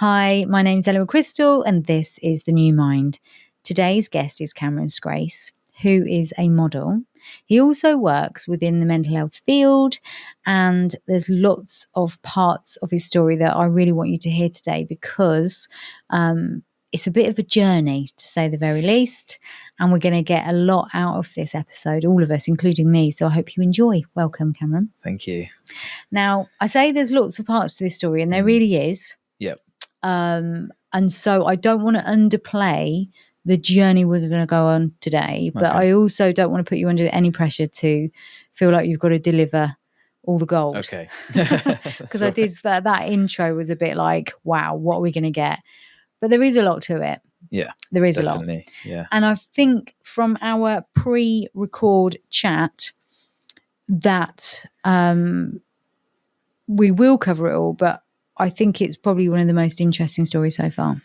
Hi, my name's Ella Crystal and this is The New Mind. Today's guest is Cameron Scrase, who is a model. He also works within the mental health field, and there's lots of parts of his story that I really want you to hear today because it's a bit of a journey, to say the very least, and we're going to get a lot out of this episode, all of us, including me, so I hope you enjoy. Welcome, Cameron. Thank you. Now, I say there's lots of parts to this story, and there really is. Yep. And so I don't want to underplay the journey we're going to go on today, but Okay. I also don't want to put you under any pressure to feel like you've got to deliver all the gold. Okay. Because I did that intro was a bit like, wow, what are we going to get? But there is a lot to it. Yeah. There is definitely. a lot. Yeah. And I think from our pre-record chat that we will cover it all, but I think it's probably one of the most interesting stories so far.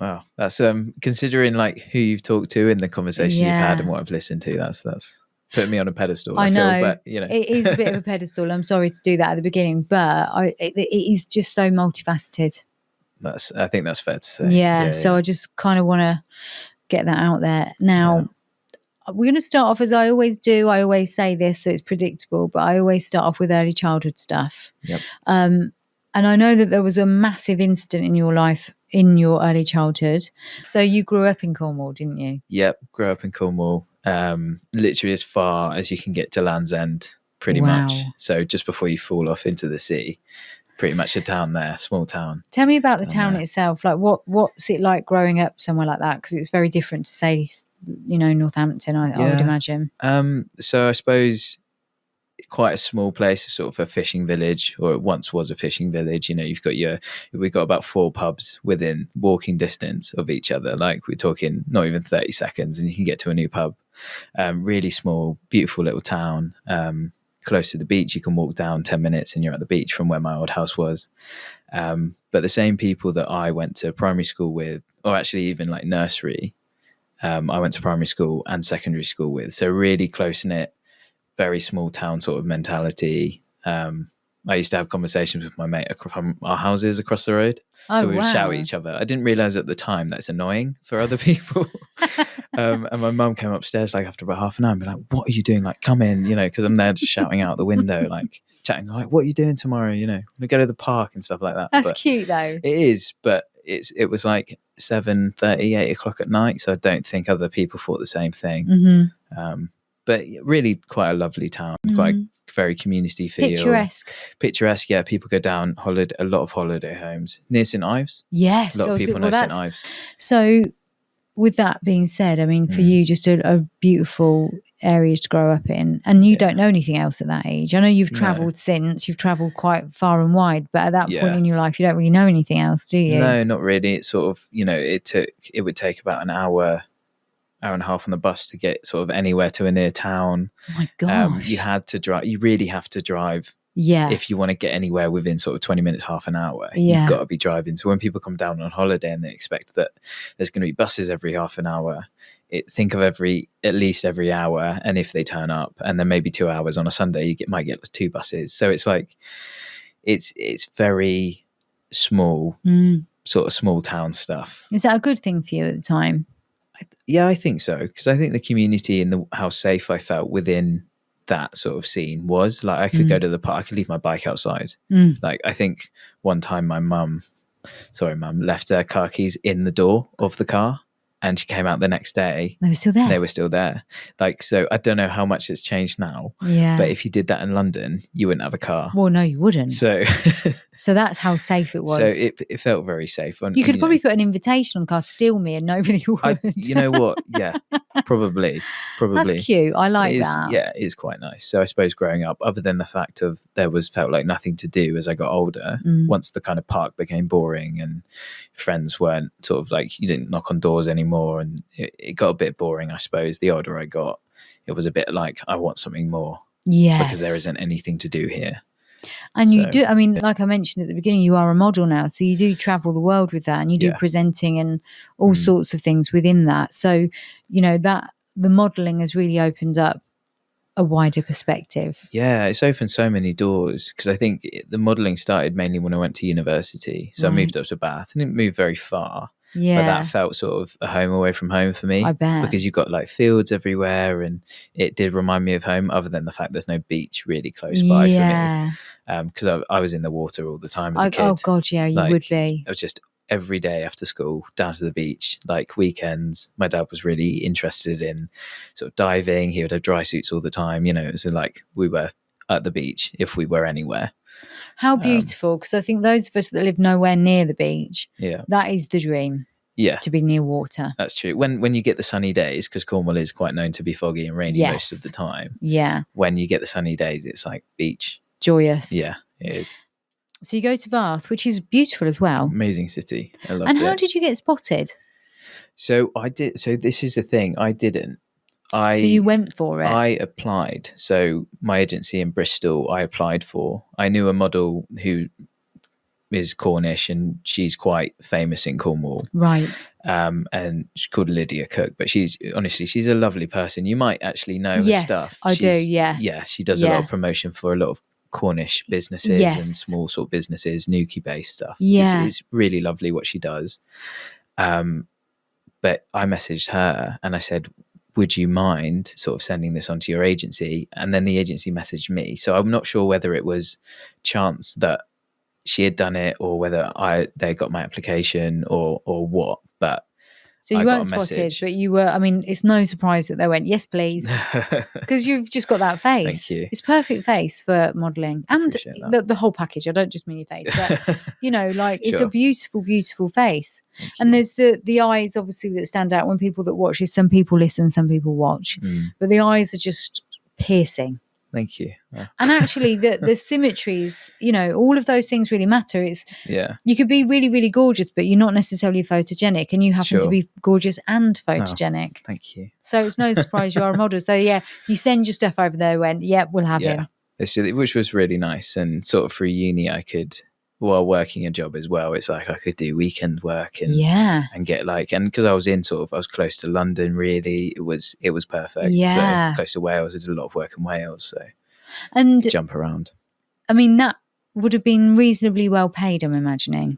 Wow. That's considering like who you've talked to in the conversation you've had and what I've listened to, that's putting me on a pedestal. I know, feel, but you know. It is a bit of a pedestal. I'm sorry to do that at the beginning, but it is just so multifaceted. I think that's fair to say. Yeah. So I just kind of want to get that out there. Now, we're going to start off as I always do. I always say this, so it's predictable, but I always start off with early childhood stuff. Yep. And I know that there was a massive incident in your life in your early childhood. So you grew up in Cornwall, didn't you? Yep. Grew up in Cornwall, literally as far as you can get to Land's End, pretty much. So just before you fall off into the sea, pretty much a town there, small town. Tell me about the town itself. Like what's it like growing up somewhere like that? Because it's very different to say, Northampton, I would imagine. So I suppose quite a small place, sort of a fishing village, or it once was a fishing village. We've got about 4 pubs within walking distance of each other. Like we're talking not even 30 seconds and you can get to a new pub. Really small, beautiful little town. Close to the beach, you can walk down 10 minutes and you're at the beach from where my old house was. But the same people that I went to primary school with, or actually even like nursery, I went to primary school and secondary school with. So really close-knit, very small town sort of mentality. I used to have conversations with my mate from our houses across the road. So we would shout at each other. I didn't realize at the time that's annoying for other people. And my mum came upstairs like after about half an hour and be like, what are you doing? Like, come in, because I'm there just shouting out the window, like chatting, like, what are you doing tomorrow? We go to the park and stuff like that. That's cute though. It is, but it was like 7:30, 8 o'clock at night. So I don't think other people thought the same thing. Mm-hmm. But really quite a lovely town, quite very community feel. Picturesque, yeah. People go down a lot of holiday homes. Near St Ives? Yes. A lot of people know St Ives. So with that being said, I mean, for you, just a beautiful area to grow up in. And you don't know anything else at that age. I know you've travelled since. You've travelled quite far and wide. But at that point in your life, you don't really know anything else, do you? No, not really. It's sort of, it would take about an hour and a half on the bus to get sort of anywhere to a near town. Oh my gosh. You really have to drive. Yeah. If you want to get anywhere within sort of 20 minutes, half an hour, you've got to be driving. So when people come down on holiday and they expect that there's going to be buses every half an hour, think of at least every hour. And if they turn up and then maybe 2 hours on a Sunday, you might get 2 buses. So it's like, it's very small, sort of small town stuff. Is that a good thing for you at the time? Yeah, I think so, because I think the community and how safe I felt within that sort of scene was like I could go to the park, I could leave my bike outside. Like I think one time my mum left her car keys in the door of the car and she came out the next day. They were still there. Like, so I don't know how much it's changed now. Yeah. But if you did that in London, you wouldn't have a car. Well, no, you wouldn't. So that's how safe it was. So it felt very safe. You could probably put an invitation on the car, steal me, and nobody would. You know what? Yeah, probably. That's cute. I like that. Yeah, it is quite nice. So I suppose growing up, other than the fact of felt like nothing to do as I got older, once the kind of park became boring and friends weren't sort of like, you didn't knock on doors anymore, and it got a bit boring, I suppose. The older I got, it was a bit like, I want something more. Yes. Because there isn't anything to do here. And you do, I mean, like I mentioned at the beginning, you are a model now. So you do travel the world with that, and you do presenting and all sorts of things within that. So, that the modelling has really opened up a wider perspective. Yeah, it's opened so many doors, because I think the modelling started mainly when I went to university. So I Right. moved up to Bath. I didn't move very far, but Yeah, that felt sort of a home away from home for me. I bet. Because you've got like fields everywhere, and it did remind me of home, other than the fact there's no beach really close by for me. Because I was in the water all the time as a kid. Oh God, yeah, you would be. I was just every day after school down to the beach, like weekends. My dad was really interested in sort of diving. He would have dry suits all the time, so like we were at the beach if we were anywhere. How beautiful, because I think those of us that live nowhere near the beach, that is the dream. Yeah, to be near water. That's true. When you get the sunny days, because Cornwall is quite known to be foggy and rainy most of the time. Yeah. When you get the sunny days, it's like beach. Joyous. Yeah, it is. So you go to Bath, which is beautiful as well. Amazing city. I loved it. And how did you get spotted? So I did. So this is the thing. I didn't. So you went for it? I applied. So my agency in Bristol, I applied for. I knew a model who is Cornish, and she's quite famous in Cornwall. Right. And she's called Lydia Cook, but she's a lovely person. You might actually know her stuff. I do. Yeah. Yeah. She does a lot of promotion for a lot of Cornish businesses and small sort of businesses, Newquay based stuff. Yeah. It's really lovely what she does. But I messaged her and I said, would you mind sort of sending this onto your agency? And then the agency messaged me. So I'm not sure whether it was chance that she had done it, or whether they got my application, or what. But so you weren't spotted, but you were. I mean, it's no surprise that they went, yes, please, because you've just got that face. Thank you. It's perfect face for modelling, and the whole package. I don't just mean your face, but it's a beautiful, beautiful face. And there's the eyes, obviously, that stand out when people that watch this. Some people listen, some people watch, but the eyes are just piercing. Thank you. Yeah. And actually the symmetries, all of those things really matter. You could be really, really gorgeous, but you're not necessarily photogenic, and you happen to be gorgeous and photogenic. Thank you. So it's no surprise you are a model. So yeah, you send your stuff over there and we'll have him. Which was really nice. And sort of through uni, I could, while working a job as well, it's like I could do weekend work and get and because I was close to London, really, it was perfect. So close to Wales. I did a lot of work in Wales, so and jump around. I mean, that would have been reasonably well paid, I'm imagining.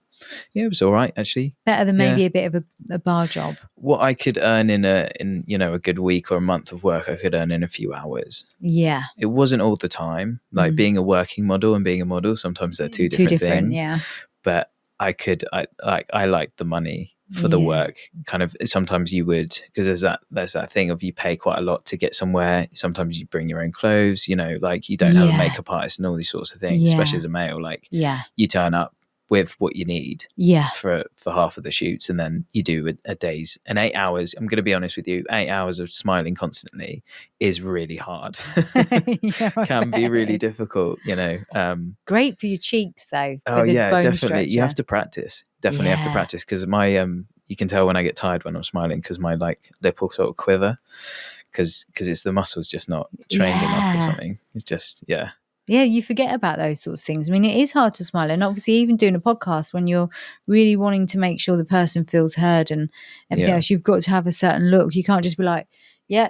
Yeah, it was all right, actually. Better than maybe a bit of a bar job. What I could earn in a good week or a month of work, I could earn in a few hours. Yeah. It wasn't all the time. Like being a working model and being a model, sometimes they're two different things. Yeah. But I liked the money for the work. Kind of sometimes you would, because there's that thing of you pay quite a lot to get somewhere. Sometimes you bring your own clothes, you don't have a makeup artist and all these sorts of things, especially as a male. You turn up with what you need for half of the shoots, and then you do a day's, and 8 hours. I'm going to be honest with you, 8 hours of smiling constantly is really hard. Can be really difficult, Great for your cheeks though. Oh yeah, definitely. You have to practice. Definitely have to practice, because my you can tell when I get tired when I'm smiling, because my lip will sort of quiver, because it's the muscles just not trained enough or something. It's just Yeah, you forget about those sorts of things. I mean, it is hard to smile. And obviously, even doing a podcast, when you're really wanting to make sure the person feels heard and everything else, you've got to have a certain look. You can't just be like, you've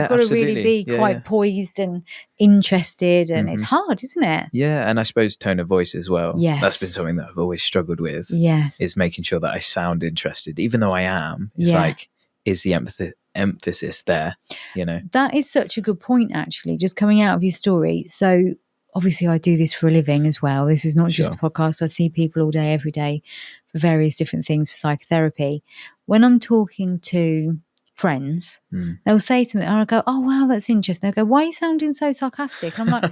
got to really be quite poised and interested. And it's hard, isn't it? Yeah, and I suppose tone of voice as well. Yes. That's been something that I've always struggled with. Yes. Is making sure that I sound interested, even though I am. It's is the emphasis there, That is such a good point, actually, just coming out of your story. So obviously I do this for a living as well. This is not just a podcast. I see people all day, every day for various different things for psychotherapy. When I'm talking to friends, they'll say something and I'll go, oh wow, that's interesting. They'll go, why are you sounding so sarcastic? And I'm like,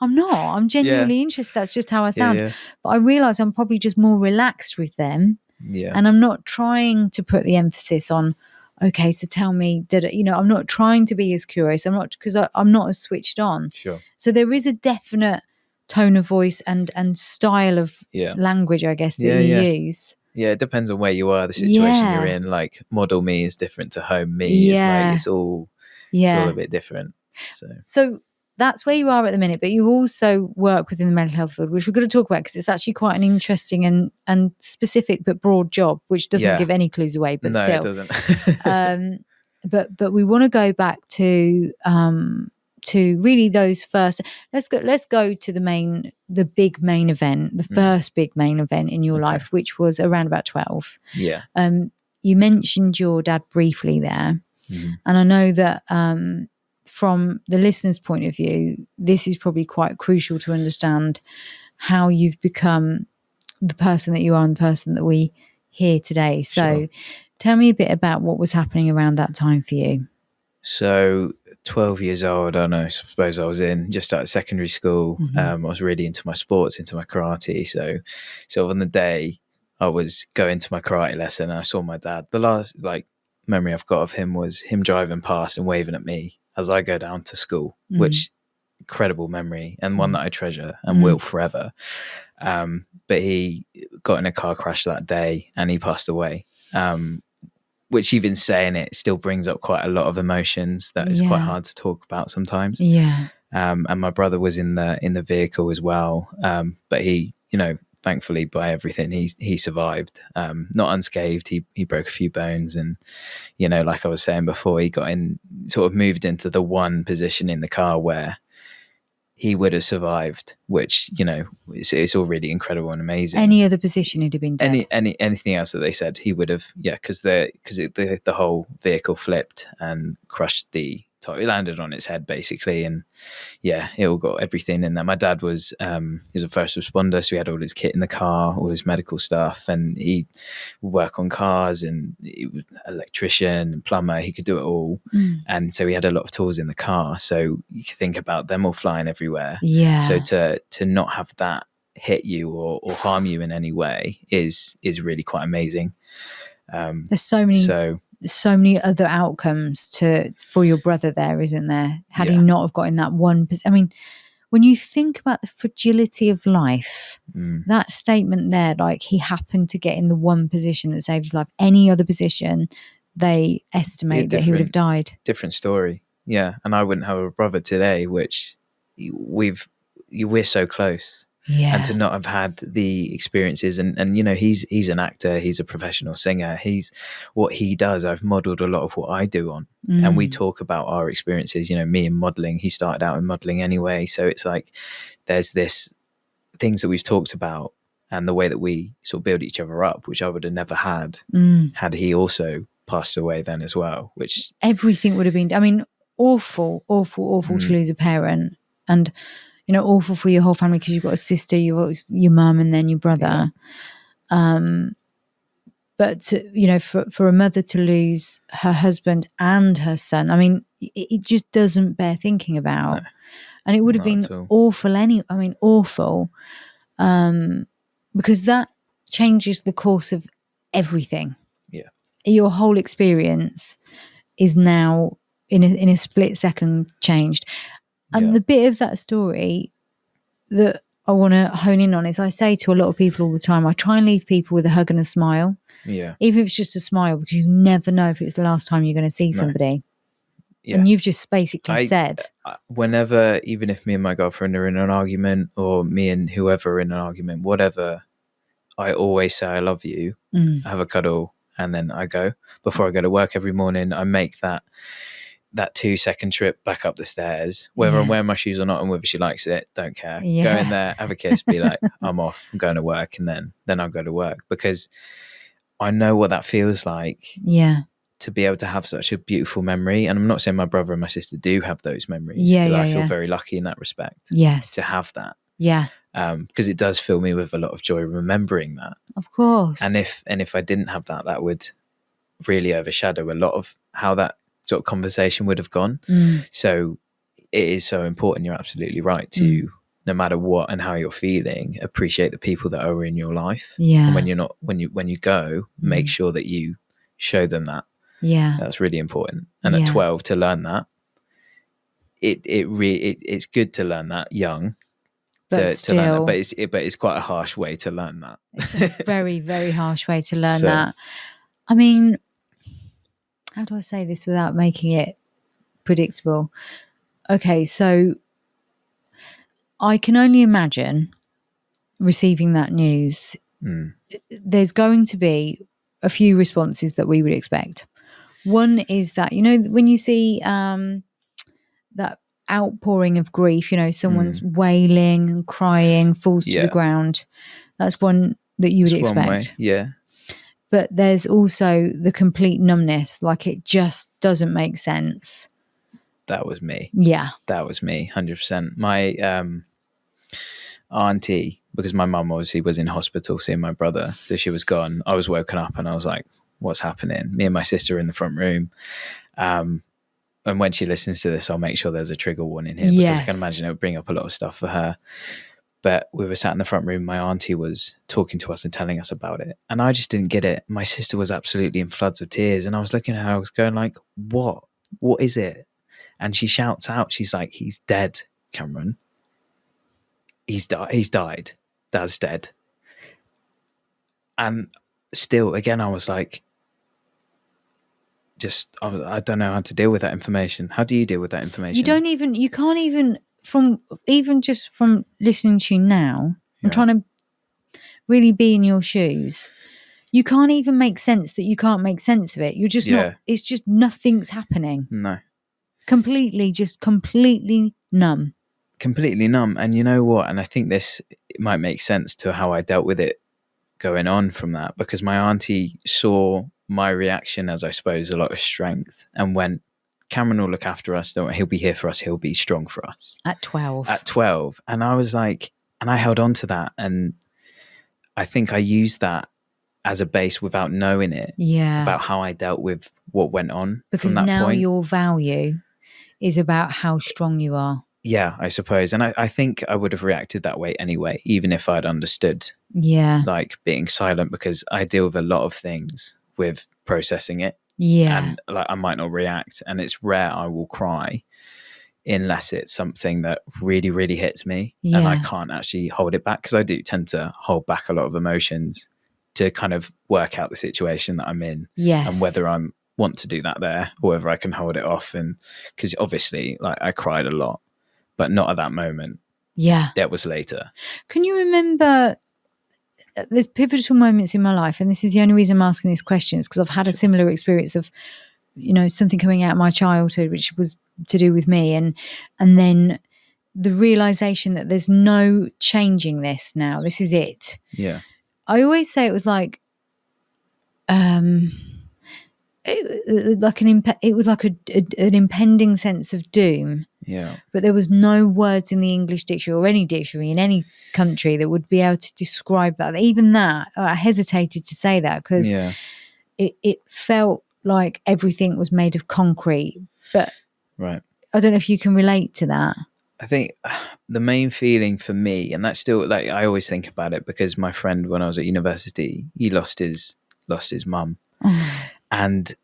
I'm not, I'm genuinely interested. That's just how I sound. But I realise I'm probably just more relaxed with them. And I'm not trying to put the emphasis on, okay, so tell me, I'm not trying to be as curious. I'm not, because I'm not as switched on. Sure. So there is a definite tone of voice and style of language, I guess, that you use. Yeah, it depends on where you are, the situation you're in. Like model me is different to home me. It's all a bit different. So that's where you are at the minute, but you also work within the mental health field, which we're going to talk about because it's actually quite an interesting and specific but broad job, which doesn't give any clues away, but still. No, it doesn't. But we want to go back to to really those first. Let's go to the big main event, the first big main event in your life, which was around about 12. Yeah. You mentioned your dad briefly there, and I know that from the listener's point of view, this is probably quite crucial to understand how you've become the person that you are and the person that we hear today. So tell me a bit about what was happening around that time for you. So 12 years old, I suppose I was just started secondary school. I was really into my sports, into my karate. So sort of on the day I was going to my karate lesson, and I saw my dad. The last memory I've got of him was him driving past and waving at me as I go down to school, which incredible memory, and one that I treasure and will forever. But he got in a car crash that day and he passed away. Which even saying it still brings up quite a lot of emotions that is quite hard to talk about sometimes. Yeah. And my brother was in the vehicle as well. But he, thankfully by everything, he survived, not unscathed. He broke a few bones, and, like I was saying before, he moved into the one position in the car where he would have survived, which, it's all really incredible and amazing. Any other position he'd have been dead. Anything else that they said, he would have, because the whole vehicle flipped and crushed the top. It landed on its head basically, and it all got everything in there. My dad was he was a first responder, so he had all his kit in the car, all his medical stuff, and he would work on cars, and he was an electrician and plumber. He could do it all, and so he had a lot of tools in the car. So you can think about them all flying everywhere. Yeah. So to not have that hit you or harm you in any way is really quite amazing. There's so many other outcomes for your brother there, isn't there? Had he not have got in that one position. I mean, when you think about the fragility of life, that statement there, like he happened to get in the one position that saved his life. Any other position, they estimate that he would have died. Different story. Yeah. And I wouldn't have a brother today, which we're so close. Yeah. And to not have had the experiences, and he's an actor, he's a professional singer, he's what he does, I've modeled a lot of what I do on. And we talk about our experiences, me in modeling. He started out in modeling anyway, so it's like there's this things that we've talked about, and the way that we sort of build each other up, which I would have never had he also passed away then as well, which everything would have been, I mean, awful to lose a parent, and awful for your whole family, because you've got a sister, you've got your mum, and then your brother. But for a mother to lose her husband and her son, I mean, it just doesn't bear thinking about. No, and it would have been awful awful, because that changes the course of everything. Yeah, your whole experience is now in a split second changed. And the bit of that story that I want to hone in on is, I say to a lot of people all the time, I try and leave people with a hug and a smile. Yeah. Even if it's just a smile, because you never know if it's the last time you're going to see somebody. Yeah. And you've just basically said. Whenever, even if me and my girlfriend are in an argument, or me and whoever are in an argument, whatever, I always say I love you, have a cuddle, and then I go. Before I go to work every morning, I make that 2-second trip back up the stairs, whether I'm wearing my shoes or not, and whether she likes it, don't care. Go in there, have a kiss, be like, I'm off, I'm going to work, and then I'll go to work, because I know what that feels like. Yeah. To be able to have such a beautiful memory. And I'm not saying my brother and my sister do have those memories. I feel very lucky in that respect. Yes. To have that. Yeah. Because it does fill me with a lot of joy remembering that. Of course. And if I didn't have that, that would really overshadow a lot of how that sort of conversation would have gone. So it is so important. You're absolutely right to, no matter what and how you're feeling, appreciate the people that are in your life. Yeah. And when you go, make sure that you show them that. Yeah. That's really important. And at 12 to learn that, it's good to learn that young. But to learn that, but it's quite a harsh way to learn that. It's a very, very harsh way to learn that. I mean, how do I say this without making it predictable? Okay, so I can only imagine receiving that news. There's going to be a few responses that we would expect. One is that, when you see that outpouring of grief, you know, someone's wailing and crying, falls to the ground. That's one that you would It's one way, expect. yeah. But there's also the complete numbness, like it just doesn't make sense. That was me. Yeah. That was me, 100%. My auntie, because my mum obviously was in hospital seeing my brother, so she was gone. I was woken up and I was like, what's happening? Me and my sister are in the front room. And when she listens to this, I'll make sure there's a trigger warning here, because I can imagine it would bring up a lot of stuff for her. But we were sat in the front room. My auntie was talking to us and telling us about it. And I just didn't get it. My sister was absolutely in floods of tears. And I was looking at her, I was going like, what? What is it? And she shouts out, she's like, he's dead, Cameron. He's died. Dad's dead. And still, again, I was like, I don't know how to deal with that information. How do you deal with that information? You can't even, just from listening to you now, I'm trying to really be in your shoes. You can't even make sense that you can't make sense of it. You're just not, it's just nothing's happening. No. Completely numb. Completely numb. And you know what? And I think this might make sense to how I dealt with it going on from that, because my auntie saw my reaction as, I suppose, a lot of strength and went, Cameron will look after us. He'll be here for us. He'll be strong for us. At 12. And I was like, and I held on to that. And I think I used that as a base without knowing it. Yeah. About how I dealt with what went on. Because from that now point. your value is about how strong you are. Yeah, I suppose. And I think I would have reacted that way anyway, even if I'd understood. Yeah. Like being silent, because I deal with a lot of things with processing it. Yeah. And like I might not react. And it's rare I will cry unless it's something that really, really hits me. Yeah. And I can't actually hold it back, because I do tend to hold back a lot of emotions to kind of work out the situation that I'm in. Yes. And whether I want to do that there or whether I can hold it off. And because obviously like I cried a lot, but not at that moment. Yeah. That was later. Can you remember, there's pivotal moments in my life, and this is the only reason I'm asking these questions, because I've had a similar experience of, you know, something coming out of my childhood, which was to do with me. And then the realization that there's no changing this now. This is it. Yeah. I always say it was like, it was like an impending sense of doom. Yeah. But there was no words in the English dictionary or any dictionary in any country that would be able to describe that. Even that, I hesitated to say that, because it felt like everything was made of concrete. But right. I don't know if you can relate to that. I think the main feeling for me, and that's still like, I always think about it, because my friend, when I was at university, he lost his mum. And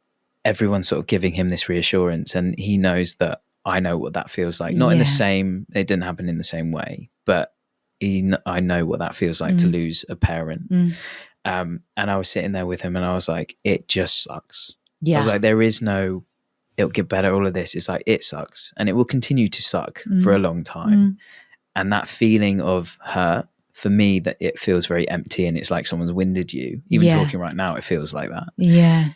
everyone's sort of giving him this reassurance, and he knows that I know what that feels like. Not in the same, it didn't happen in the same way, but I know what that feels like to lose a parent. And I was sitting there with him and I was like, it just sucks. Yeah. I was like, there is no, it'll get better, all of this. It's like, it sucks. And it will continue to suck for a long time. And that feeling of hurt, for me, that it feels very empty, and it's like someone's winded you. Even talking right now, it feels like that. Yeah.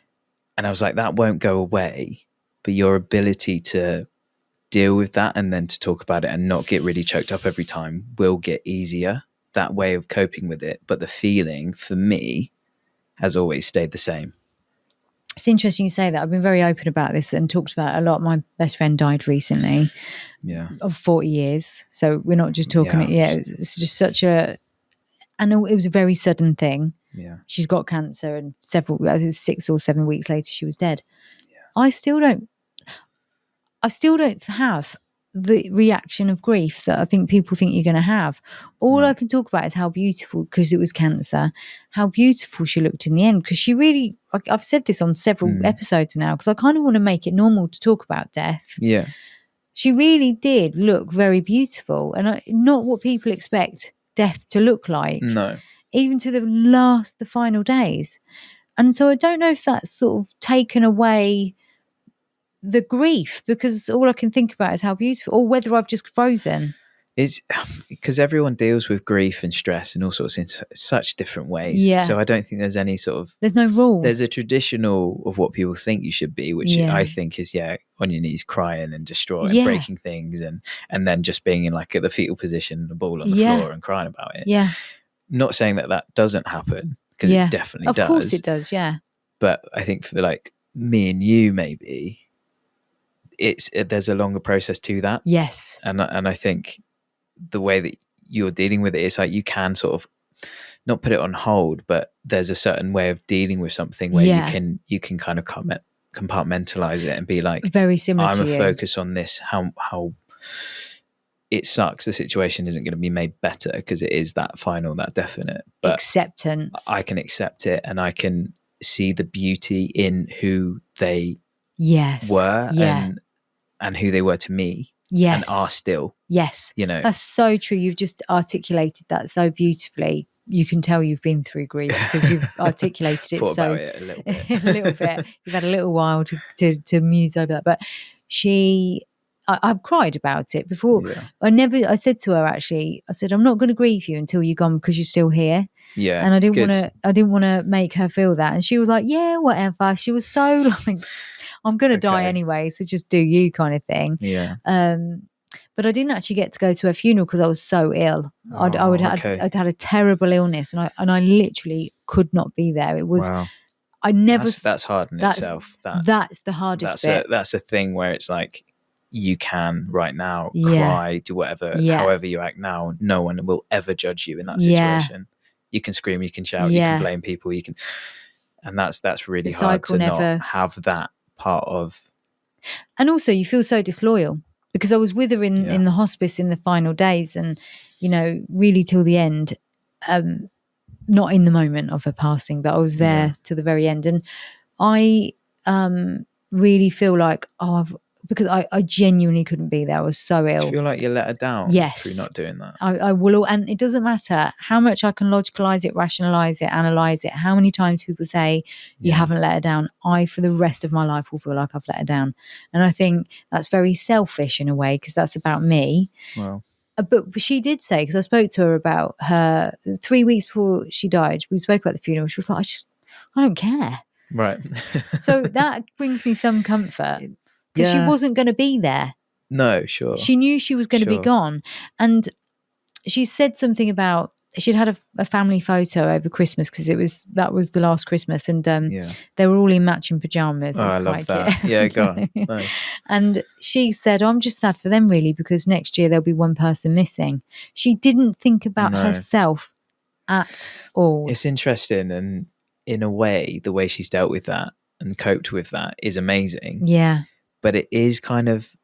And I was like, that won't go away, but your ability to deal with that and then to talk about it and not get really choked up every time will get easier, that way of coping with it. But the feeling for me has always stayed the same. It's interesting you say that. I've been very open about this and talked about it a lot. My best friend died recently, of 40 years. So we're not just talking it. Yeah, it's just such a, and it was a very sudden thing. Yeah. She's got cancer, and it was 6 or 7 weeks later she was dead. Yeah. I still don't have the reaction of grief that I think people think you're going to have. All I can talk about is how beautiful, because it was cancer, how beautiful she looked in the end. Because she really, I've said this on several episodes now, because I kind of want to make it normal to talk about death. Yeah. She really did look very beautiful, and not what people expect death to look like. No. Even to the final days. And so I don't know if that's sort of taken away the grief, because all I can think about is how beautiful, or whether I've just frozen. It's because everyone deals with grief and stress and all sorts in such different ways. Yeah. So I don't think there's any sort of, There's no rule. there's a traditional of what people think you should be, which I think is, on your knees crying and distraught and breaking things and then just being in like the fetal position, the ball on the floor and crying about it. Yeah. Not saying that doesn't happen, because it definitely does. Of course it does, yeah. But I think for like me and you, maybe there's a longer process to that. Yes. And I think the way that you're dealing with it is like you can sort of not put it on hold, but there's a certain way of dealing with something where you can kind of compartmentalize it and be like, very similar I'm to a you. focus on this, how it sucks. The situation isn't going to be made better because it is that final, that definite. But acceptance. I can accept it and I can see the beauty in who they were and who they were to me. Yes. And are still. Yes. You know. That's so true. You've just articulated that so beautifully. You can tell you've been through grief because you've articulated it Thought so about it a little bit. a little bit. You've had a little while to muse over that. But I've cried about it before. Yeah. I said to her, actually, I said, I'm not going to grieve you until you're gone because you're still here. Yeah. And I didn't want to make her feel that. And she was like, yeah, whatever. She was so like, I'm going to die anyway, so just do you kind of thing. Yeah. But I didn't actually get to go to her funeral because I was so ill. I'd had a terrible illness, and I literally could not be there. It was, I never. That's hard in itself. That's the hardest bit. That's a thing where it's like you can right now cry, do whatever, however you act now. No one will ever judge you in that situation. You can scream, you can shout, you can blame people, you can, and that's really hard to not have that part of. And also you feel so disloyal because I was with her in the hospice in the final days and, really till the end, not in the moment of her passing, but I was there till the very end. And I really feel like, because I genuinely couldn't be there. I was so ill. Do you feel like you let her down through not doing that? I will. And it doesn't matter how much I can logicalize it, rationalize it, analyze it, how many times people say you haven't let her down. I, for the rest of my life, will feel like I've let her down. And I think that's very selfish in a way because that's about me. Well, but she did say, because I spoke to her about her 3 weeks before she died, we spoke about the funeral. She was like, I don't care. Right. So that brings me some comfort. Because she wasn't going to be there. No, sure. She knew she was going to be gone. And she said something about, she'd had a family photo over Christmas because that was the last Christmas. And they were all in matching pajamas. Oh, I love that. Cute. Yeah, go on. Nice. And she said, I'm just sad for them really because next year there'll be one person missing. She didn't think about herself at all. It's interesting. And in a way, the way she's dealt with that and coped with that is amazing. Yeah. But it is kind of,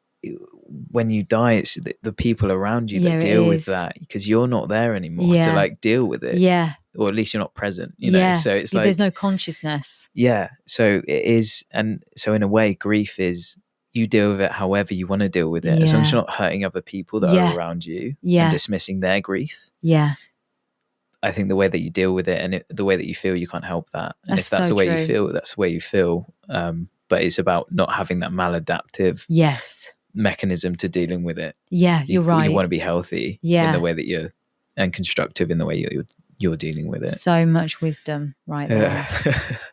when you die, it's the people around you that deal with that because you're not there anymore to like deal with it. Yeah. Or at least you're not present, know? So it's like, there's no consciousness. Yeah. So it is. And so in a way, grief is, you deal with it however you want to deal with it. As long as you're not hurting other people that are around you and dismissing their grief. Yeah. I think the way that you deal with it and the way that you feel, you can't help that. And if that's so the way true. you feel, that's the way you feel. But it's about not having that maladaptive mechanism to dealing with it. Yeah, you're right. You want to be healthy in the way that and constructive in the way you're dealing with it. So much wisdom right there.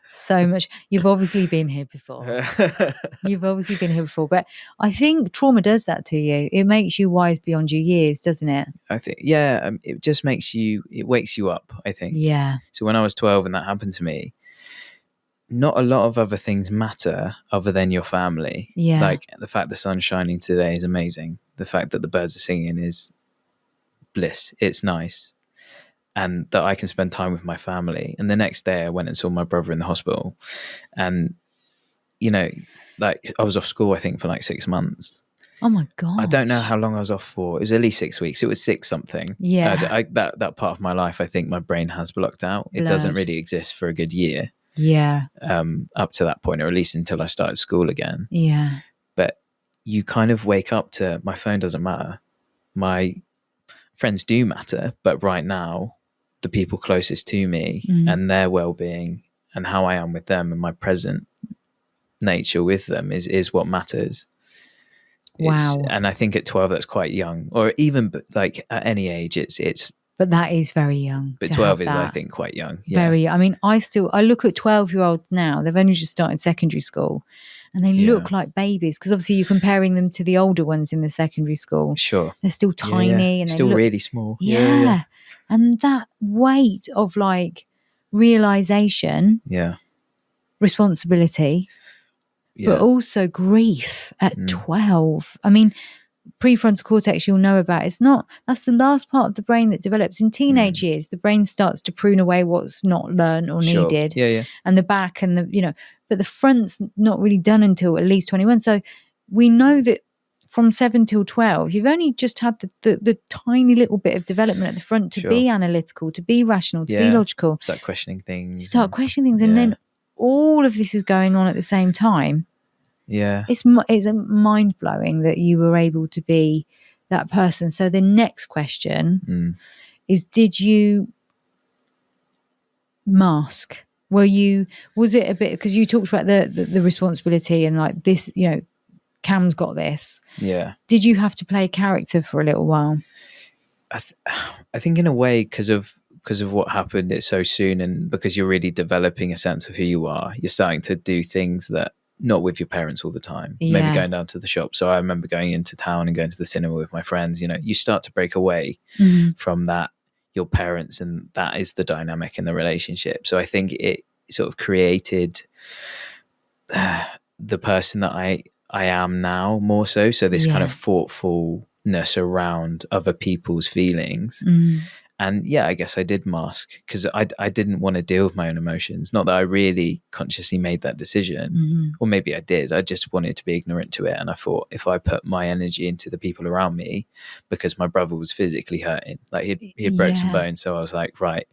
So much. You've obviously been here before. But I think trauma does that to you. It makes you wise beyond your years, doesn't it? I think, it just it wakes you up, I think. Yeah. So when I was 12 and that happened to me, not a lot of other things matter other than your family. Yeah. Like the fact the sun's shining today is amazing. The fact that the birds are singing is bliss. It's nice. And that I can spend time with my family. And the next day I went and saw my brother in the hospital. And, like I was off school, I think, for like 6 months. Oh my God. I don't know how long I was off for. It was at least 6 weeks. It was 6 something. Yeah. That part of my life, I think my brain has blocked out. It doesn't really exist for a good year. Yeah. Up to that point, or at least until I started school again. Yeah. But you kind of wake up to, my phone doesn't matter. My friends do matter. But right now, the people closest to me and their well-being and how I am with them and my present nature with them is what matters. Wow. And I think at 12 that's quite young, or even like at any age it's But that is very young. but to 12 have is, that. I think, quite young. Yeah. Very. I mean, I look at 12-year-olds now. They've only just started secondary school, and they look like babies because obviously you're comparing them to the older ones in the secondary school. Sure. They're still tiny and still they look really small. Yeah. And that weight of like realization, responsibility, but also grief at 12. I mean, prefrontal cortex you'll know about, that's the last part of the brain that develops in teenage years. The brain starts to prune away what's not learned or needed, and the back and but the front's not really done until at least 21. So we know that from 7 till 12 you've only just had the tiny little bit of development at the front to be analytical, to be rational, to be logical, start questioning things, and then all of this is going on at the same time. It's mind-blowing that you were able to be that person. So the next question is, did you mask? Was it a bit, because you talked about the responsibility and like this, Cam's got this. Did you have to play a character for a little while? I think in a way, because of what happened it so soon, and because you're really developing a sense of who you are, you're starting to do things that not with your parents all the time, maybe going down to the shop. So I remember going into town and going to the cinema with my friends. You start to break away from that, your parents, and that is the dynamic in the relationship. So I think it sort of created the person that I am now more so. So this kind of thoughtfulness around other people's feelings. And I guess I did mask because I didn't want to deal with my own emotions. Not that I really consciously made that decision, or maybe I did. I just wanted to be ignorant to it. And I thought, if I put my energy into the people around me, because my brother was physically hurting, like he'd broke some bones. So I was like, right,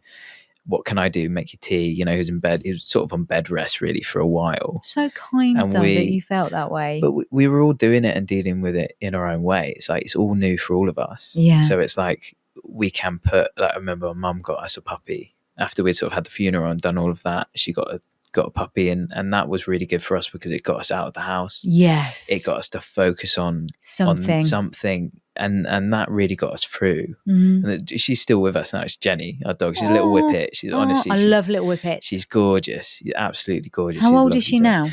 what can I do? Make you tea. He was in bed. He was sort of on bed rest really for a while. So kind that you felt that way. But we were all doing it and dealing with it in our own way. It's like, it's all new for all of us. So it's like, we can put, like, I remember my mum got us a puppy after we'd sort of had the funeral and done all of that. She got a puppy, and that was really good for us because it got us out of the house. It got us to focus on something, and that really got us through. And she's still with us now. It's Jenny, our dog. She's a little whippet. She's honestly, I love little whippets. She's gorgeous. She's absolutely gorgeous. How old is she now?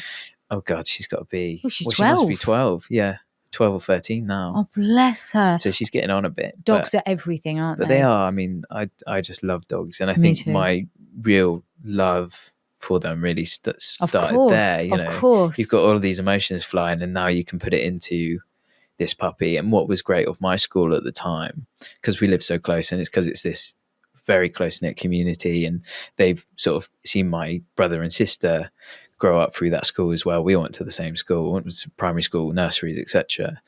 Oh God, she's got to be. She's 12. She must be 12. Yeah. 12 or 13 now. Oh, bless her. So she's getting on a bit. Dogs are everything, aren't they? But they are. I mean, I just love dogs. And I think my real love for them really started there. Of course. You've got all of these emotions flying, and now you can put it into this puppy. And what was great of my school at the time, because we live so close, and it's because it's this very close-knit community, and they've sort of seen my brother and sister grow up through that school as well. We went to the same school. It was primary school, nurseries, etc.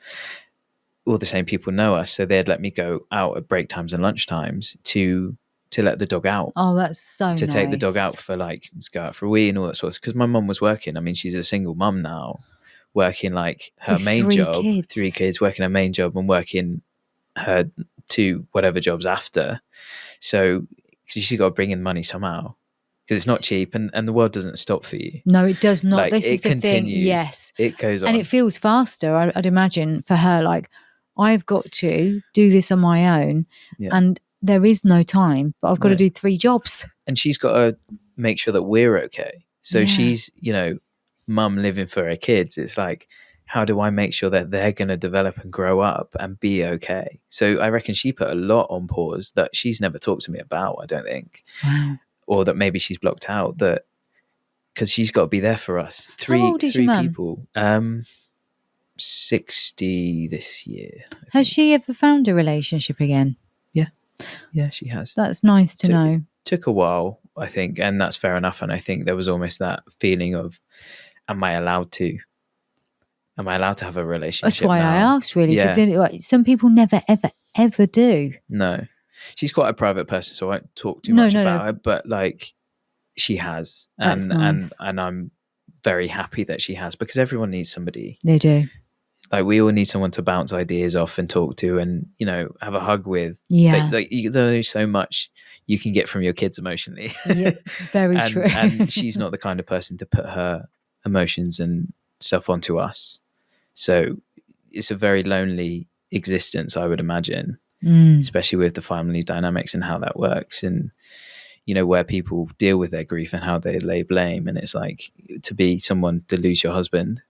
All the same people know us, so they'd let me go out at break times and lunch times to let the dog out. Oh, that's so nice. To take the dog out for, like, let's go out for a wee and all that sort of stuff. Because my mum was working. I mean, she's a single mum now, working like her with main job, kids. 3 kids, working her main job and working her 2 whatever jobs after. So she's got to bring in money somehow, because it's not cheap, and the world doesn't stop for you. No, it does not. Like, this is the continues. thing. Yes. It goes on. And it feels faster, I'd imagine, for her. Like, I've got to do this on my own, and there is no time, but I've got to do 3 jobs. And she's got to make sure that we're okay. So she's, mum living for her kids. It's like, how do I make sure that they're going to develop and grow up and be okay? So I reckon she put a lot on pause that she's never talked to me about, I don't think. Wow. Or that maybe she's blocked out, that because she's got to be there for us. How old is your mum? People. 60 this year. Has she ever found a relationship again? Yeah, she has. That's nice to know. Took a while, I think, and that's fair enough. And I think there was almost that feeling of, am I allowed to have a relationship? That's why now? I asked, really, because some people never, ever, ever do. No. She's quite a private person, so I won't talk too much about her, but like, she has. That's nice. And I'm very happy that she has, because everyone needs somebody. They do. Like, we all need someone to bounce ideas off and talk to, and have a hug with. Yeah. Like there's only so much you can get from your kids emotionally. Yeah, very true. And she's not the kind of person to put her emotions and stuff onto us. So it's a very lonely existence, I would imagine, especially with the family dynamics and how that works, and where people deal with their grief and how they lay blame. And it's like, to be someone to lose your husband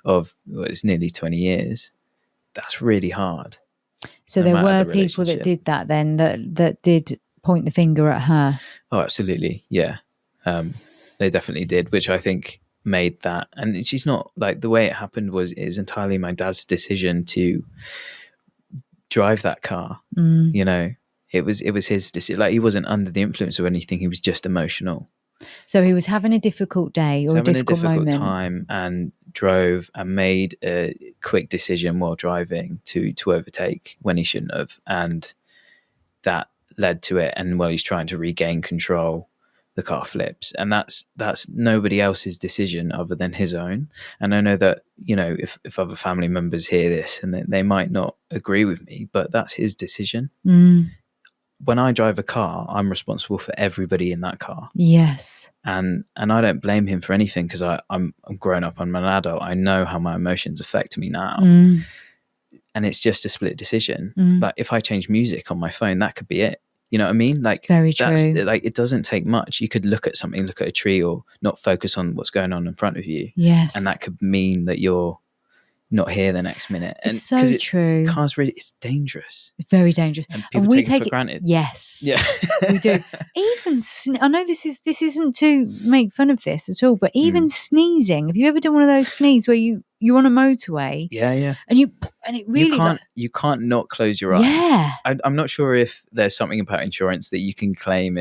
of it's nearly 20 years, that's really hard. So there were people that did that then, that did point the finger at her. Oh, absolutely. Yeah. They definitely did, which I think made that. And she's not like, the way it happened is entirely my dad's decision to drive that car. It was his decision. Like, he wasn't under the influence of anything. He was just emotional. So he was having a difficult day or a difficult moment. Time, and drove and made a quick decision while driving to overtake when he shouldn't have. And that led to it. And while he's trying to regain control, the car flips. And that's nobody else's decision other than his own. And I know that, if other family members hear this, and they might not agree with me, but that's his decision. When I drive a car, I'm responsible for everybody in that car. Yes. And I don't blame him for anything, because I'm grown up, I'm an adult. I know how my emotions affect me now. And it's just a split decision. Like, if I change music on my phone, that could be it. You know what I mean? Like, it's very true. Like, it doesn't take much. You could look at something, look at a tree, or not focus on what's going on in front of you. Yes. And that could mean that you're not here the next minute. And it's so true. Cars it's dangerous. It's very dangerous. And people take it for granted. Yes. Yeah. We do. Even I know this isn't to make fun of this at all, but even sneezing. Have you ever done one of those sneezes where you're on a motorway? Yeah. And it really you can't not close your eyes. Yeah. I'm not sure if there's something about insurance that you can claim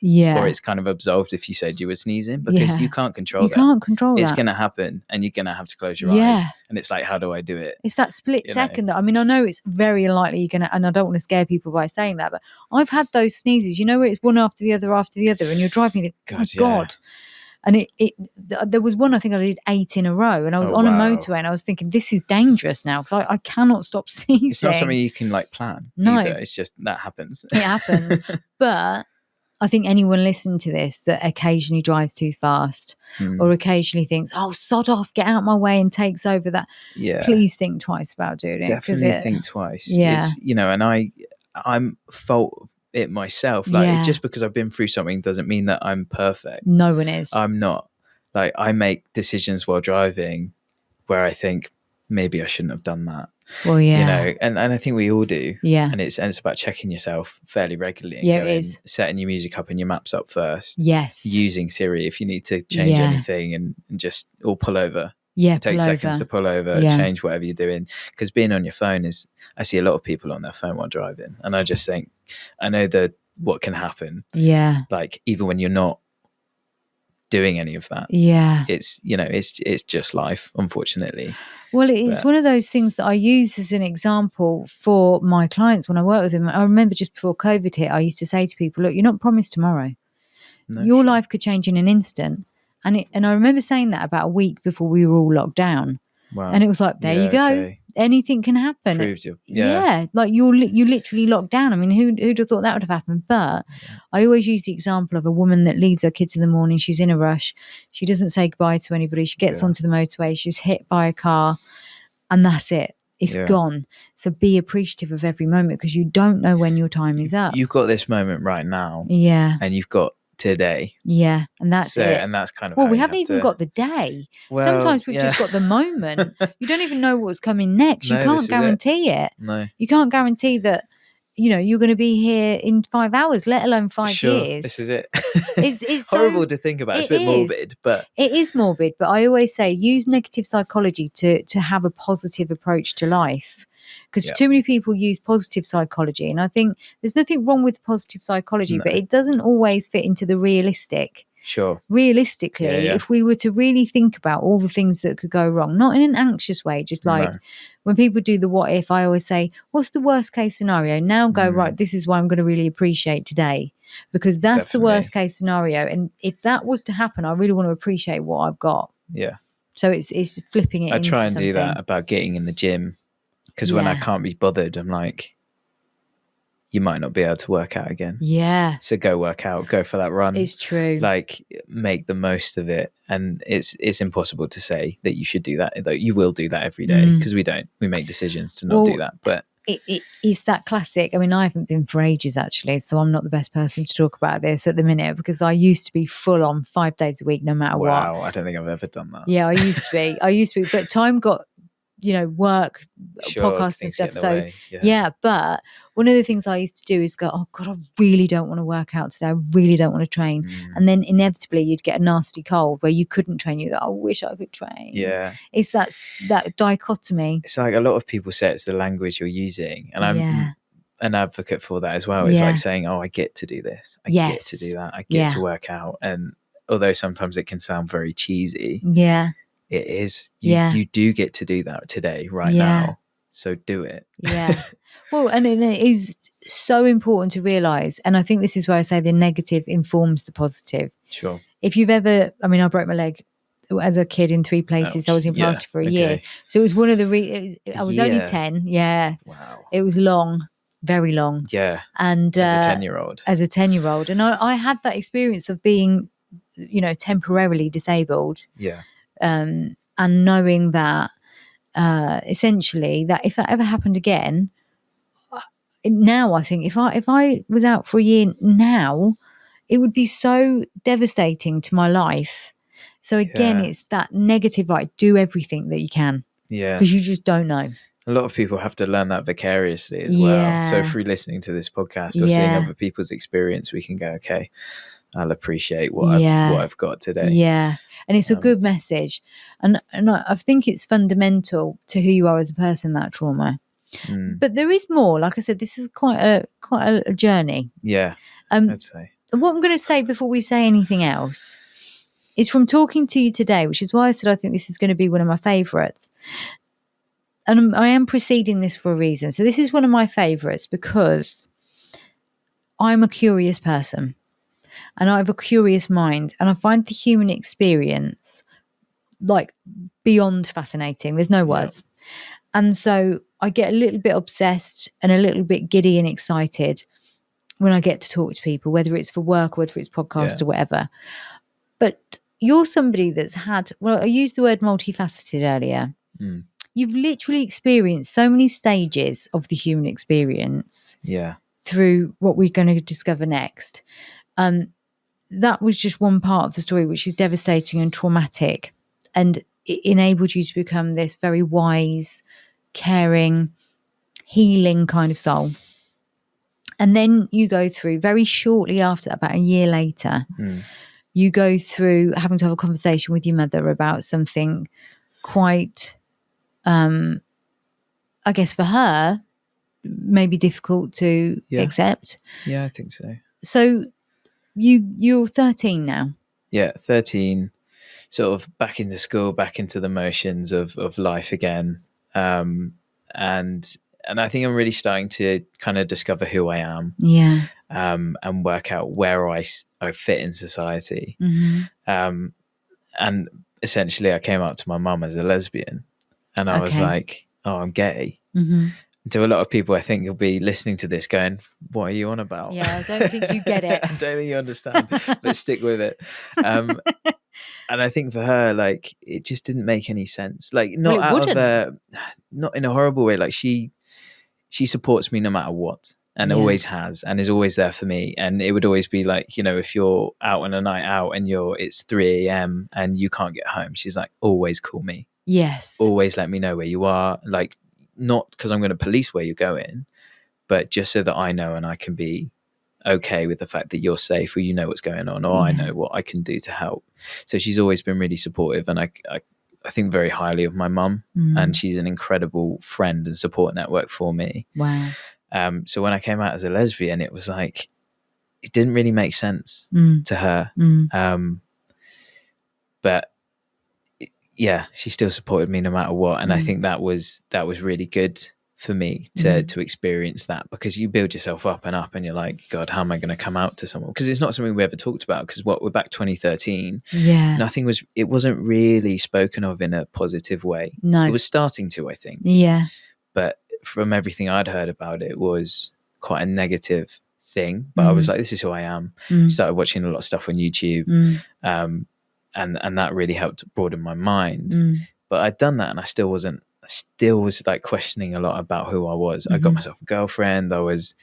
or it's kind of absolved if you said you were sneezing, because you can't control that. You can't control that. It's going to happen, and you're going to have to close your eyes. And it's like, how do I do it? It's that split second that, I know it's very unlikely you're going to, and I don't want to scare people by saying that, but I've had those sneezes, where it's one after the other, and you're driving, God. And there was one, I think I did 8 in a row, and I was on a motorway, and I was thinking, this is dangerous now, because I cannot stop sneezing. It's not something you can plan. No. Either. It's just that happens. It happens. But I think anyone listening to this that occasionally drives too fast or occasionally thinks, oh, sod off, get out my way, and takes over that. Yeah. Please think twice about doing it. Definitely think twice. Yeah. It's, and I'm fault it myself. Like, just because I've been through something doesn't mean that I'm perfect. No one is. I'm not. Like, I make decisions while driving where I think maybe I shouldn't have done that. Well, yeah. And I think we all do. Yeah. And it's about checking yourself fairly regularly. And it is. Setting your music up and your maps up first. Yes. Using Siri if you need to change anything, and just pull over. Yeah, it takes seconds to pull over, change whatever you're doing. Because being on your phone I see a lot of people on their phone while driving, and I just think, I know what can happen. Yeah. Like, even when you're not doing any of that. Yeah. It's, it's just life, unfortunately. Well, it's one of those things that I use as an example for my clients when I work with them. I remember just before COVID hit, I used to say to people, look, you're not promised tomorrow. Your life could change in an instant. And I remember saying that about a week before we were all locked down. Wow. And it was like, there you go. Okay. Anything can happen. Proved you. Yeah. Like you literally locked down. I mean, who'd have thought that would have happened? But I always use the example of a woman that leaves her kids in the morning. She's in a rush. She doesn't say goodbye to anybody. She gets onto the motorway. She's hit by a car, and that's it. It's gone. So be appreciative of every moment, because you don't know when your time is up. You've got this moment right now. Yeah. And you've got today. Yeah. And that's it. And that's kind of we haven't even got the day. Well, sometimes we've just got the moment. You don't even know what's coming next. You can't guarantee it. No. You can't guarantee that, you're going to be here in 5 hours, let alone 5 years. This is it. It's horrible to think about. It's a bit morbid, but it is morbid. But I always say, use negative psychology to have a positive approach to life. Because too many people use positive psychology, and I think there's nothing wrong with positive psychology, but it doesn't always fit into the realistic. Sure. Realistically, if we were to really think about all the things that could go wrong, not in an anxious way, just like when people do the what if, I always say, what's the worst case scenario? Now go, right, this is what I'm going to really appreciate today, because that's the worst case scenario. And if that was to happen, I really want to appreciate what I've got. Yeah. So it's flipping it. I try and do that about getting in the gym, because when I can't be bothered, I'm like, you might not be able to work out again. Yeah. So go work out, go for that run. It's true. Like, make the most of it. And it's impossible to say that you should do that, though you will do that every day, because we don't. We make decisions to not do that. But it's that classic. I mean, I haven't been for ages, actually, so I'm not the best person to talk about this at the minute, because I used to be full on 5 days a week, no matter what. wow, I don't think I've ever done that. Yeah, I used to be. But time got, work, Sure, podcasts and things stuff. get in the So way. yeah, but one of the things I used to do is go, oh God, I really don't want to work out today. I really don't want to train. And then inevitably you'd get a nasty cold where you couldn't train. You thought, I wish I could train. Yeah. It's that dichotomy. It's like a lot of people say it's the language you're using. And I'm an advocate for that as well. It's like saying, oh, I get to do this. I get to do that. I get to work out. And although sometimes it can sound very cheesy. Yeah. It is. You do get to do that today, right now. So do it. Yeah. Well, and it is so important to realise, and I think this is where I say the negative informs the positive. Sure. If you've ever, I mean, I broke my leg as a kid in 3 places. I was in plaster for a year. So it was one of the, I was only 10. Yeah. Wow. It was long, very long. Yeah. And as a 10-year-old. As a 10-year-old. And I had that experience of being, temporarily disabled. Yeah. And knowing that essentially that if that ever happened again, now I think if I was out for a year now, it would be so devastating to my life. So again, it's that negative, right? Do everything that you can. Yeah. Because you just don't know. A lot of people have to learn that vicariously as well. So through listening to this podcast or seeing other people's experience, we can go, okay, I'll appreciate what I've got today. Yeah. And it's a good message. And I think it's fundamental to who you are as a person, that trauma. But there is more. Like I said, this is quite a journey. Yeah, I'd say. What I'm going to say before we say anything else is, from talking to you today, which is why I said I think this is going to be one of my favourites. And I am preceding this for a reason. So this is one of my favourites because I'm a curious person and I have a curious mind, and I find the human experience like beyond fascinating. There's no words. And so I get a little bit obsessed and a little bit giddy and excited when I get to talk to people, whether it's for work, whether it's podcast or whatever. But you're somebody that's had, well, I used the word multifaceted earlier. You've literally experienced so many stages of the human experience through what we're going to discover next. That was just one part of the story, which is devastating and traumatic. And it enabled you to become this very wise, caring, healing kind of soul. And then you go through, very shortly after that, about a year later, you go through having to have a conversation with your mother about something quite, I guess for her, maybe difficult to accept. Yeah, I think so. So you're 13 now. Yeah, 13. Sort of back into school, back into the motions of life again. And I think I'm really starting to kind of discover who I am. Yeah. And work out where I fit in society. And essentially I came out to my mum as a lesbian, and I was like, oh, I'm gay. To a lot of people, I think you'll be listening to this going, what are you on about? Yeah, I don't think you get it. I don't think you understand. Let's stick with it. And I think for her, like, it just didn't make any sense. Like, not in a horrible way. Like, she supports me no matter what, and always has, and is always there for me. And it would always be like, if you're out on a night out and it's 3 a.m. and you can't get home, she's like, always call me. Yes. Always let me know where you are. Like, not because I'm going to police where you're going, but just so that I know and I can be okay with the fact that you're safe, or you know what's going on, or I know what I can do to help. So she's always been really supportive, and I think very highly of my mum, and she's an incredible friend and support network for me. Wow. So when I came out as a lesbian, it was like, it didn't really make sense to her. But yeah, she still supported me no matter what. And I think that was really good for me to experience that, because you build yourself up, and you're like, God, how am I going to come out to someone? Because it's not something we ever talked about, because we're back 2013. Yeah. It wasn't really spoken of in a positive way. No. It was starting to, I think. Yeah. But from everything I'd heard about it, was quite a negative thing, but I was like, this is who I am. Started watching a lot of stuff on YouTube, and that really helped broaden my mind. But I'd done that, and I still was like questioning a lot about who I was. I got myself a girlfriend. I was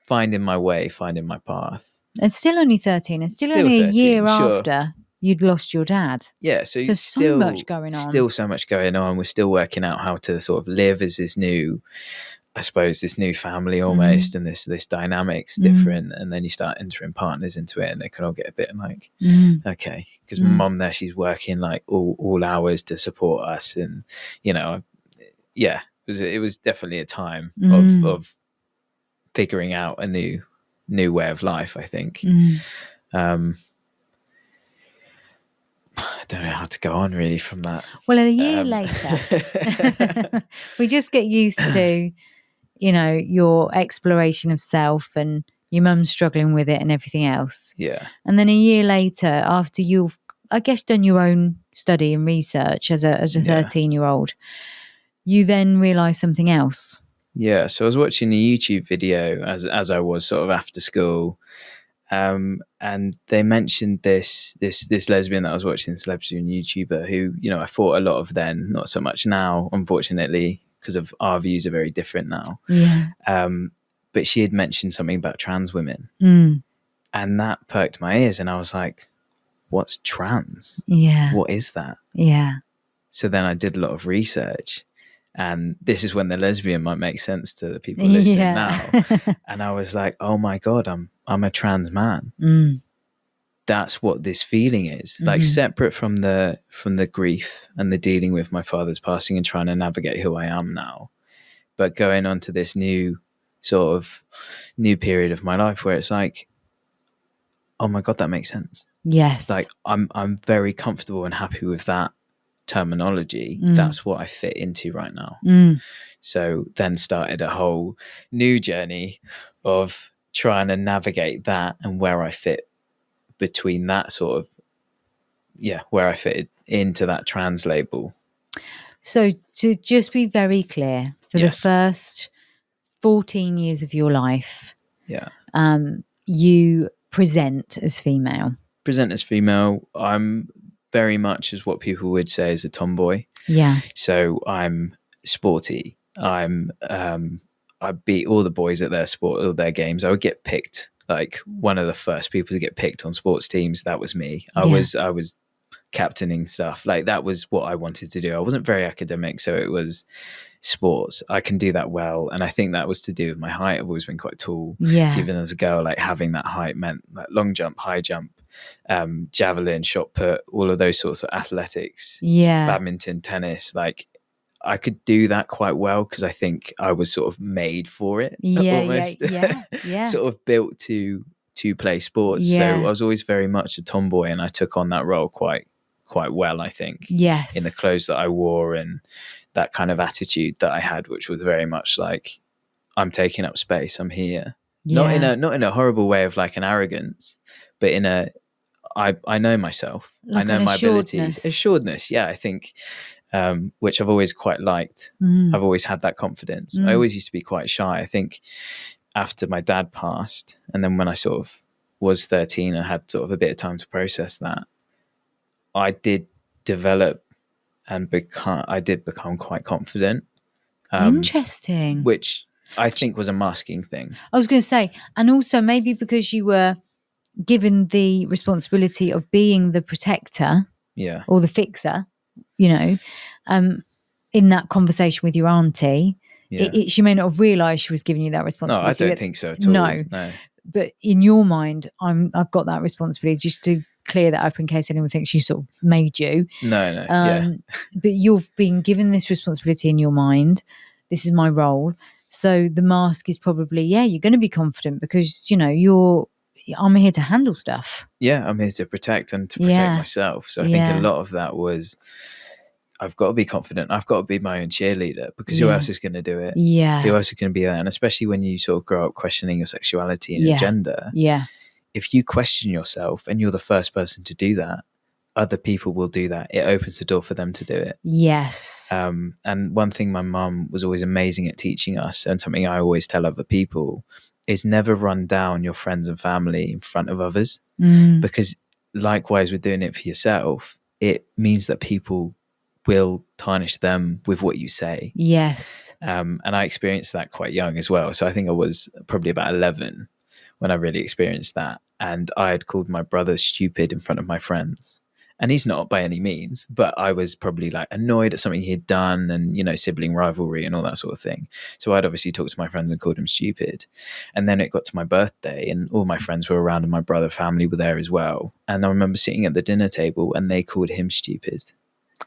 finding my way, finding my path. And still only 13, and still only 13, a year after you'd lost your dad. Yeah, so still, much going on. Still so much going on. We're still working out how to sort of live as this new, I suppose, this new family almost, and this dynamic's different. And then you start entering partners into it, and it can all get a bit like, okay, because my mum there, she's working like all hours to support us, and it was definitely a time of figuring out a new way of life, I think. I don't know how to go on really from that. Well, a year later, we just get used to, your exploration of self and your mum struggling with it and everything else. Yeah. And then a year later, after you've, I guess, done your own study and research as a 13-year-old, you then realise something else. Yeah. So I was watching a YouTube video as I was sort of after school. And they mentioned this lesbian that I was watching, this lesbian YouTuber who, I thought a lot of then, not so much now, unfortunately, because of our views are very different now. Yeah. But she had mentioned something about trans women, and that perked my ears, and I was like, what's trans? Yeah. What is that? Yeah. So then I did a lot of research, and this is when the lesbian might make sense to the people listening now. And I was like, oh my God, I'm a trans man. That's what this feeling is. Like, separate from the grief and the dealing with my father's passing and trying to navigate who I am now, but going on to this new sort of new period of my life where it's like, oh my God, that makes sense. Yes. Like I'm very comfortable and happy with that terminology. That's what I fit into right now. So then started a whole new journey of trying to navigate that and where I fit between that sort of, where I fitted into that trans label. So to just be very clear, for the first 14 years of your life, you present as female. I'm very much as what people would say is a tomboy. Yeah. So I'm sporty. I beat all the boys at their games. I would get picked, like one of the first people to get picked on sports teams. That was me. I was captaining stuff. Like, that was what I wanted to do. I wasn't very academic, so it was sports. I can do that well, and I think that was to do with my height. I've always been quite tall. Yeah. Even as a girl, like having that height meant like long jump, high jump, javelin, shot put, all of those sorts of athletics. Yeah. Badminton, tennis, like I could do that quite well because I think I was sort of made for it. Almost. Yeah. Sort of built to play sports. Yeah. So I was always very much a tomboy, and I took on that role quite well, I think. Yes. In the clothes that I wore and that kind of attitude that I had, which was very much like, I'm taking up space, I'm here. Yeah. Not in a horrible way of like an arrogance, but in a I know myself. Like, I know my abilities. Assuredness, yeah, I think, which I've always quite liked. I've always had that confidence. I always used to be quite shy. I think after my dad passed, and then when I sort of was 13 and had sort of a bit of time to process that, I did develop and become quite confident. Interesting. Which I think was a masking thing. I was going to say, and also maybe because you were given the responsibility of being the protector, or the fixer, in that conversation with your auntie, she may not have realised she was giving you that responsibility. No, I don't think so at all. No. But in your mind, I've got that responsibility, just to clear that up in case anyone thinks she sort of made you. No. But you've been given this responsibility in your mind. This is my role. So the mask is probably, you're going to be confident because, I'm here to handle stuff. Yeah, I'm here to protect and to protect myself. So I think a lot of that was, I've got to be confident. I've got to be my own cheerleader, because who else is going to do it? Yeah. Who else is going to be there? And especially when you sort of grow up questioning your sexuality and your gender. Yeah. If you question yourself and you're the first person to do that, other people will do that. It opens the door for them to do it. Yes. And one thing my mum was always amazing at teaching us, and something I always tell other people, is never run down your friends and family in front of others. Because likewise with doing it for yourself, it means that people will tarnish them with what you say. Yes. And I experienced that quite young as well. So I think I was probably about 11 when I really experienced that. And I had called my brother stupid in front of my friends. And he's not by any means, but I was probably like annoyed at something he had done, and, you know, sibling rivalry and all that sort of thing. So I'd obviously talked to my friends and called him stupid. And then it got to my birthday and all my friends were around and my brother family were there as well. And I remember sitting at the dinner table and they called him stupid.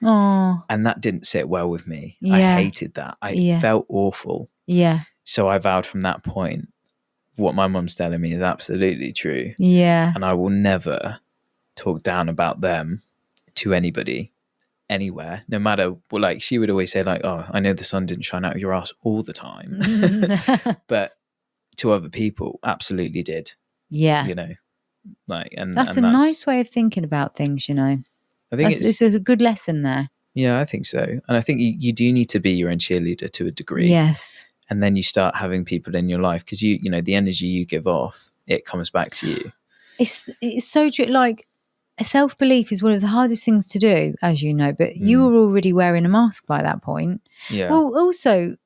Oh. And that didn't sit well with me. Yeah. I hated that. I felt awful. Yeah. So I vowed from that point, what my mum's telling me is absolutely true. Yeah. And I will never talk down about them to anybody, anywhere, no matter what. Like, she would always say, like, oh, I know the sun didn't shine out of your ass all the time. But to other people, absolutely did. Yeah. You know, like, and that's and a nice way of thinking about things, you know. I think it's a good lesson there. Yeah, I think so. And I think you do need to be your own cheerleader to a degree. Yes. And then you start having people in your life, because you know, the energy you give off, it comes back to you. It's so true. Like, self-belief is one of the hardest things to do, as you know, but you were already wearing a mask by that point. Yeah. Well, also,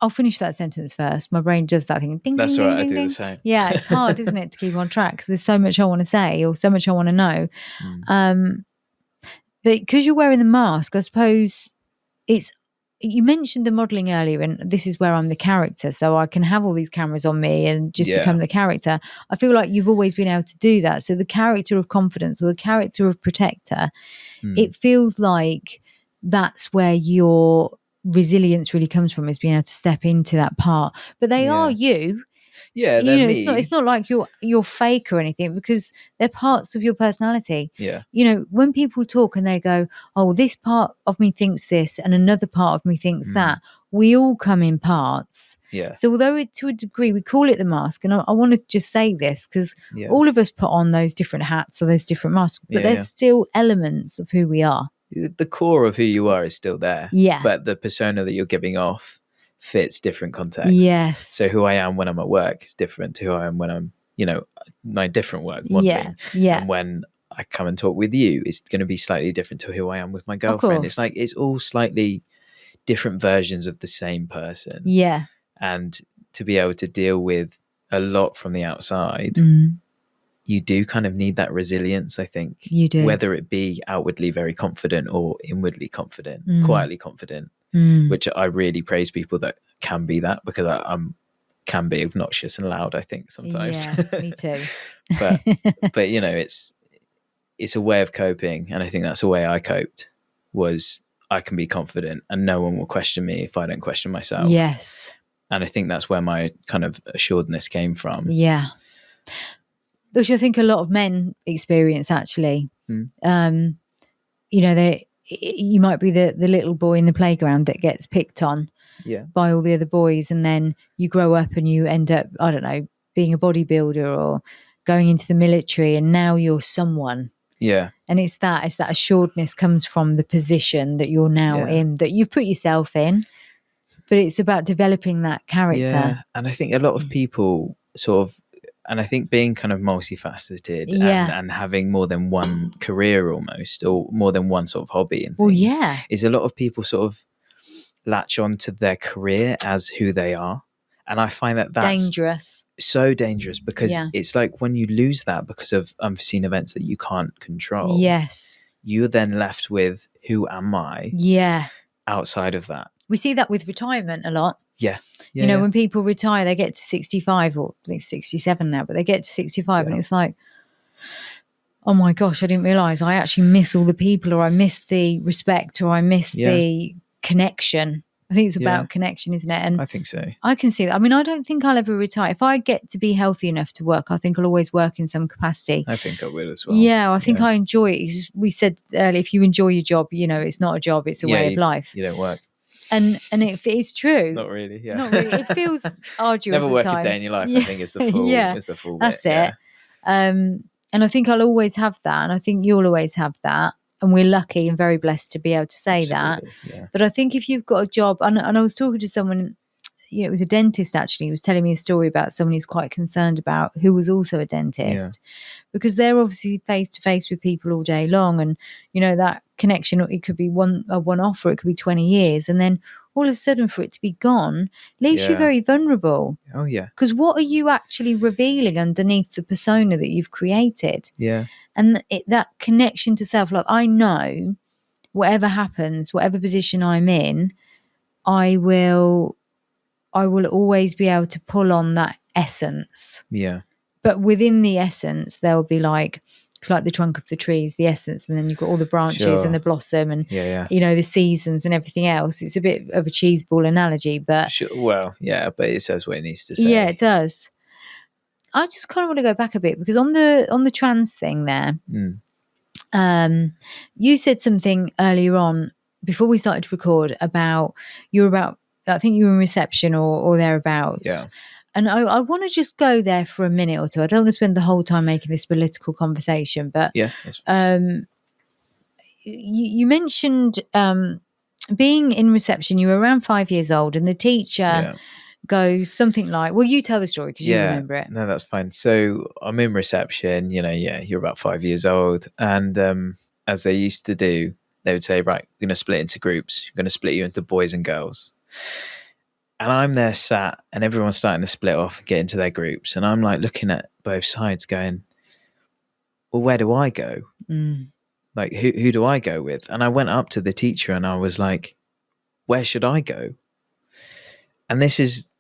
I'll finish that sentence first. My brain does that thing. Ding, That's ding, right. ding, I ding, do ding. the same. Yeah, it's hard, isn't it, to keep on track, because there's so much I want to say or so much I want to know. But because you're wearing the mask, I suppose you mentioned the modelling earlier, and this is where I'm the character, so I can have all these cameras on me and just become the character. I feel like you've always been able to do that. So the character of confidence or the character of protector, it feels like that's where your resilience really comes from, is being able to step into that part. But they are you. Yeah, you know, me. it's not like you're fake or anything, because they're parts of your personality. Yeah. You know, when people talk and they go, oh, this part of me thinks this and another part of me thinks that, we all come in parts. Yeah. So although to a degree we call it the mask, and I want to just say this, because all of us put on those different hats or those different masks, but there's still elements of who we are. The core of who you are is still there. Yeah. But the persona that you're giving off fits different contexts. Yes. So who I am when I'm at work is different to who I am when I'm, you know, my different work modeling. Yeah. And when I come and talk with you, it's going to be slightly different to who I am with my girlfriend. It's like, it's all slightly different versions of the same person. Yeah. And to be able to deal with a lot from the outside, you do kind of need that resilience, I think. You do. Whether it be outwardly very confident or inwardly confident, quietly confident, which I really praise people that can be that, because I can be obnoxious and loud, I think, sometimes. Yeah, me too. but you know, it's a way of coping, and I think that's the way I coped, was I can be confident and no one will question me if I don't question myself. Yes. And I think that's where my kind of assuredness came from. Yeah. Which I think a lot of men experience, actually. You know, you might be the little boy in the playground that gets picked on by all the other boys, and then you grow up and you end up, I don't know, being a bodybuilder or going into the military, and now you're someone. Yeah. And it's that assuredness comes from the position that you're now in, that you've put yourself in, but it's about developing that character. Yeah. And I think a lot of people sort of, and I think being kind of multifaceted and having more than one career almost, or more than one sort of hobby and things, is a lot of people sort of latch on to their career as who they are. And I find that's dangerous. So dangerous, because it's like when you lose that because of unforeseen events that you can't control. Yes. You're then left with, who am I? Yeah. Outside of that. We see that with retirement a lot. Yeah. You know, when people retire, they get to 65, or I think 67 now, but they get to 65 and it's like, oh my gosh, I didn't realise I actually miss all the people, or I miss the respect, or I miss the connection. I think it's about connection, isn't it? And I think so. I can see that. I mean, I don't think I'll ever retire. If I get to be healthy enough to work, I think I'll always work in some capacity. I think I will as well. Yeah, I think I enjoy it. We said earlier, if you enjoy your job, you know, it's not a job, it's a way of life. You don't work. And it's true. Not really, yeah. Not really. It feels arduous. Never work at times. a day in your life, I think, is the full. Is the full. That's bit, it. And I think I'll always have that. And I think you'll always have that. And we're lucky and very blessed to be able to say that. Yeah. But I think if you've got a job, and I was talking to someone, it was a dentist actually, who was telling me a story about someone he's quite concerned about, who was also a dentist, because they're obviously face to face with people all day long. And, that connection, it could be one off, or it could be 20 years. And then all of a sudden for it to be gone leaves you very vulnerable. Oh, yeah. Because what are you actually revealing underneath the persona that you've created? Yeah. And that connection to self, like, I know whatever happens, whatever position I'm in, I will always be able to pull on that essence. Yeah. But within the essence, there will be it's like the trunk of the trees, the essence, and then you've got all the branches and the blossom and, the seasons and everything else. It's a bit of a cheese ball analogy, but... Well, yeah, but it says what it needs to say. Yeah, it does. I just kind of want to go back a bit, because on the trans thing there, you said something earlier on before we started to record about I think you were in reception or thereabouts. Yeah. And I want to just go there for a minute or two. I don't want to spend the whole time making this political conversation, but you mentioned being in reception. You were around 5 years old, and the teacher goes something like, well, you tell the story because you remember it. No, that's fine. So I'm in reception, you're about 5 years old. And as they used to do, they would say, right, we're going to split into groups. We're going to split you into boys and girls. And I'm there sat, and everyone's starting to split off and get into their groups. And I'm like looking at both sides going, well, where do I go? Like, who do I go with? And I went up to the teacher and I was like, where should I go? And this is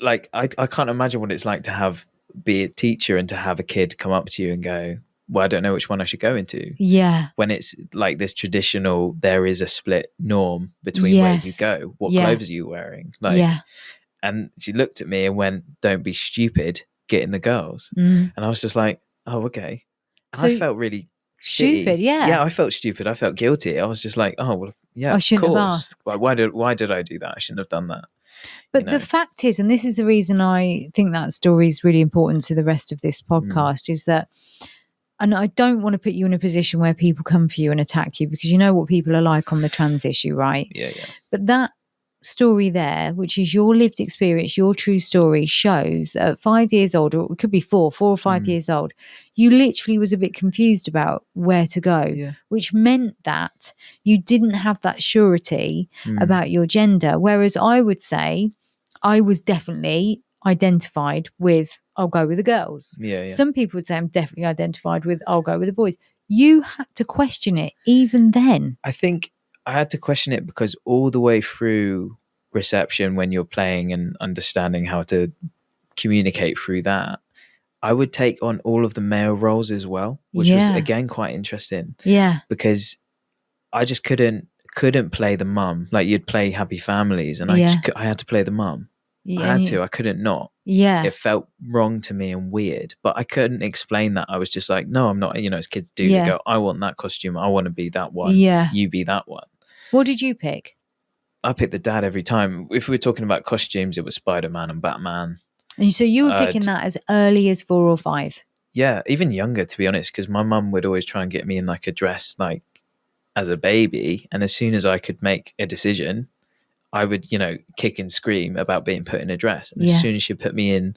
like, I can't imagine what it's like to be a teacher and to have a kid come up to you and go, well, I don't know which one I should go into. Yeah. When it's like this traditional, there is a split norm between where you go. What clothes are you wearing? And she looked at me and went, don't be stupid, get in the girls. And I was just like, oh, okay. And so I felt really stupid. Shitty. Yeah, I felt stupid. I felt guilty. I was just like, oh, well, yeah, I shouldn't have asked. Like, why did I do that? I shouldn't have done that. But the fact is, and this is the reason I think that story is really important to the rest of this podcast, is that, and I don't want to put you in a position where people come for you and attack you, because you know what people are like on the trans issue, right? Yeah. But that story there, which is your lived experience, your true story, shows that at 5 years old, or it could be 4 or 5 years old, you literally was a bit confused about where to go, which meant that you didn't have that surety about your gender. Whereas I would say I was definitely identified with, I'll go with the girls. Yeah. Some people would say I'm definitely identified with, I'll go with the boys. You had to question it even then. I think I had to question it because all the way through reception, when you're playing and understanding how to communicate through that, I would take on all of the male roles as well, which was again quite interesting. Yeah. Because I just couldn't play the mum. Like, you'd play Happy Families and I had to play the mum. I couldn't not. Yeah. It felt wrong to me and weird, but I couldn't explain that. I was just like, no, I'm not, as kids do, they go, I want that costume. I want to be that one. Yeah. You be that one. What did you pick? I picked the dad every time. If we were talking about costumes, it was Spider-Man and Batman. And so you were picking that as early as 4 or 5? Yeah, even younger, to be honest, because my mum would always try and get me in like a dress like as a baby. And as soon as I could make a decision, I would, kick and scream about being put in a dress. And as soon as she put me in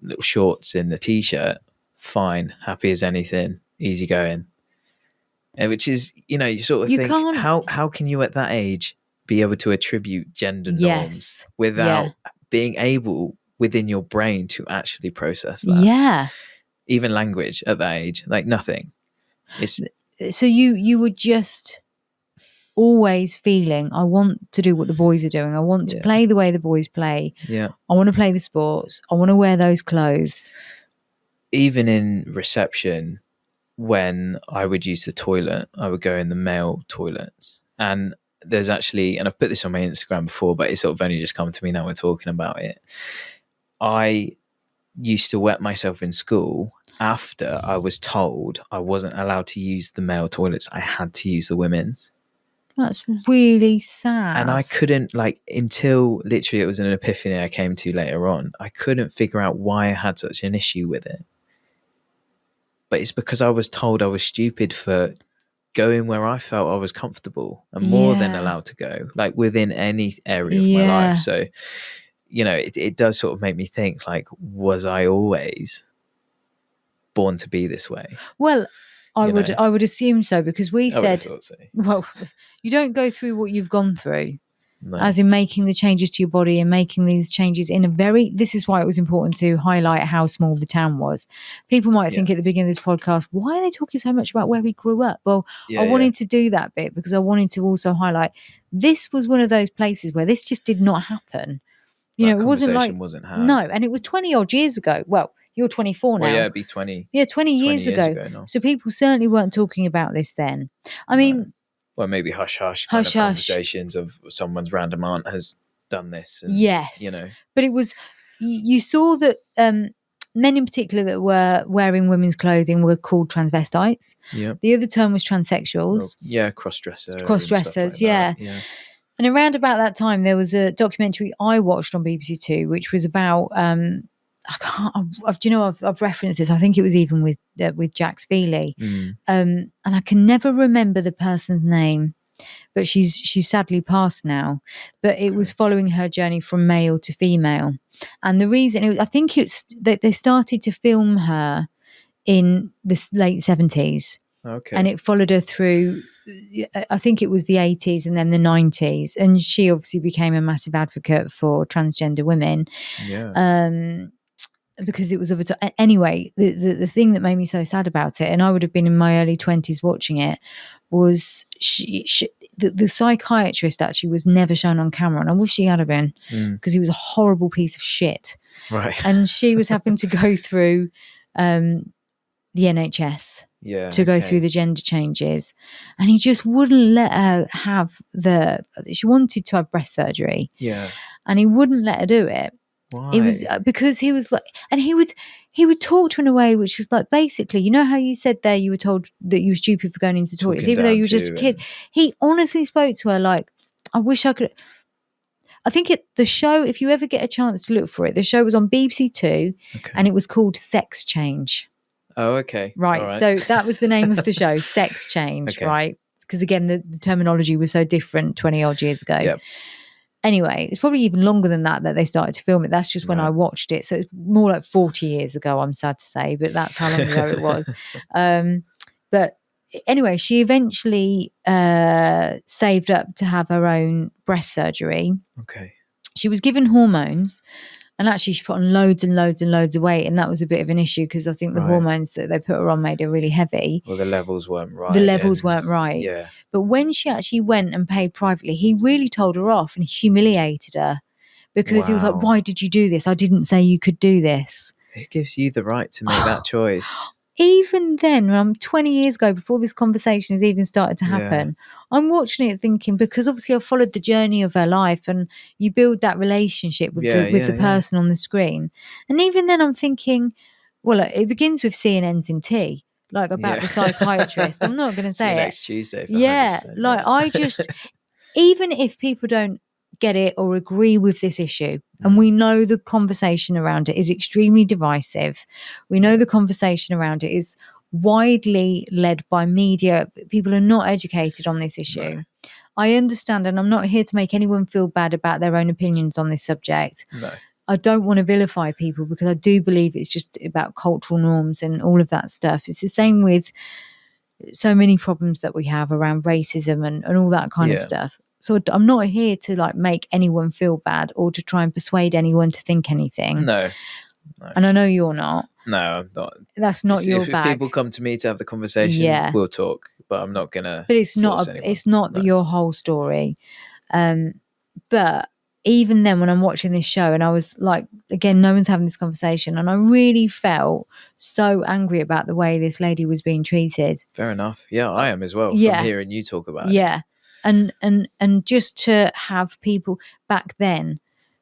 little shorts and a t-shirt, fine, happy as anything, easy going. And which is, you sort of think, how can you at that age be able to attribute gender norms without being able within your brain to actually process that? Yeah. Even language at that age, like nothing. So you were just always feeling, I want to do what the boys are doing. I want to play the way the boys play. Yeah. I want to play the sports. I want to wear those clothes. Even in reception, when I would use the toilet, I would go in the male toilets. And there's actually, and I've put this on my Instagram before, but it's sort of only just come to me now we're talking about it. I used to wet myself in school after I was told I wasn't allowed to use the male toilets. I had to use the women's. That's really sad. And I couldn't, until literally it was an epiphany I came to later on, I couldn't figure out why I had such an issue with it. but it's because I was told I was stupid for going where I felt I was comfortable and more than allowed to go, like within any area of my life. So, you know, it does sort of make me think, like, was I always born to be this way? Well, I would assume so, because we said, so. well, you don't go through what you've gone through. No. As in making the changes to your body and making these changes in a very, this is why it was important to highlight how small the town was. People might think at the beginning of this podcast, why are they talking so much about where we grew up? Well, I wanted to do that bit because I wanted to also highlight this was one of those places where this just did not happen. You know, it wasn't like, wasn't had. no, and it was 20 odd years ago. Well, you're 24 now. Well, yeah, it'd be 20. Yeah, 20 years ago now. So people certainly weren't talking about this then. I mean, well, maybe hush kind of conversations of someone's random aunt has done this. And, yes. you know. But it was, you saw that men in particular that were wearing women's clothing were called transvestites. Yeah. The other term was transsexuals. Well, yeah, cross-dressers. Cross-dressers, like yeah. And around about that time, there was a documentary I watched on BBC Two, which was about, I've referenced this. I think it was even with Jax Feely. And I can never remember the person's name, but she's sadly passed now. But it was following her journey from male to female. And the reason, I think it's that they started to film her in the late 70s. Okay. And it followed her through, I think it was the 80s and then the 90s. And she obviously became a massive advocate for transgender women. Yeah. Because it was of a anyway, the thing that made me so sad about it, and I would have been in my early 20s watching it, was the psychiatrist actually was never shown on camera, and I wish she had been, because he was a horrible piece of shit. Right. And she was having to go through the NHS to go through the gender changes, and he just wouldn't let her have she wanted to have breast surgery, and he wouldn't let her do it. Why? It was because he was like, and he would talk to her in a way which is like, basically, you know how you said there you were told that you were stupid for going into the toilets, even though you were just a kid. He honestly spoke to her like, I wish I could. I think the show, if you ever get a chance to look for it, the show was on BBC Two, and it was called Sex Change. Oh, okay. Right. So that was the name of the show, Sex Change, right? Because again, the terminology was so different 20 odd years ago. Yep. Anyway, it's probably even longer than that they started to film it. That's just when I watched it. So it's more like 40 years ago, I'm sad to say, but that's how long ago it was. But anyway, she eventually saved up to have her own breast surgery. Okay. She was given hormones, and actually she put on loads and loads and loads of weight, and that was a bit of an issue because I think the hormones that they put her on made her really heavy. Well, the levels weren't right. Yeah. But when she actually went and paid privately, he really told her off and humiliated her because he was like, why did you do this? I didn't say you could do this. Who gives you the right to make that choice? Even then, 20 years ago, before this conversation has even started to happen, I'm watching it thinking, because obviously I've followed the journey of her life, and you build that relationship with the person on the screen. And even then I'm thinking, well, it begins with C and ends in T, like about the psychiatrist. I'm not going to say it. Next Tuesday. I just, even if people don't get it or agree with this issue, and we know the conversation around it is extremely divisive, we know the conversation around it is widely led by media, people are not educated on this issue. I understand, and I'm not here to make anyone feel bad about their own opinions on this subject. I don't want to vilify people, because I do believe it's just about cultural norms and all of that stuff. It's the same with so many problems that we have around racism and all that kind of stuff. So I'm not here to like make anyone feel bad or to try and persuade anyone to think anything. No. And I know you're not. No, I'm not. That's not your bag. If people come to me to have the conversation, we'll talk. But I'm not gonna. But it's not your whole story. But even then, when I'm watching this show, and I was like, again, no one's having this conversation, and I really felt so angry about the way this lady was being treated. Fair enough. Yeah, I am as well. From hearing you talk about it. Yeah. And just to have people back then,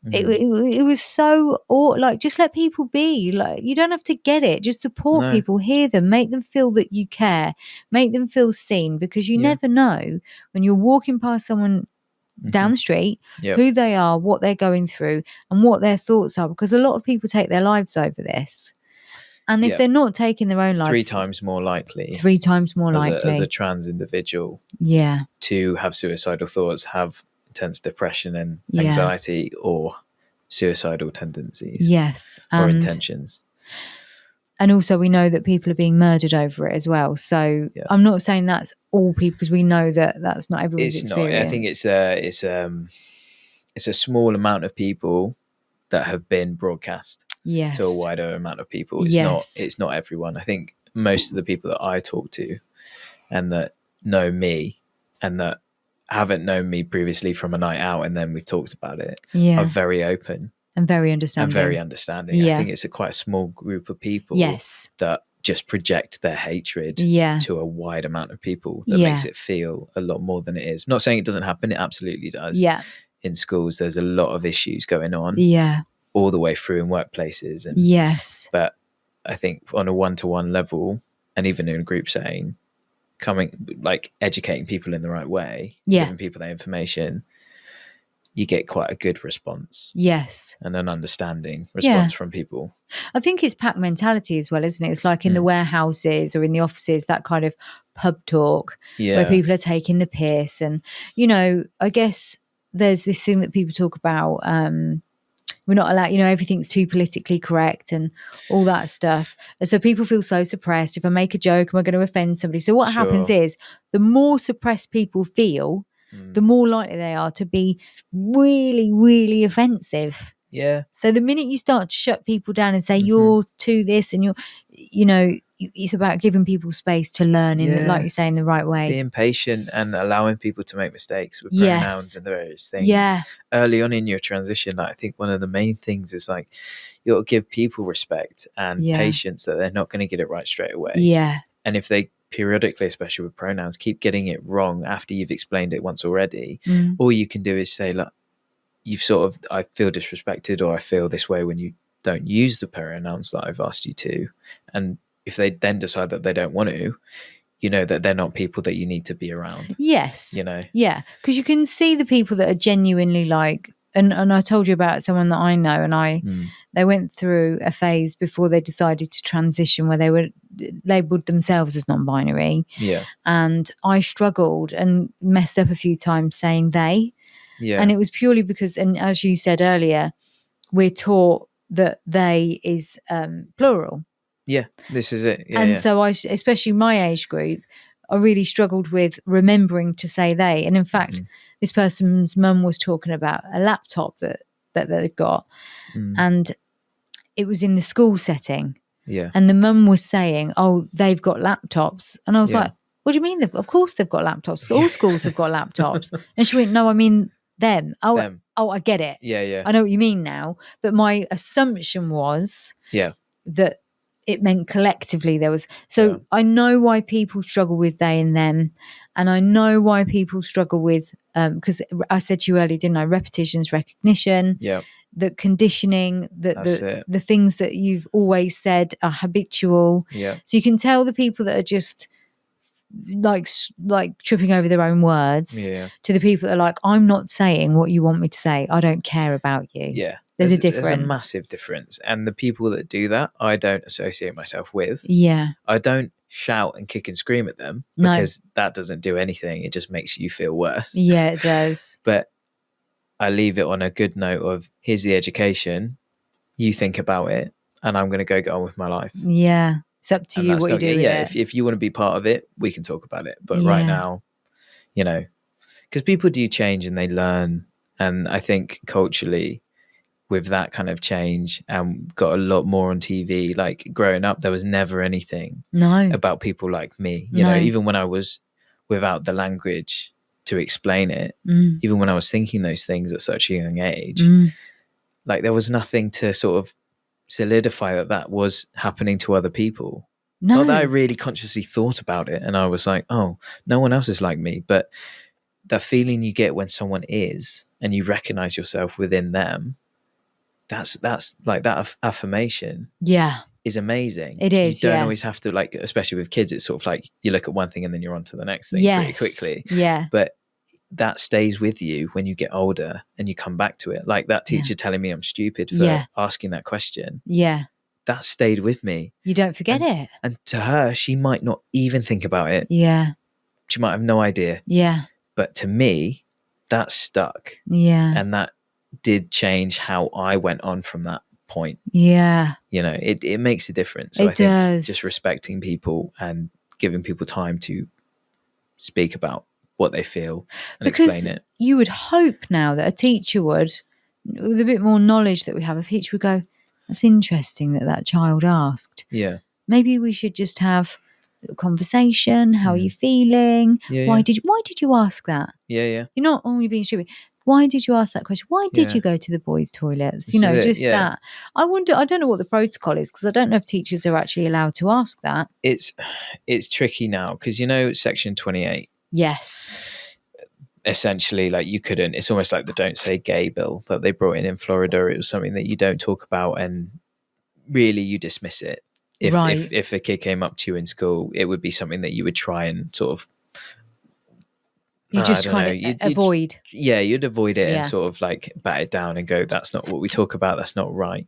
it was so, like, just let people be. Like, you don't have to get it. Just support people, hear them, make them feel that you care, make them feel seen, because you never know when you're walking past someone down the street who they are, what they're going through, and what their thoughts are, because a lot of people take their lives over this. And if they're not taking their own lives, 3 times more likely as a trans individual yeah, to have suicidal thoughts, have intense depression and Yeah. anxiety, or suicidal tendencies yes, or intentions. And also we know that people are being murdered over it as well. So Yeah. I'm not saying that's all people, because we know that that's not everyone's It's not. experience. I think it's a small amount of people that have been broadcast yes. to a wider amount of people. It's not everyone. I think most of the people that I talk to and that know me and that haven't known me previously from a night out and then we've talked about it are very open and very understanding. I think it's quite a small group of people that just project their hatred to a wide amount of people that makes it feel a lot more than it is. Not saying it doesn't happen, it absolutely does. In schools there's a lot of issues going on all the way through in workplaces and but I think on a one-to-one level and even in a group setting, educating people in the right way, giving people that information, you get quite a good response. And an understanding response from people. I think it's pack mentality as well, isn't it? It's like in the warehouses or in the offices, that kind of pub talk where people are taking the piss. And, I guess there's this thing that people talk about, we're not allowed, everything's too politically correct and all that stuff. And so people feel so suppressed. If I make a joke, am I going to offend somebody? So what happens is the more suppressed people feel, the more likely they are to be really, really offensive. So the minute you start to shut people down and say, you're to this and it's about giving people space to learn in, like you say, in the right way. Being patient and allowing people to make mistakes with pronouns and the various things. Early on in your transition, I think one of the main things is you got to give people respect and patience that they're not going to get it right straight away. And if they periodically, especially with pronouns, keep getting it wrong after you've explained it once already, all you can do is say, look, I feel disrespected or I feel this way when you don't use the pronouns that I've asked you to. And if they then decide that they don't want to, that they're not people that you need to be around. Because you can see the people that are genuinely and I told you about someone that I know, and they went through a phase before they decided to transition where they were labelled themselves as non-binary. And I struggled and messed up a few times saying they. And it was purely because, and as you said earlier, we're taught that they is plural. This is it. So I, especially my age group, I really struggled with remembering to say they. And in fact, this person's mum was talking about a laptop that they've got, and it was in the school setting. And the mum was saying, "Oh, they've got laptops," and I was like, "What do you mean? Of course they've got laptops. All schools have got laptops." And she went, "No, I mean them." Them. Oh, I get it. I know what you mean now. But my assumption was that it meant collectively there was. So I know why people struggle with they and them. And I know why people struggle with, because I said to you earlier, didn't I? Repetitions, recognition, the conditioning, the things that you've always said are habitual. So you can tell the people that are just like tripping over their own words to the people that are like, I'm not saying what you want me to say. I don't care about you. There's a difference. There's a massive difference. And the people that do that, I don't associate myself with. I don't shout and kick and scream at them because that doesn't do anything. It just makes you feel worse. It does. But I leave it on a good note of, here's the education. You think about it and I'm going to go get on with my life. It's up to you what you do with it. If you want to be part of it, we can talk about it. But right now, because people do change and they learn. And I think culturally, with that kind of change, and got a lot more on TV. Like growing up, there was never anything about people like me. You know, even when I was without the language to explain it, even when I was thinking those things at such a young age, like there was nothing to sort of solidify that was happening to other people. Not that I really consciously thought about it, and I was like, oh, no one else is like me. But the feeling you get when someone is, and you recognize yourself within them, that's like that affirmation is amazing. It is. You don't always have to, like, especially with kids, it's sort of like you look at one thing and then you're on to the next thing pretty quickly. But that stays with you when you get older and you come back to it. Like that teacher telling me I'm stupid for asking that question. that stayed with me. You don't forget it. And to her, she might not even think about it. Yeah. She might have no idea. Yeah. But to me, that stuck. Yeah. And that did change how I went on from that point. Yeah. You know, it makes a difference. So It I think does. just respecting people and giving people time to speak about what they feel and explain it. You would hope now that a teacher would, with a bit more knowledge that we have, a teacher would go, that's interesting that child asked. Yeah. Maybe we should just have a conversation. How are you feeling? Yeah, why yeah. did you ask that? Yeah, yeah. You're not only being stupid. Why did you ask that question? Why did Yeah. you go to the boys' toilets? This You know, is it, just yeah. that. I wonder, I don't know what the protocol is, because I don't know if teachers are actually allowed to ask that. It's tricky now because, you know, Section 28. Yes. Essentially, like, you couldn't, it's almost like the Don't Say Gay bill that they brought in Florida. It was something that you don't talk about and really you dismiss it. If a kid came up to you in school, it would be something that you would try and sort of, You just kind of avoid. You'd avoid it Yeah. and sort of like bat it down and go, that's not what we talk about. That's not right.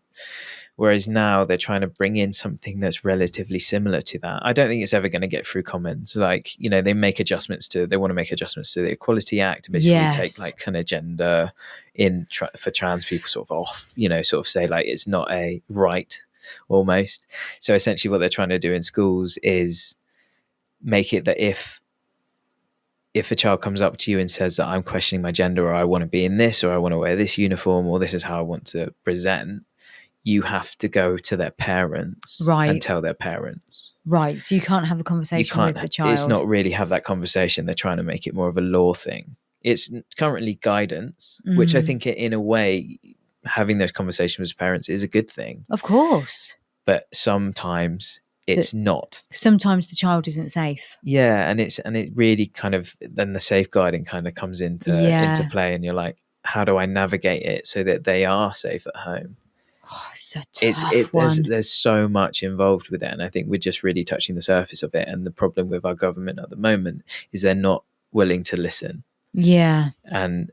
Whereas now they're trying to bring in something that's relatively similar to that. I don't think it's ever going to get through Commons. Like, you know, they want to make adjustments to the Equality Act, and basically take like kind of gender in for trans people sort of off, you know, sort of say like it's not a right almost. So essentially what they're trying to do in schools is make it that if a child comes up to you and says that I'm questioning my gender, or I want to be in this, or I want to wear this uniform, or this is how I want to present, you have to go to their parents and tell their parents. Right. So you can't have the conversation with the child. It's not really have that conversation. They're trying to make it more of a law thing. It's currently guidance, which I think in a way, having those conversations with parents is a good thing. Of course. But sometimes it's not. Sometimes the child isn't safe. Yeah. And it really kind of, then the safeguarding kind of comes into play, and you're like, how do I navigate it so that they are safe at home? Oh, it's a tough one. There's so much involved with it, and I think we're just really touching the surface of it. And the problem with our government at the moment is they're not willing to listen. Yeah. And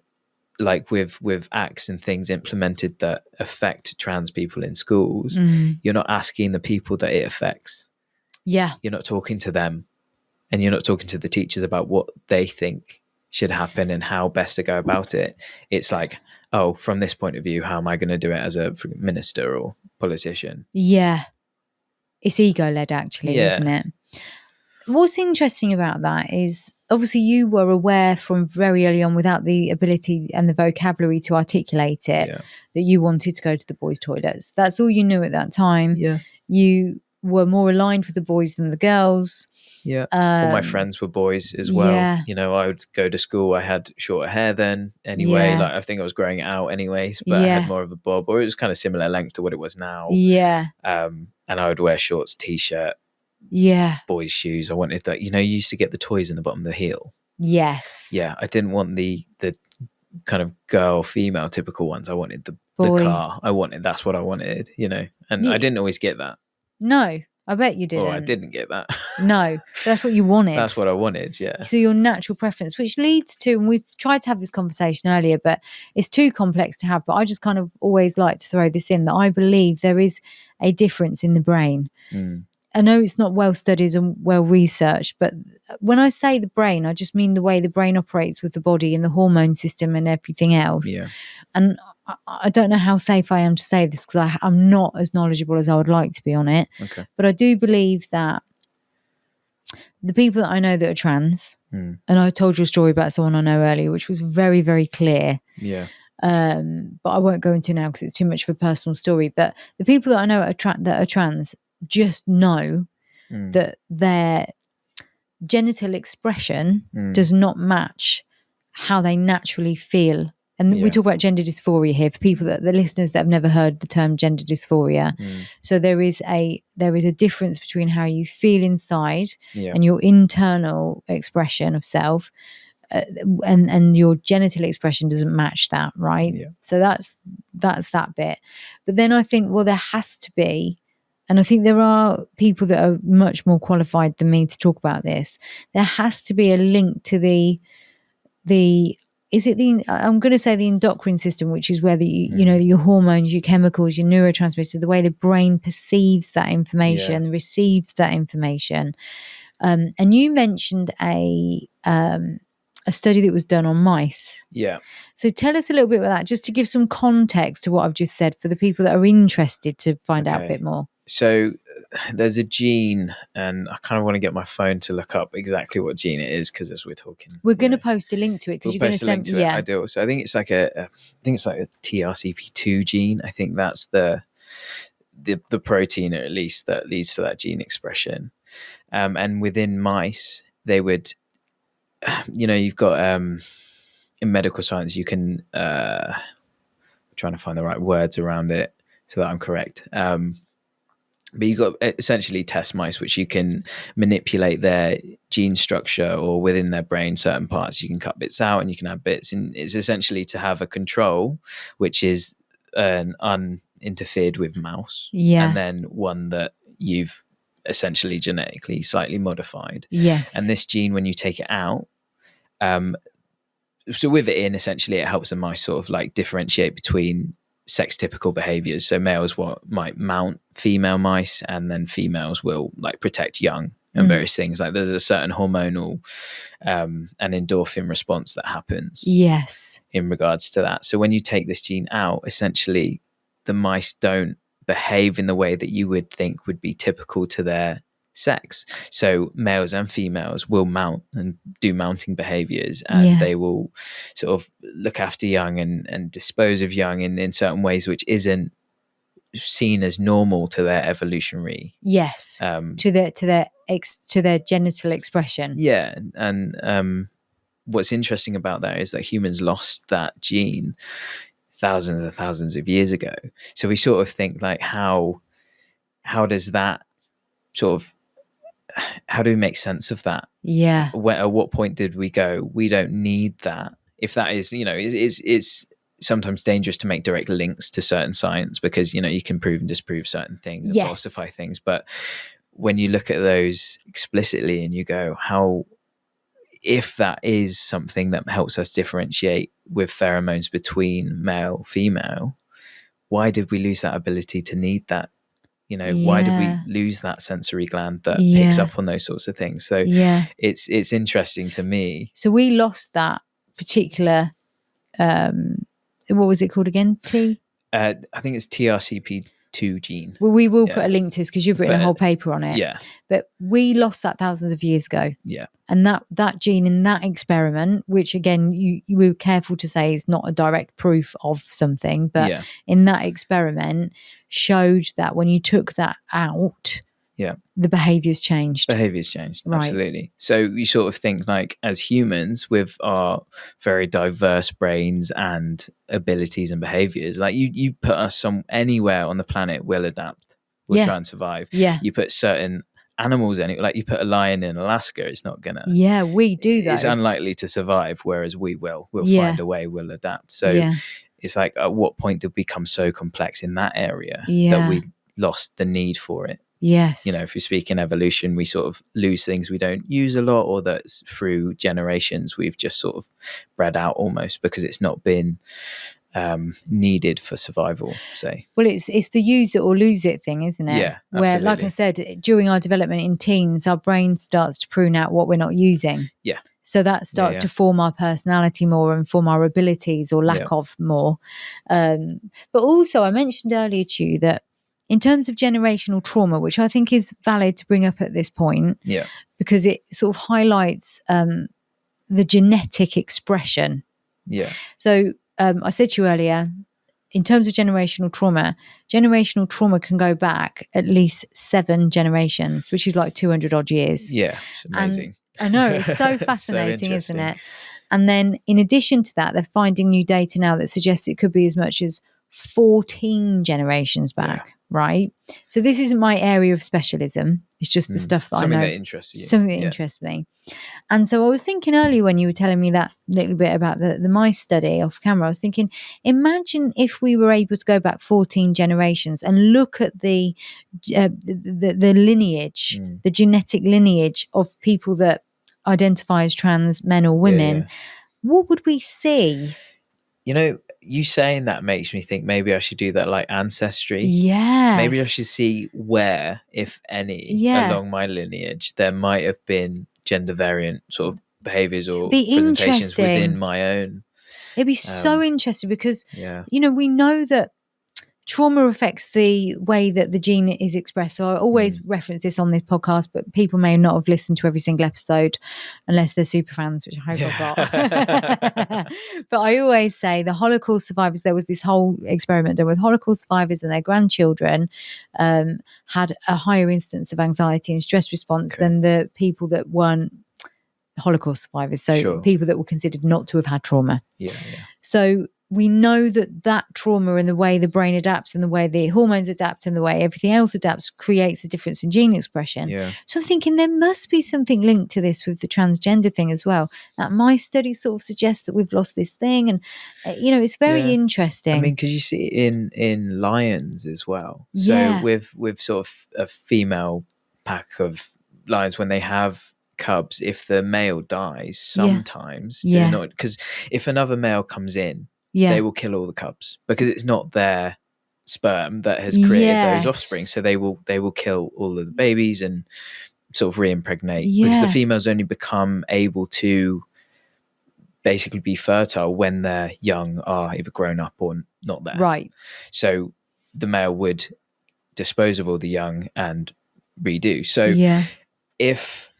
like with acts and things implemented that affect trans people in schools, you're not asking the people that it affects. Yeah. You're not talking to them, and you're not talking to the teachers about what they think should happen and how best to go about it. It's like, oh, from this point of view, how am I going to do it as a minister or politician? Yeah. It's ego-led, actually, isn't it? What's interesting about that is, obviously, you were aware from very early on, without the ability and the vocabulary to articulate it, that you wanted to go to the boys' toilets. That's all you knew at that time. Yeah. You were more aligned with the boys than the girls. Yeah. All my friends were boys as well. Yeah. You know, I would go to school. I had shorter hair then anyway. Yeah. Like, I think I was growing it out anyways, but I had more of a bob, or it was kind of similar length to what it was now. Yeah. And I would wear shorts, t-shirt, boys' shoes. I wanted that, you know, you used to get the toys in the bottom of the heel. Yes. Yeah. I didn't want the kind of girl, female typical ones. I wanted the car. That's what I wanted, you know, and I didn't always get that. No, I bet you didn't. Or I didn't get that. No, that's what you wanted. That's what I wanted, yeah. So your natural preference, which leads to, and we've tried to have this conversation earlier, but it's too complex to have, but I just kind of always like to throw this in, that I believe there is a difference in the brain. I know it's not well studied and well researched, but when I say the brain, I just mean the way the brain operates with the body and the hormone system and everything else. Yeah. And I don't know how safe I am to say this, because I'm not as knowledgeable as I would like to be on it. Okay. But I do believe that the people that I know that are trans, and I told you a story about someone I know earlier, which was very, very clear. Yeah. But I won't go into now because it's too much of a personal story. But the people that I know that are trans just know that their genital expression does not match how they naturally feel. And we talk about gender dysphoria here for people the listeners that have never heard the term gender dysphoria. So there is a difference between how you feel inside and your internal expression of self, and your genital expression doesn't match that, right? Yeah. So that's that bit. But then I think, well, there has to be, and I think there are people that are much more qualified than me to talk about this. There has to be a link to the is it I'm going to say the endocrine system, which is where you know, your hormones, your chemicals, your neurotransmitters, the way the brain perceives that information, receives that information. And you mentioned a study that was done on mice. Yeah. So tell us a little bit about that, just to give some context to what I've just said for the people that are interested to find out a bit more. So there's a gene, and I kind of want to get my phone to look up exactly what gene it is, because as we're talking, we're going to post a link to it, because you're going to send it. I do. So I think it's like a TRCP2 gene. I think that's the protein, or at least that leads to that gene expression. And within mice, they would, you've got in medical science, you can trying to find the right words around it so that I'm correct. But you've got essentially test mice, which you can manipulate their gene structure, or within their brain, certain parts. You can cut bits out and you can add bits. And it's essentially to have a control, which is an uninterfered with mouse. Yeah. And then one that you've essentially genetically slightly modified. Yes. And this gene, when you take it out, so with it in, essentially it helps the mice sort of like differentiate between sex typical behaviors. So males might mount female mice, and then females will like protect young and various things. Like there's a certain hormonal and endorphin response that happens. Yes. In regards to that. So when you take this gene out, essentially the mice don't behave in the way that you would think would be typical to their sex. So males and females will mount and do mounting behaviors, and they will sort of look after young and dispose of young in certain ways which isn't seen as normal to their evolutionary to their genital expression. And what's interesting about that is that humans lost that gene thousands and thousands of years ago. So we sort of think like, how does that sort of, how do we make sense of that? Yeah. At what point did we go, we don't need that? If that is, it's sometimes dangerous to make direct links to certain science, because, you can prove and disprove certain things and falsify things. But when you look at those explicitly and you go, if that is something that helps us differentiate with pheromones between male, female, why did we lose that ability to need that? Why did we lose that sensory gland that picks up on those sorts of things? So it's interesting to me. So we lost that particular, what was it called again? I think it's TRCP2 gene. Well, we will put a link to this, because you've written a whole paper on it. Yeah. But we lost that thousands of years ago. Yeah. And that gene in that experiment, which again, you were careful to say is not a direct proof of something, but in that experiment showed that when you took that out, the behaviors changed. Right. Absolutely. So you sort of think like, as humans with our very diverse brains and abilities and behaviors, like you put us anywhere on the planet, we'll adapt. We'll try and survive. Yeah. You put certain animals in it, like you put a lion in Alaska, it's not gonna. Yeah, we do that. It's unlikely to survive, whereas we'll find a way, we'll adapt. So it's like, at what point did we become so complex in that area that we lost the need for it? Yes. If we speak in evolution, we sort of lose things we don't use a lot, or that's through generations we've just sort of bred out almost, because it's not been needed for survival, say. Well, it's the use it or lose it thing, isn't it? Yeah, where, absolutely. like I said, during our development in teens, our brain starts to prune out what we're not using. Yeah. So that starts to form our personality more and form our abilities or lack of more. But also, I mentioned earlier to you that in terms of generational trauma, which I think is valid to bring up at this point, because it sort of highlights the genetic expression. Yeah. So I said to you earlier, in terms of generational trauma can go back at least 7 generations, which is like 200 odd years. Yeah, it's amazing. And I know, it's so fascinating, isn't it? And then in addition to that, they're finding new data now that suggests it could be as much as 14 generations back, right? So this isn't my area of specialism. It's just the stuff that I know. Something that interests you. Something that interests me. And so I was thinking earlier when you were telling me that little bit about the mice study off camera, I was thinking, imagine if we were able to go back 14 generations and look at the lineage, the genetic lineage of people that identify as trans men or women, what would we see? You know, you saying that makes me think maybe I should do that like ancestry. Yes. Maybe I should see where, if any, along my lineage, there might have been gender variant sort of behaviors or presentations within my own. It'd be so interesting because, yeah. you know, we know that trauma affects the way that the gene is expressed. So I always reference this on this podcast, but people may not have listened to every single episode unless they're super fans, which I hope I've got. But I always say the Holocaust survivors, there was this whole experiment done with Holocaust survivors and their grandchildren had a higher instance of anxiety and stress response than the people that weren't Holocaust survivors. So people that were considered not to have had trauma. Yeah. So we know that trauma and the way the brain adapts and the way the hormones adapt and the way everything else adapts creates a difference in gene expression. Yeah. So I'm thinking there must be something linked to this with the transgender thing as well. That my study sort of suggests that we've lost this thing. And, you know, it's very interesting. I mean, because you see it in lions as well. So with sort of a female pack of lions, when they have cubs, if the male dies, sometimes not, because if another male comes in, they will kill all the cubs because it's not their sperm that has created those offspring. So they will kill all of the babies and sort of re-impregnate because the females only become able to basically be fertile when their young are either grown up or not there. Right. So the male would dispose of all the young and redo. So if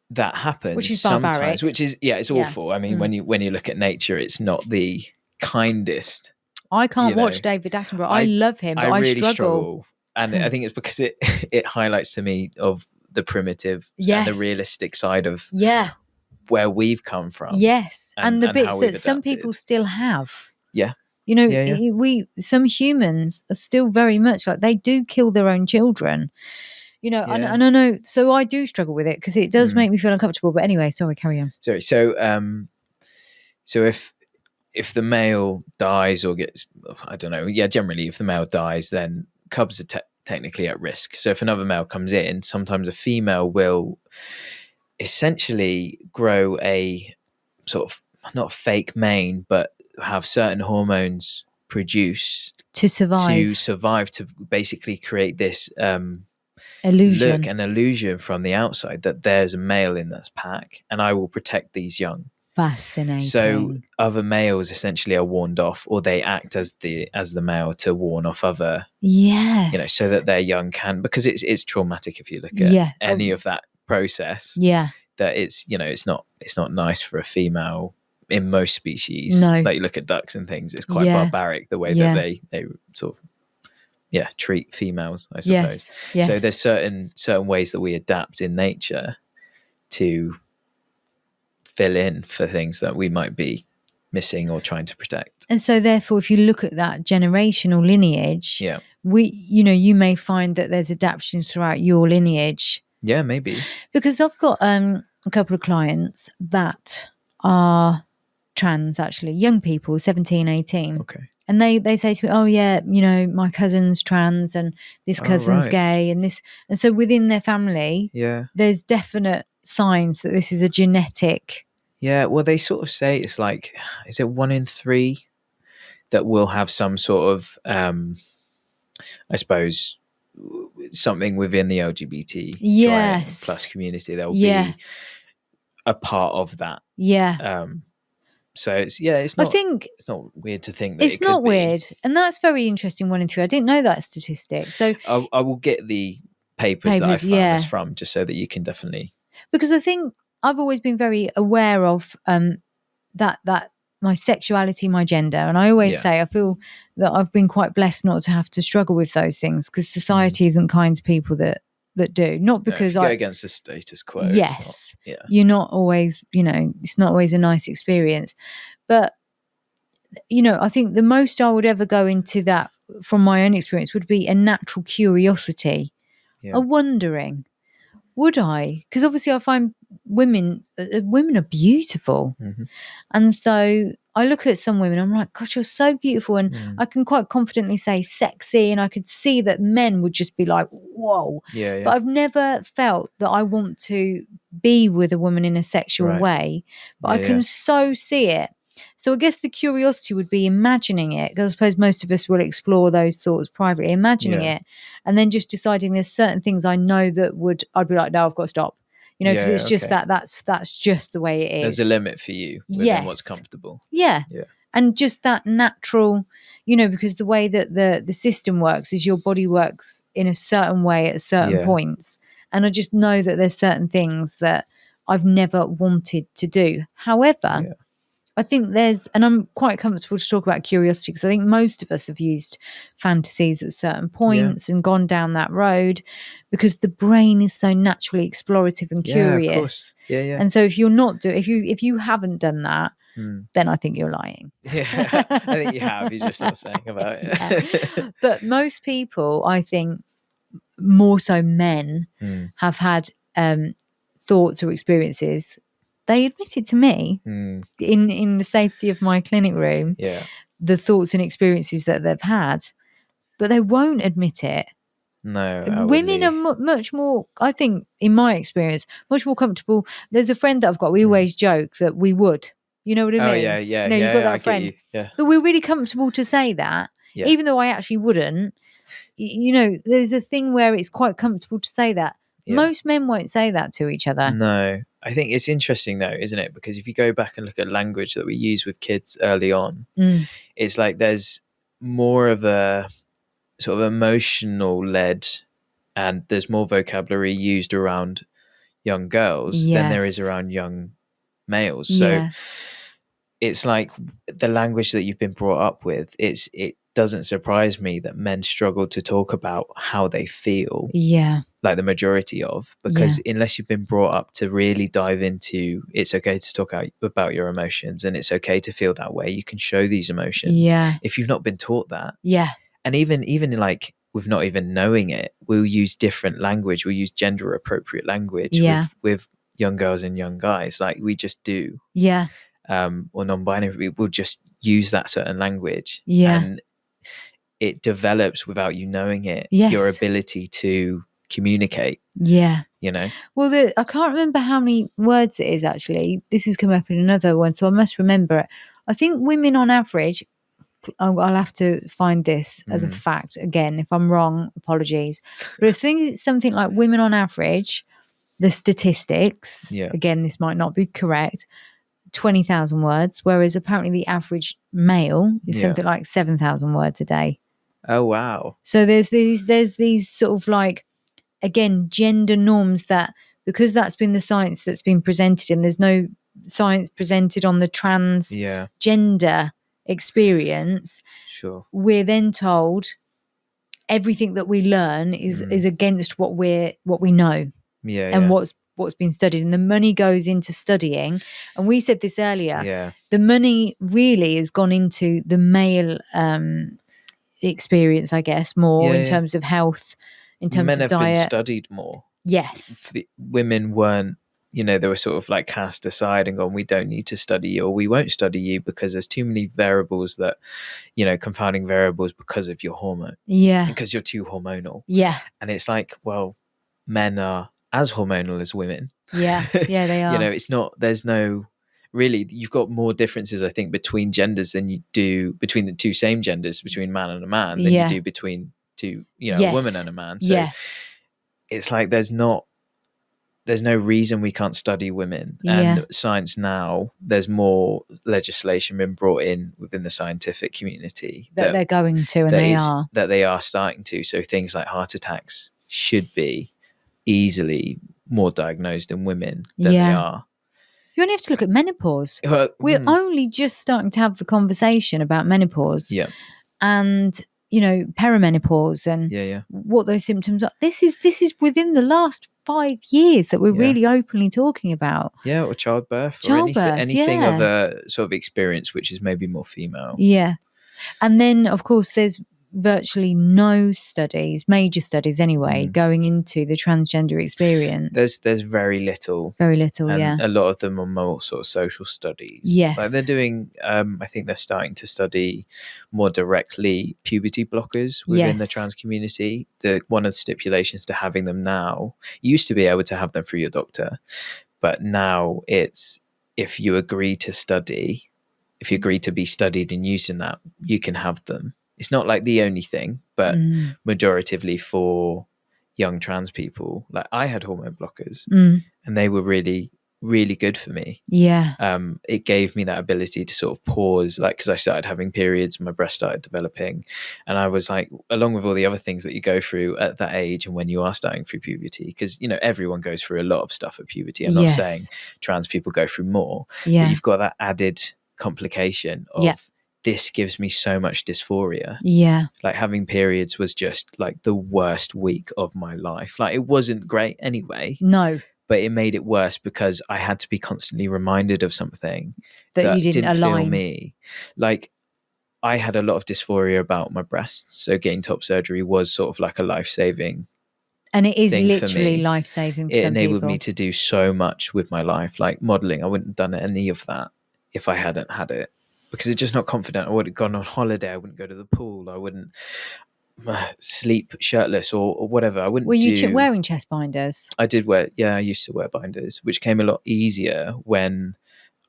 that happens, which is sometimes, barbaric. which is it's awful. I mean, when you look at nature, it's not the kindest. I can't watch David Attenborough. I love him, but I really struggle. And I think it's because it highlights to me of the primitive and the realistic side of where we've come from. Yes, and the bits that some people still have. Yeah. You know, some humans are still very much like they do kill their own children. You know, and I know, so I do struggle with it because it does make me feel uncomfortable. But anyway, sorry, carry on. Sorry. So if the male dies or gets, I don't know, generally if the male dies, then cubs are technically at risk. So if another male comes in, sometimes a female will essentially grow a sort of, not fake mane, but have certain hormones produced to survive, to basically create this illusion from the outside that there's a male in this pack and I will protect these young. Fascinating. So other males essentially are warned off, or they act as the male to warn off other. Yes. You know, so that their young can, because it's traumatic if you look at any of that process. Yeah. That it's, you know, it's not nice for a female in most species. No. Like you look at ducks and things, it's quite barbaric the way that they sort of treat females, I suppose. Yes. So there's certain ways that we adapt in nature to fill in for things that we might be missing or trying to protect. And so therefore, if you look at that generational lineage, you may find that there's adaptations throughout your lineage. Yeah, maybe. Because I've got a couple of clients that are trans, actually, young people, 17, 18. Okay. And they say to me, oh yeah, you know, my cousin's trans and this cousin's gay and this. And so within their family, there's definite signs that this is a genetic. Yeah, well, they sort of say it's like, is it 1 in 3 that will have some sort of, I suppose, something within the LGBT plus community that will be a part of that. Yeah. So it's not. I think it's not weird to think that it's not weird, and that's very interesting. 1 in 3. I didn't know that statistic. So I will get the papers that I found this from, just so that you can definitely. Because I think I've always been very aware of that my sexuality, my gender, and I always say I feel that I've been quite blessed not to have to struggle with those things because society isn't kind to people that do. Not because I go against the status quo. Yes, you're not always, you know, it's not always a nice experience, but you know, I think the most I would ever go into that from my own experience would be a natural curiosity, a wondering. Would I? Because obviously I find women are beautiful. Mm-hmm. And so I look at some women, I'm like, gosh, you're so beautiful. And I can quite confidently say sexy. And I could see that men would just be like, whoa. Yeah, yeah. But I've never felt that I want to be with a woman in a sexual Right. way. But I Yeah, can yeah. so see it. So I guess the curiosity would be imagining it, because I suppose most of us will explore those thoughts privately, imagining Yeah. it, and then just deciding there's certain things I know that I'd be like, no, I've got to stop. You know, because Yeah, it's just okay. that's just the way it is. There's a limit for you within what's Yes. comfortable. Yeah. Yeah. And just that natural, you know, because the way that the system works is your body works in a certain way at certain Yeah. points. And I just know that there's certain things that I've never wanted to do. However, Yeah. I think and I'm quite comfortable to talk about curiosity, because I think most of us have used fantasies at certain points and gone down that road, because the brain is so naturally explorative and Yeah, of curious. course. Yeah, yeah. And so if you're not if you haven't done that, then I think you're lying. Yeah, I think you have. You're just not saying about it. Yeah. But most people, I think, more so men, have had thoughts or experiences. They admitted to me in the safety of my clinic room, Yeah. the thoughts and experiences that they've had, but they won't admit it. No, Women outwardly. are much more, I think, in my experience, much more comfortable. There's a friend that I've got, we always joke that we would. You know what I mean? Oh, yeah, yeah, You know, you've yeah, got yeah, that I get friend. you. Yeah. But we're really comfortable to say that, Yeah. even though I actually wouldn't. You know, there's a thing where it's quite comfortable to say that. Yeah. Most men won't say that to each other. No, I think it's interesting though, isn't it? Because if you go back and look at language that we use with kids early on, it's like there's more of a sort of emotional led, and there's more vocabulary used around young girls than there is Yes. around young males. So it's like the language that you've been brought up with, it doesn't surprise me that men struggle to talk about how they feel. Yeah. Like the majority of, because unless you've been brought up to really dive into, it's okay to talk about your emotions and it's okay to feel that way. You can show these emotions. Yeah. If you've not been taught that. Yeah. And even like with not even knowing it, we'll use different language. We'll use gender appropriate language with young girls and young guys. Like we just do. Yeah. Or non-binary, we'll just use that certain language. Yeah. And it develops without you knowing it. Yes. Your ability to communicate. Yeah. You know? Well, I can't remember how many words it is actually. This has come up in another one, so I must remember it. I think women on average, I'll have to find this as a fact. Again, if I'm wrong, apologies. But I think it's something like women on average, the statistics, again, this might not be correct, 20,000 words, whereas apparently the average male is something like 7,000 words a day. Oh, wow. So there's these sort of like, again, gender norms that, because that's been the science that's been presented, and there's no science presented on the transgender experience. Sure. We're then told everything that we learn is against what we know. And what's been studied, and the money goes into studying. And we said this earlier, the money really has gone into the male experience, I guess, more in terms of health, in terms Men of diet. Men have been studied more. Yes. Women weren't, they were sort of like cast aside and gone, we don't need to study you, or we won't study you because there's too many variables that, confounding variables because of your hormones. Yeah. Because you're too hormonal. Yeah. And it's like, well, men are as hormonal as women. Yeah. Yeah, they are. It's not, there's no, really, you've got more differences, I think, between genders than you do between the two same genders, between man and a man, than you do between two, a woman and a man. So it's like there's no reason we can't study women. And science now, there's more legislation been brought in within the scientific community that they're going to, and they are starting to. So things like heart attacks should be easily more diagnosed in women than they are. You only have to look at menopause. We're only just starting to have the conversation about menopause. Yeah. And perimenopause and what those symptoms are. This is within the last 5 years that we're really openly talking about. Yeah, or childbirth or anything of a sort of experience which is maybe more female. Yeah. And then, of course, there's virtually no studies, major studies anyway, going into the transgender experience. There's very little. Very little, and yeah. a lot of them are more sort of social studies. Yes. Like they're doing, I think they're starting to study more directly puberty blockers within the trans community. One of the stipulations to having them now, you used to be able to have them through your doctor, but now it's if you agree to study, if you agree to be studied and using that, you can have them. It's not like the only thing, but majoritively for young trans people, like I had hormone blockers and they were really, really good for me. Yeah. It gave me that ability to sort of pause, like, because I started having periods, my breast started developing, and I was like, along with all the other things that you go through at that age and when you are starting through puberty, because, you know, everyone goes through a lot of stuff at puberty. I'm not saying trans people go through more, but you've got that added complication of this gives me so much dysphoria. Yeah. Like having periods was just like the worst week of my life. Like it wasn't great anyway. No. But it made it worse because I had to be constantly reminded of something that you didn't align. feel me. Like I had a lot of dysphoria about my breasts. So getting top surgery was sort of like a life-saving. And it is literally life-saving for it some enabled people. me to do so much with my life. Like modeling, I wouldn't have done any of that if I hadn't had it. Because it's just not confident. I would have gone on holiday. I wouldn't go to the pool. I wouldn't sleep shirtless or whatever. I wouldn't. Were you wearing chest binders? I did wear. Yeah, I used to wear binders, which came a lot easier when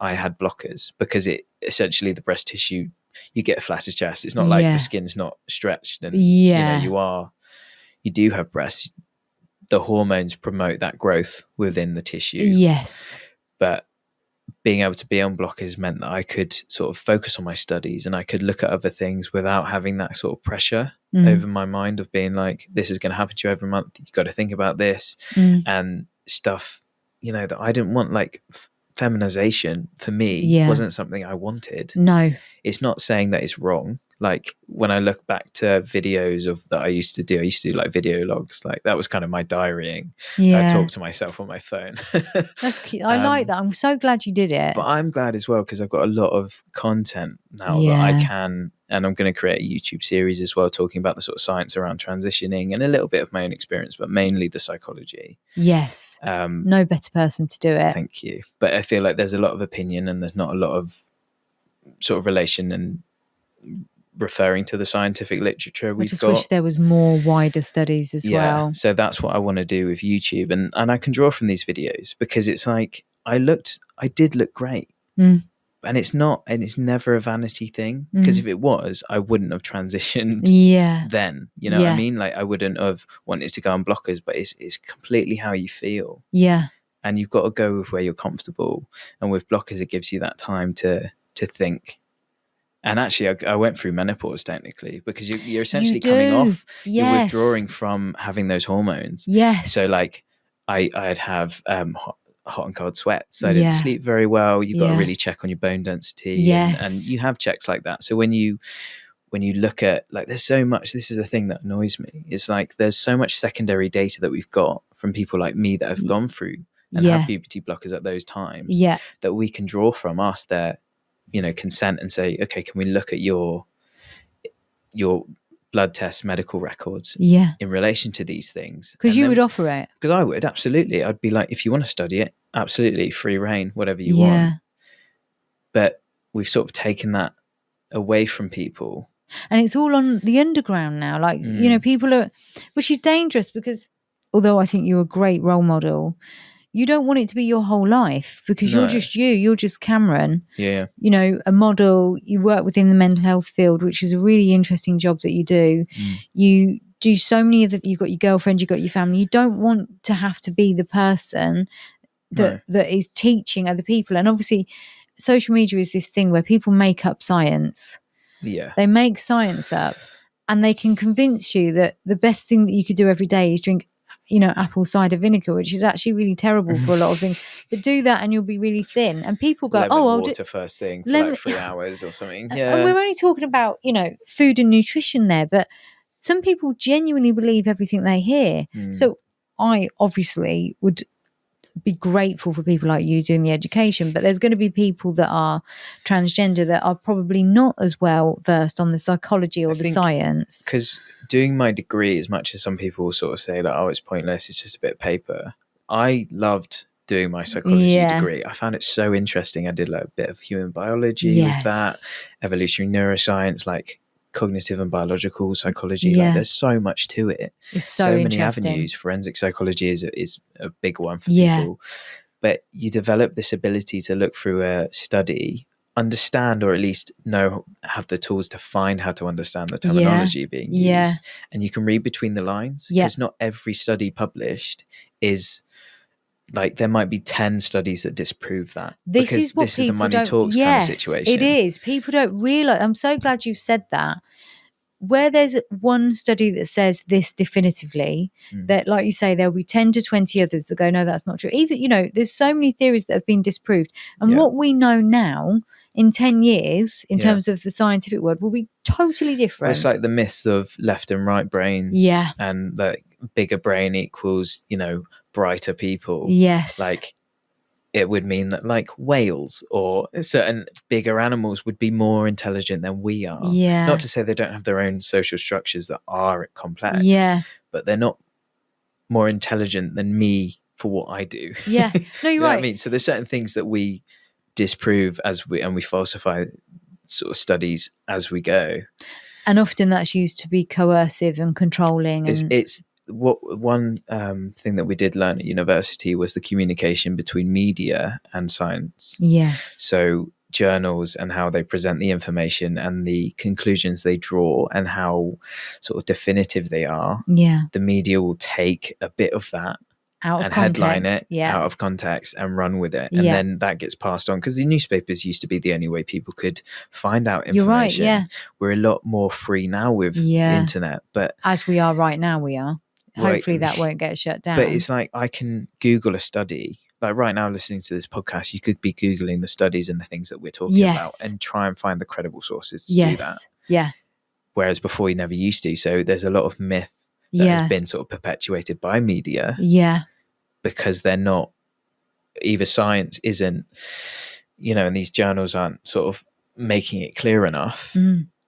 I had blockers because it essentially the breast tissue. You get a flaccid chest. It's not like the skin's not stretched, and you know you do have breasts. The hormones promote that growth within the tissue. Yes, but being able to be on blockers meant that I could sort of focus on my studies and I could look at other things without having that sort of pressure over my mind of being like, this is going to happen to you every month. You've got to think about this and stuff, you know, that I didn't want. Like feminization for me wasn't something I wanted. No. It's not saying that it's wrong. Like when I look back to videos of that I used to do like video logs. Like that was kind of my diarying. I talk to myself on my phone. That's cute. I like that. I'm so glad you did it. But I'm glad as well because I've got a lot of content now that I can, and I'm going to create a YouTube series as well talking about the sort of science around transitioning and a little bit of my own experience, but mainly the psychology. Yes. No better person to do it. Thank you. But I feel like there's a lot of opinion and there's not a lot of sort of relation and referring to the scientific literature we've got. I just wish there was more wider studies as well. So that's what I want to do with YouTube. And I can draw from these videos because it's like I did look great. And it's never a vanity thing. Because if it was, I wouldn't have transitioned then. You know what I mean? Like I wouldn't have wanted to go on blockers, but it's completely how you feel. Yeah. And you've got to go with where you're comfortable. And with blockers, it gives you that time to think. And actually, I went through menopause technically because you're essentially coming off. You're withdrawing from having those hormones. Yes. So like I'd have hot and cold sweats. I didn't sleep very well. You've got to really check on your bone density. And you have checks like that. So when you look at like there's so much, this is the thing that annoys me. It's like there's so much secondary data that we've got from people like me that have gone through and have puberty blockers at those times that we can draw from, ask their consent and say, okay, can we look at your blood test medical records in relation to these things? Because you would offer it. Because I would, absolutely. I'd be like, if you want to study it, absolutely, free reign, whatever you want. But we've sort of taken that away from people. And it's all on the underground now. Like, people are, which is dangerous because although I think you're a great role model, you don't want it to be your whole life because you're just Cameron. Yeah. A model, you work within the mental health field, which is a really interesting job that you do. You do so many of the, you've got your girlfriend, you've got your family. You don't want to have to be the person that is teaching other people. And obviously social media is this thing where people make up science. Yeah. They make science up and they can convince you that the best thing that you could do every day is drink apple cider vinegar, which is actually really terrible for a lot of things. But do that and you'll be really thin. And people go, I'll do first thing for like 3 hours or something. Yeah. And we're only talking about, food and nutrition there, but some people genuinely believe everything they hear. So I obviously would be grateful for people like you doing the education, but there's going to be people that are transgender that are probably not as well versed on the psychology or the science. Because doing my degree, as much as some people sort of say that, oh, it's pointless, it's just a bit of paper, I loved doing my psychology degree. I found it so interesting. I did like a bit of human biology with that, evolutionary neuroscience, like cognitive and biological psychology. Like there's so much to it. It's so many avenues. Forensic psychology is a big one for people. But you develop this ability to look through a study, understand, or at least have the tools to find how to understand the terminology being used. And you can read between the lines, because not every study published is like, there might be 10 studies that disprove that. This is the money talks kind of situation. It is. People don't realize. I'm so glad you've said that. Where there's one study that says this definitively, that, like you say, there'll be 10 to 20 others that go, no, that's not true. Even, there's so many theories that have been disproved. And what we know now in 10 years, in terms of the scientific world, will be totally different. Well, it's like the myths of left and right brains. And the bigger brain equals, brighter people. Like, it would mean that, like, whales or certain bigger animals would be more intelligent than we are. Not to say they don't have their own social structures that are complex. But they're not more intelligent than me for what I do. No, you're right. What I mean? So there's certain things that we disprove we falsify sort of studies as we go. And often that's used to be coercive and controlling. It's one thing that we did learn at university was the communication between media and science. So journals and how they present the information and the conclusions they draw and how sort of definitive they are. The media will take a bit of that and headline it out of context and run with it. And then that gets passed on, because the newspapers used to be the only way people could find out information. You're right, We're a lot more free now with the internet. But as we are right now, we are. Hopefully that won't get shut down. But it's like, I can Google a study. Like right now, listening to this podcast, you could be Googling the studies and the things that we're talking about and try and find the credible sources to do that. Whereas before you never used to. So there's a lot of myth that has been sort of perpetuated by media. Because they're not, either science isn't, and these journals aren't sort of making it clear enough,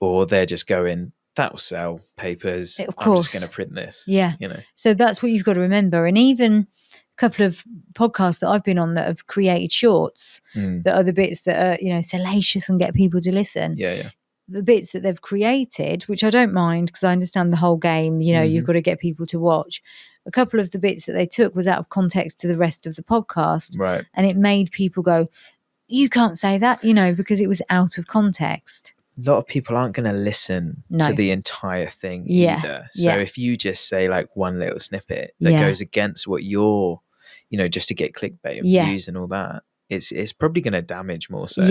or they're just going, that will sell papers. Of course. I'm just going to print this. So that's what you've got to remember. And even a couple of podcasts that I've been on that have created shorts that are the bits that are, salacious and get people to listen. The bits that they've created, which I don't mind because I understand the whole game, you've got to get people to watch. A couple of the bits that they took was out of context to the rest of the podcast. And it made people go, you can't say that, because it was out of context. A lot of people aren't going to listen to the entire thing either. So if you just say like one little snippet that goes against what you're, just to get clickbait and views and all that, it's probably going to damage more so.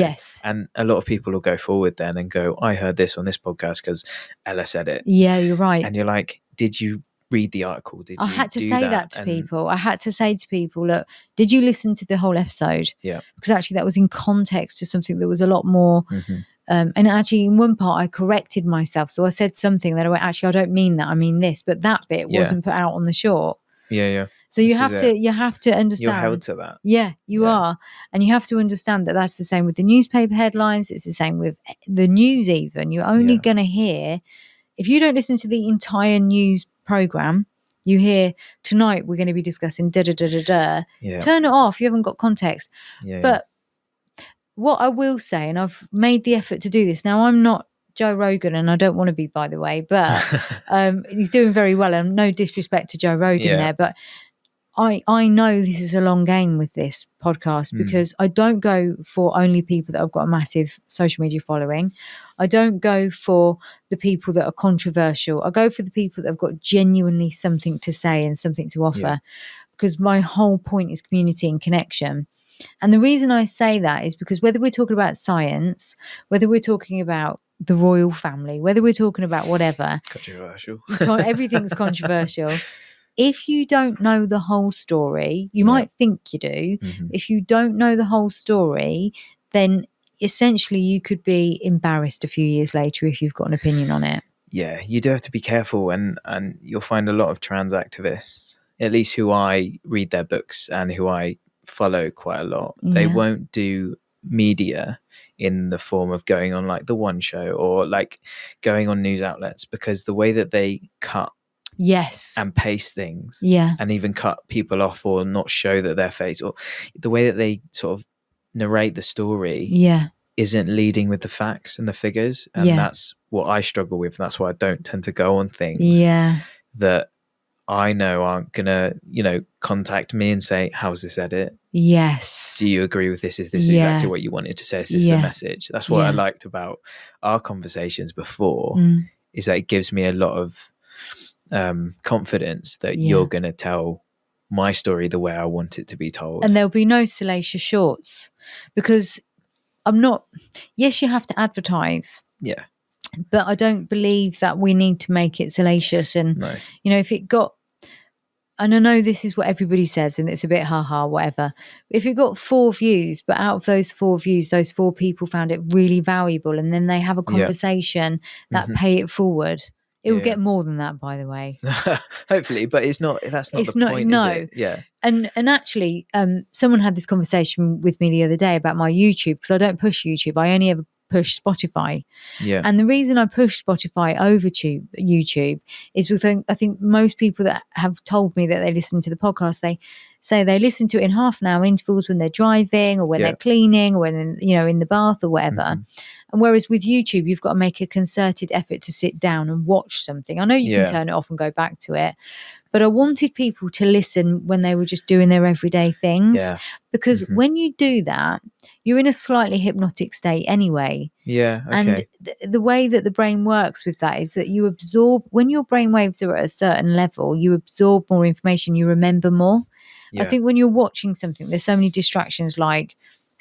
And a lot of people will go forward then and go, I heard this on this podcast because Ella said it. You're right. And you're like, did you read the article? I had to say that to people. I had to say to people, look, did you listen to the whole episode? Because actually that was in context to something that was a lot more... and actually in one part I corrected myself. So I said something that I went, actually, I don't mean that. I mean this. But that bit wasn't put out on the short. So you have to understand. You're held to that. You are. And you have to understand that that's the same with the newspaper headlines. It's the same with the news even. You're only going to hear, if you don't listen to the entire news program, you hear, tonight we're going to be discussing da-da-da-da-da. Turn it off. You haven't got context. But what I will say, and I've made the effort to do this. Now, I'm not Joe Rogan, and I don't want to be, by the way, but he's doing very well. And no disrespect to Joe Rogan there, but I know this is a long game with this podcast because I don't go for only people that have got a massive social media following. I don't go for the people that are controversial. I go for the people that have got genuinely something to say and something to offer, because my whole point is community and connection. And the reason I say that is because whether we're talking about science, whether we're talking about the royal family, whether we're talking about whatever, controversial, everything's controversial. If you don't know the whole story, you might think you do. If you don't know the whole story, then essentially you could be embarrassed a few years later if you've got an opinion on it. Yeah, you do have to be careful, and you'll find a lot of trans activists, at least who I read their books and who I follow quite a lot, they won't do media in the form of going on like the One Show or like going on news outlets, because the way that they cut and paste things and even cut people off or not show that their face, or the way that they sort of narrate the story isn't leading with the facts and the figures. And that's what I struggle with. That's why I don't tend to go on things that I know aren't gonna, you know, contact me and say, how's this edit? Do you agree with this? Is this exactly what you wanted to say? Is this the message? That's what I liked about our conversations before, is that it gives me a lot of confidence that you're going to tell my story the way I want it to be told. And there'll be no salacious shorts, because yes, you have to advertise. Yeah. But I don't believe that we need to make it salacious. And, you know, if it got, and I know this is what everybody says and it's a bit ha-ha, whatever. If it got 4 views, but out of those 4 views, those 4 people found it really valuable, and then they have a conversation that pay it forward. It will get more than that, by the way. Hopefully, but that's not the point, is it? Yeah. And actually, someone had this conversation with me the other day about my YouTube, because I don't push YouTube. I only ever push Spotify. Yeah. And the reason I push Spotify over to YouTube is because I think most people that have told me that they listen to the podcast, they say they listen to it in half an hour intervals when they're driving or when they're cleaning or when, you know, in the bath or whatever. And whereas with YouTube, you've got to make a concerted effort to sit down and watch something. I know you can turn it off and go back to it, but I wanted people to listen when they were just doing their everyday things, because when you do that, you're in a slightly hypnotic state anyway. Yeah. Okay. And the way that the brain works with that is that you absorb, when your brain waves are at a certain level, you absorb more information, you remember more. I think when you're watching something, there's so many distractions, like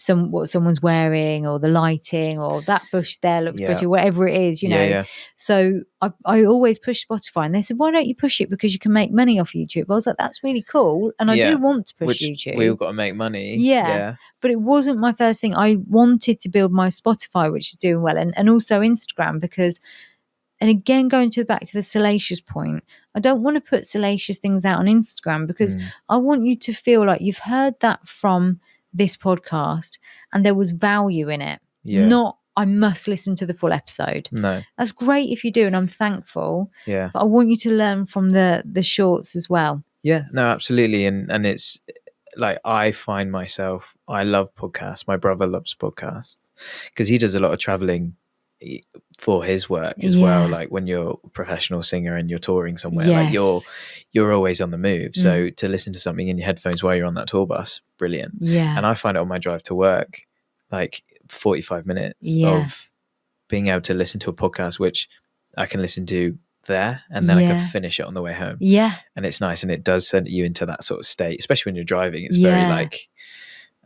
what someone's wearing or the lighting or that bush there looks pretty, whatever it is, you know. So I always push Spotify, and they said, why don't you push it? Because you can make money off YouTube. I was like, that's really cool, and I do want to push YouTube. We've got to make money. But it wasn't my first thing. I wanted to build my Spotify, which is doing well, and also Instagram, because, and again, going back to the salacious point, I don't want to put salacious things out on Instagram, because I want you to feel like you've heard that from this podcast and there was value in it. Not, I must listen to the full episode. No. That's great if you do, and I'm thankful. Yeah. But I want you to learn from the shorts as well. Yeah, no, absolutely. And it's like, I find myself, I love podcasts. My brother loves podcasts because he does a lot of traveling for his work as well. Like when you're a professional singer and you're touring somewhere, like you're always on the move. So to listen to something in your headphones while you're on that tour bus, brilliant. And I find it on my drive to work, like 45 minutes of being able to listen to a podcast, which I can listen to there, and then I can finish it on the way home. And it's nice, and it does send you into that sort of state, especially when you're driving. It's very like,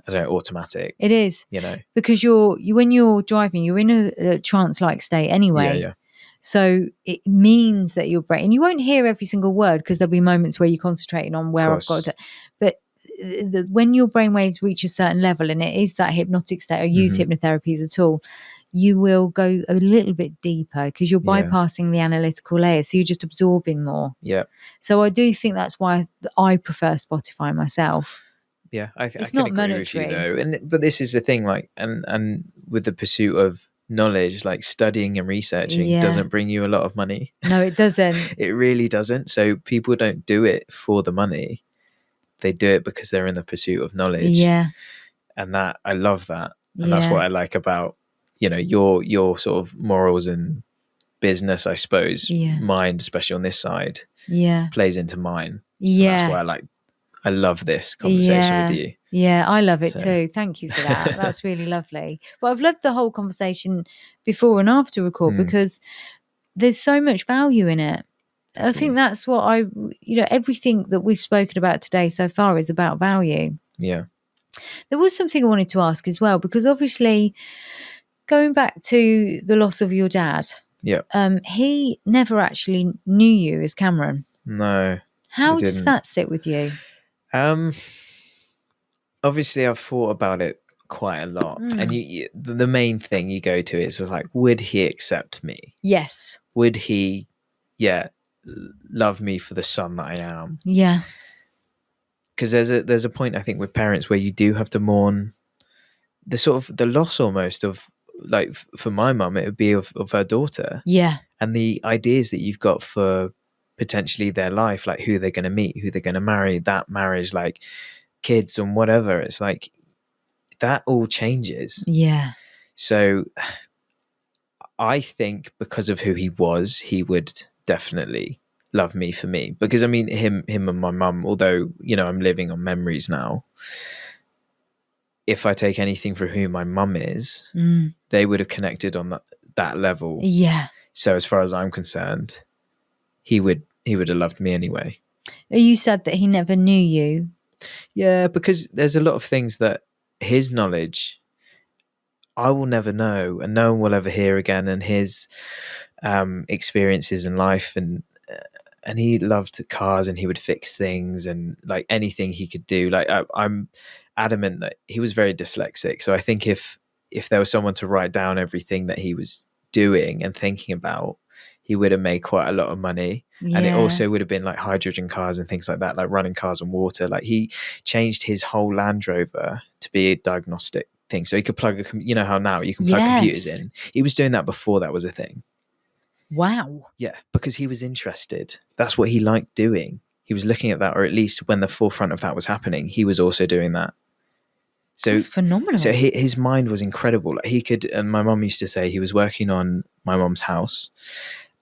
I don't know, automatic. It is, you know, because when you're driving, you're in a trance-like state anyway. So it means that your brain, and you won't hear every single word, because there'll be moments where you're concentrating on where I've got to, but when your brain waves reach a certain level, and it is that hypnotic state, I use hypnotherapy as a tool, you will go a little bit deeper, because you're bypassing the analytical layer, so you're just absorbing more. So I do think that's why I prefer Spotify myself. It's not monetary with you, though, but this is the thing, like, and with the pursuit of knowledge, like studying and researching doesn't bring you a lot of money. No, it doesn't. It really doesn't. So people don't do it for the money, they do it because they're in the pursuit of knowledge. And that, I love that, and that's what I like about, you know, your sort of morals and business, I suppose, mind, especially on this side, plays into mine. And that's why I love this conversation with you. I love it too. Thank you for that. That's really lovely. But I've loved the whole conversation before and after record, because there's so much value in it. Definitely. I think that's what everything that we've spoken about today so far is about value. There was something I wanted to ask as well, because obviously going back to the loss of your dad, he never actually knew you as Cameron. No. How does that sit with you? Obviously I've thought about it quite a lot, and the main thing you go to is like, would he accept me? Yes. Would he love me for the son that I am? because there's a point I think with parents where you do have to mourn the sort of the loss almost of, like, for my mum it would be of her daughter, and the ideas that you've got for potentially their life, like who they're going to meet, who they're going to marry, that marriage, like kids and whatever. It's like that all changes. So I think because of who he was, he would definitely love me for me, because I mean him and my mum, although, you know, I'm living on memories now, if I take anything for who my mum is, they would have connected on that level. So as far as I'm concerned, he would have loved me anyway. You said that he never knew you. Yeah, because there's a lot of things that his knowledge I will never know, and no one will ever hear again, and his experiences in life, and he loved cars, and he would fix things, and like anything he could do. Like I'm adamant that he was very dyslexic, so I think if there was someone to write down everything that he was doing and thinking about, he would have made quite a lot of money. And it also would have been like hydrogen cars and things like that, like running cars on water. Like he changed his whole Land Rover to be a diagnostic thing, so he could plug you know how now you can plug computers in. He was doing that before that was a thing. Wow. Yeah, because he was interested. That's what he liked doing. He was looking at that, or at least when the forefront of that was happening, he was also doing that. So that's phenomenal. So his mind was incredible. Like he could, and my mum used to say he was working on my mum's house,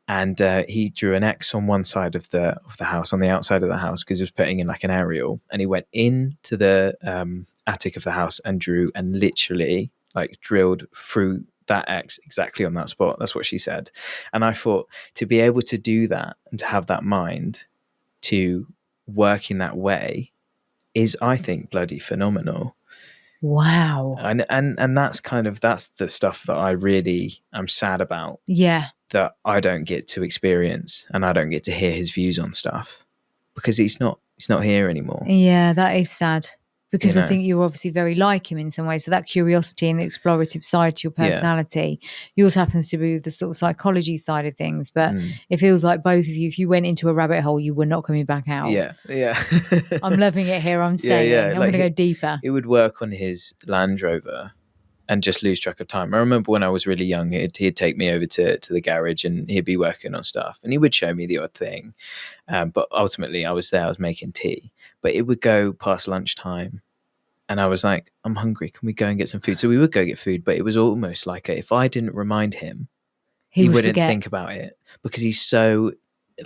and he drew an X on one side of the house, on the outside of the house, because he was putting in like an aerial, and he went into the attic of the house and drew, and literally like drilled through that X exactly on that spot. That's what she said. And I thought, to be able to do that and to have that mind to work in that way is, I think, bloody phenomenal. Wow. And that's the stuff that I really am sad about. That I don't get to experience, and I don't get to hear his views on stuff, because he's not here anymore. Yeah, that is sad, because I think you're obviously very like him in some ways, for that curiosity and the explorative side to your personality. Yours happens to be the sort of psychology side of things, but it feels like both of you, if you went into a rabbit hole, you were not coming back out. I'm loving it here. I'm staying. I'm going to go deeper. It would work on his Land Rover and just lose track of time. I remember when I was really young, he'd take me over to the garage, and he'd be working on stuff, and he would show me the odd thing. But ultimately I was making tea, but it would go past lunchtime, and I was like, I'm hungry. Can we go and get some food? So we would go get food, but it was almost like if I didn't remind him, he wouldn't think about it, because he's so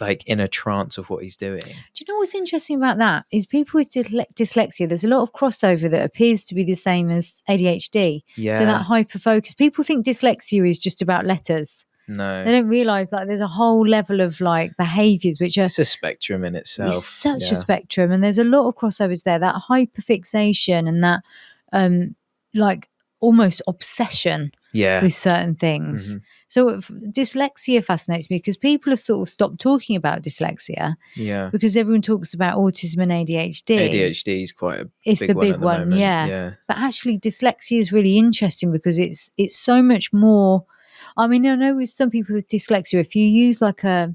like in a trance of what he's doing. Do you know what's interesting about that is people with dyslexia, there's a lot of crossover that appears to be the same as ADHD. So that hyper focus, people think dyslexia is just about letters. No, they don't realize that there's a whole level of like behaviors which are, it's a spectrum in itself. It's such a spectrum, and there's a lot of crossovers there. That hyperfixation and that like almost obsession with certain things. So dyslexia fascinates me, because people have sort of stopped talking about dyslexia. Because everyone talks about autism and ADHD. ADHD is quite it's the big one. Yeah. But actually dyslexia is really interesting, because it's so much more. I mean, I know with some people with dyslexia, if you use like I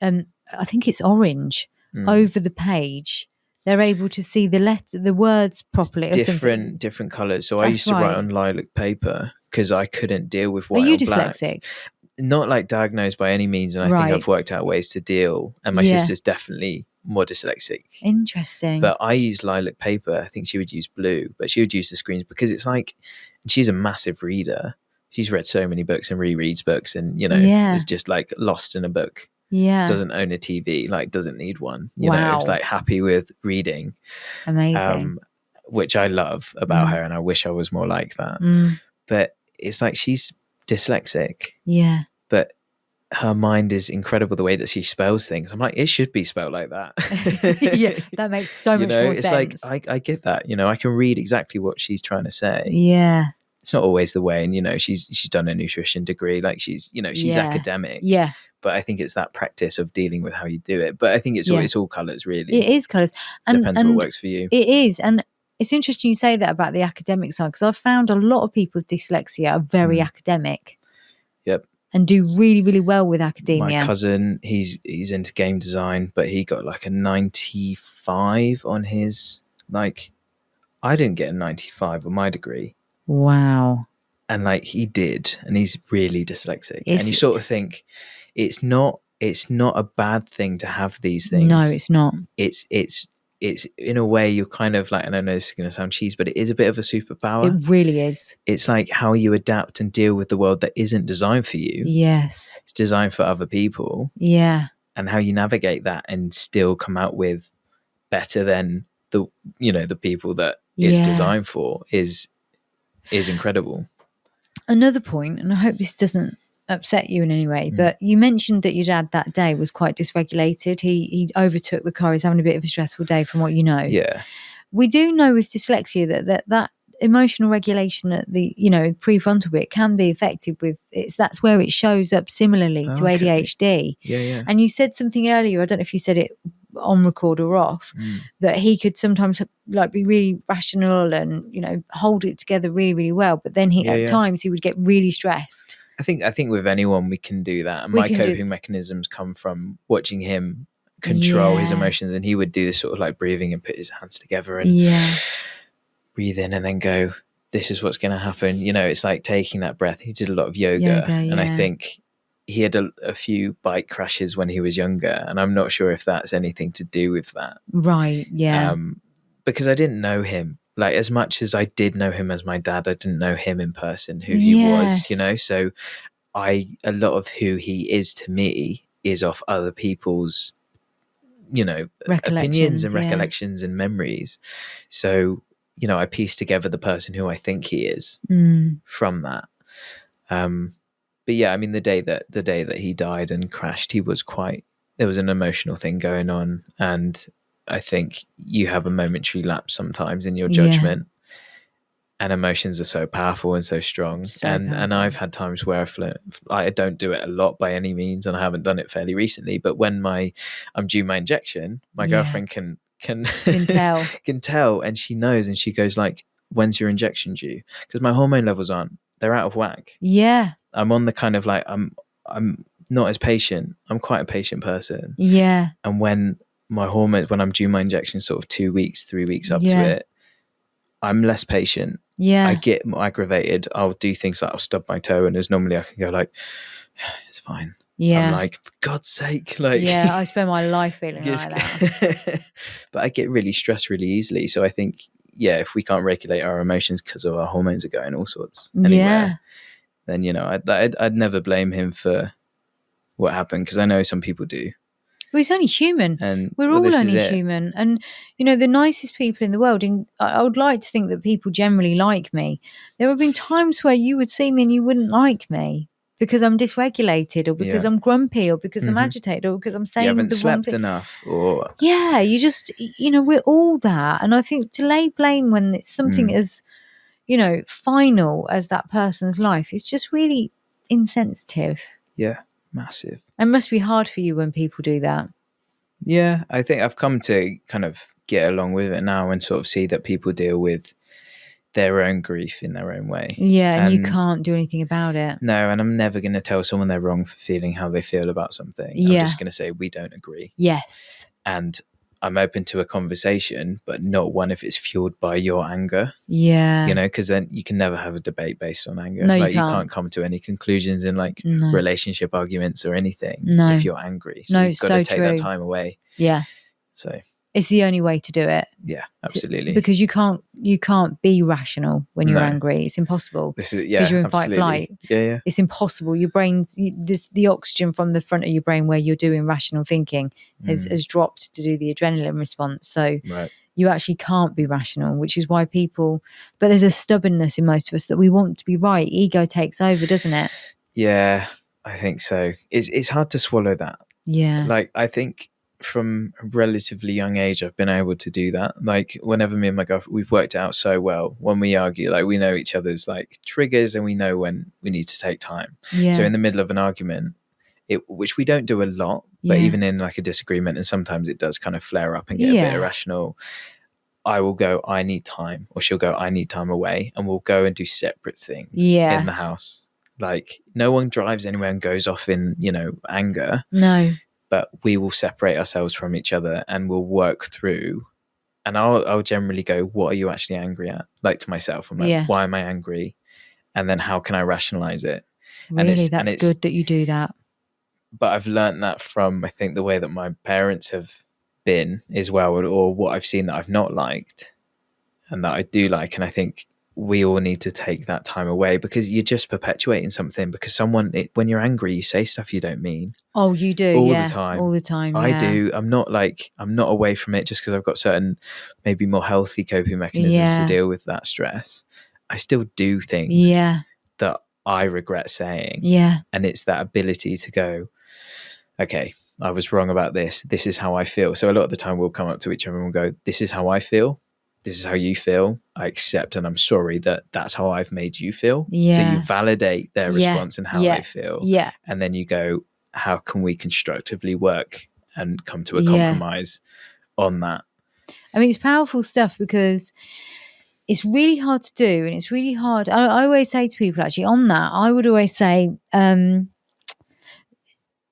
think it's orange over the page, they're able to see the words properly. Different colours. So I used to write on lilac paper, because I couldn't deal with white. Are you or black. dyslexic? Not like diagnosed by any means, and I think I've worked out ways to deal. And my sister's definitely more dyslexic. Interesting. But I use lilac paper. I think she would use blue, but she would use the screens, because it's like, she's a massive reader. She's read so many books and rereads books, and is just like lost in a book. Doesn't own a TV, like doesn't need one. You know, it's like happy with reading. Amazing. Which I love about her, and I wish I was more like that. But it's like she's dyslexic. But her mind is incredible, the way that she spells things. I'm like, it should be spelled like that. That makes so much more it's sense. It's like I get that. I can read exactly what she's trying to say. It's not always the way, and she's done a nutrition degree, like she's academic. But I think it's that practice of dealing with how you do it. But I think it's all colours, really. It is colours. Depends what works for you. It is. And it's interesting you say that about the academic side, because I've found a lot of people with dyslexia are very academic. Yep. and do really, really well with My academia. cousin, he's into game design, but he got like a 95 on his, like, I didn't get a 95 on my degree. Wow. And like he did, and he's really dyslexic. It's- and you sort of think it's not a bad thing to have these things. No, it's not. It's in a way you're kind of like, and I know this is going to sound cheesy, but it is a bit of a superpower. It really is. It's like how you adapt and deal with the world that isn't designed for you. Yes. It's designed for other people. Yeah. And how you navigate that and still come out with better than the people that it's designed for is incredible. Another point, and I hope this doesn't upset you in any way, but you mentioned that your dad that day was quite dysregulated. He overtook the car. He's having a bit of a stressful day from what you know. Yeah. We do know with dyslexia that emotional regulation at the prefrontal bit can be affected with that's where it shows up similarly to ADHD. Yeah. And you said something earlier, I don't know if you said it on record or off, that he could sometimes like be really rational and hold it together really, really well, but then at times he would get really stressed. I think with anyone we can do that, and my coping mechanisms come from watching him control his emotions, and he would do this sort of like breathing and put his hands together and breathe in and then go, this is what's going to happen. It's like taking that breath. He did a lot of yoga and I think he had a few bike crashes when he was younger, and I'm not sure if that's anything to do with that. Right. Yeah. Because I didn't know him. Like, as much as I did know him as my dad, I didn't know him in person, who he was, so a lot of who he is to me is off other people's, opinions and recollections and memories. So, I piece together the person who I think he is from that. But yeah, I mean, the day that he died and crashed, there was an emotional thing going on, and I think you have a momentary lapse sometimes in your judgment, and emotions are so powerful and so strong. And I've had times where I don't do it a lot by any means, and I haven't done it fairly recently. But when I'm due my injection, my girlfriend can tell, can tell, and she knows, and she goes like, "When's your injection due?" Because my hormone levels they're out of whack. Yeah, I'm on the kind of like I'm not as patient. I'm quite a patient person. Yeah, and when I'm due my injection, sort of 2 weeks, 3 weeks up to it, I'm less patient. Yeah, I get more aggravated. I'll do things like I'll stub my toe, and as normally I can go like, it's fine. Yeah, I'm like, for God's sake, like. Yeah, I spend my life feeling like that. But I get really stressed really easily. So I think, if we can't regulate our emotions because of our hormones are going all sorts anywhere, then I'd never blame him for what happened, because I know some people do. Well, he's only human. And we're all only human. And, the nicest people in the world, and I would like to think that people generally like me. There have been times where you would see me and you wouldn't like me because I'm dysregulated, or because I'm grumpy, or because I'm agitated, or because I'm saying the wrong thing. You haven't slept enough, or... Yeah, you just, we're all that. And I think to lay blame when it's something as, final as that person's life is just really insensitive. Yeah, massive. It must be hard for you when people do that. Yeah, I think I've come to kind of get along with it now and sort of see that people deal with their own grief in their own way. Yeah, and you can't do anything about it. No, and I'm never going to tell someone they're wrong for feeling how they feel about something. Yeah. I'm just going to say, we don't agree. Yes. And I'm open to a conversation, but not one if it's fueled by your anger. Yeah. Because then you can never have a debate based on anger. No, you can't come to any conclusions in relationship arguments or anything if you're angry. So you've got to take that time away. Yeah. So... it's the only way to do it. Yeah, absolutely. Because you can't be rational when you're angry. It's impossible. Because you're in fight flight. Yeah. It's impossible. Your brain, the oxygen from the front of your brain where you're doing rational thinking has dropped to do the adrenaline response. So you actually can't be rational, which is why but there's a stubbornness in most of us that we want to be right. Ego takes over, doesn't it? Yeah, I think so. It's hard to swallow that. Yeah. Like, I think from a relatively young age I've been able to do that. Like, whenever me and my girlfriend, we've worked it out so well. When we argue, like, we know each other's like triggers, and we know when we need to take time. So in the middle of an argument, which we don't do a lot, but even in like a disagreement, and sometimes it does kind of flare up and get a bit irrational, I will go, I need time, or she'll go, I need time away, and we'll go and do separate things in the house. Like no one drives anywhere and goes off in, anger, No. but we will separate ourselves from each other and we'll work through. And I'll generally go, what are you actually angry at? Like to myself, I'm like, Yeah. why am I angry? And then how can I rationalize it? Really, that's good that you do that. But I've learned that from, I think, the way that my parents have been as well, or what I've seen that I've not liked and that I do like. And I think we all need to take that time away, because you're just perpetuating something, because when you're angry, you say stuff you don't mean. Oh, you do? All Yeah. the time. All the time. I yeah. do. I'm not away from it just because I've got certain maybe more healthy coping mechanisms to deal with that stress. I still do things that I regret saying. Yeah. And it's that ability to go, okay, I was wrong about this. This is how I feel. So a lot of the time we'll come up to each other and we'll go, this is how I feel. This is how you feel. I accept and I'm sorry that that's how I've made you feel. Yeah. So you validate their response and how they feel. Yeah. And then you go, how can we constructively work and come to a compromise on that? I mean, it's powerful stuff, because it's really hard to do, and it's really hard. I always say to people, actually, on that, I would always say, when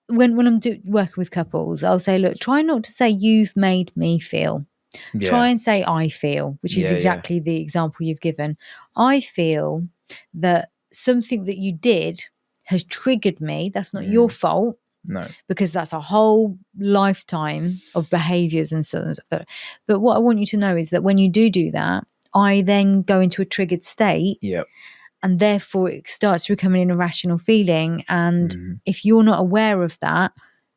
I'm working with couples, I'll say, look, try not to say you've made me feel. Yeah. Try and say I feel, which is exactly the example you've given. I feel that something that you did has triggered me. That's not your fault. No. Because that's a whole lifetime of behaviours and so on. But what I want you to know is that when you do that, I then go into a triggered state. Yep. And therefore it starts to become an irrational feeling. And if you're not aware of that,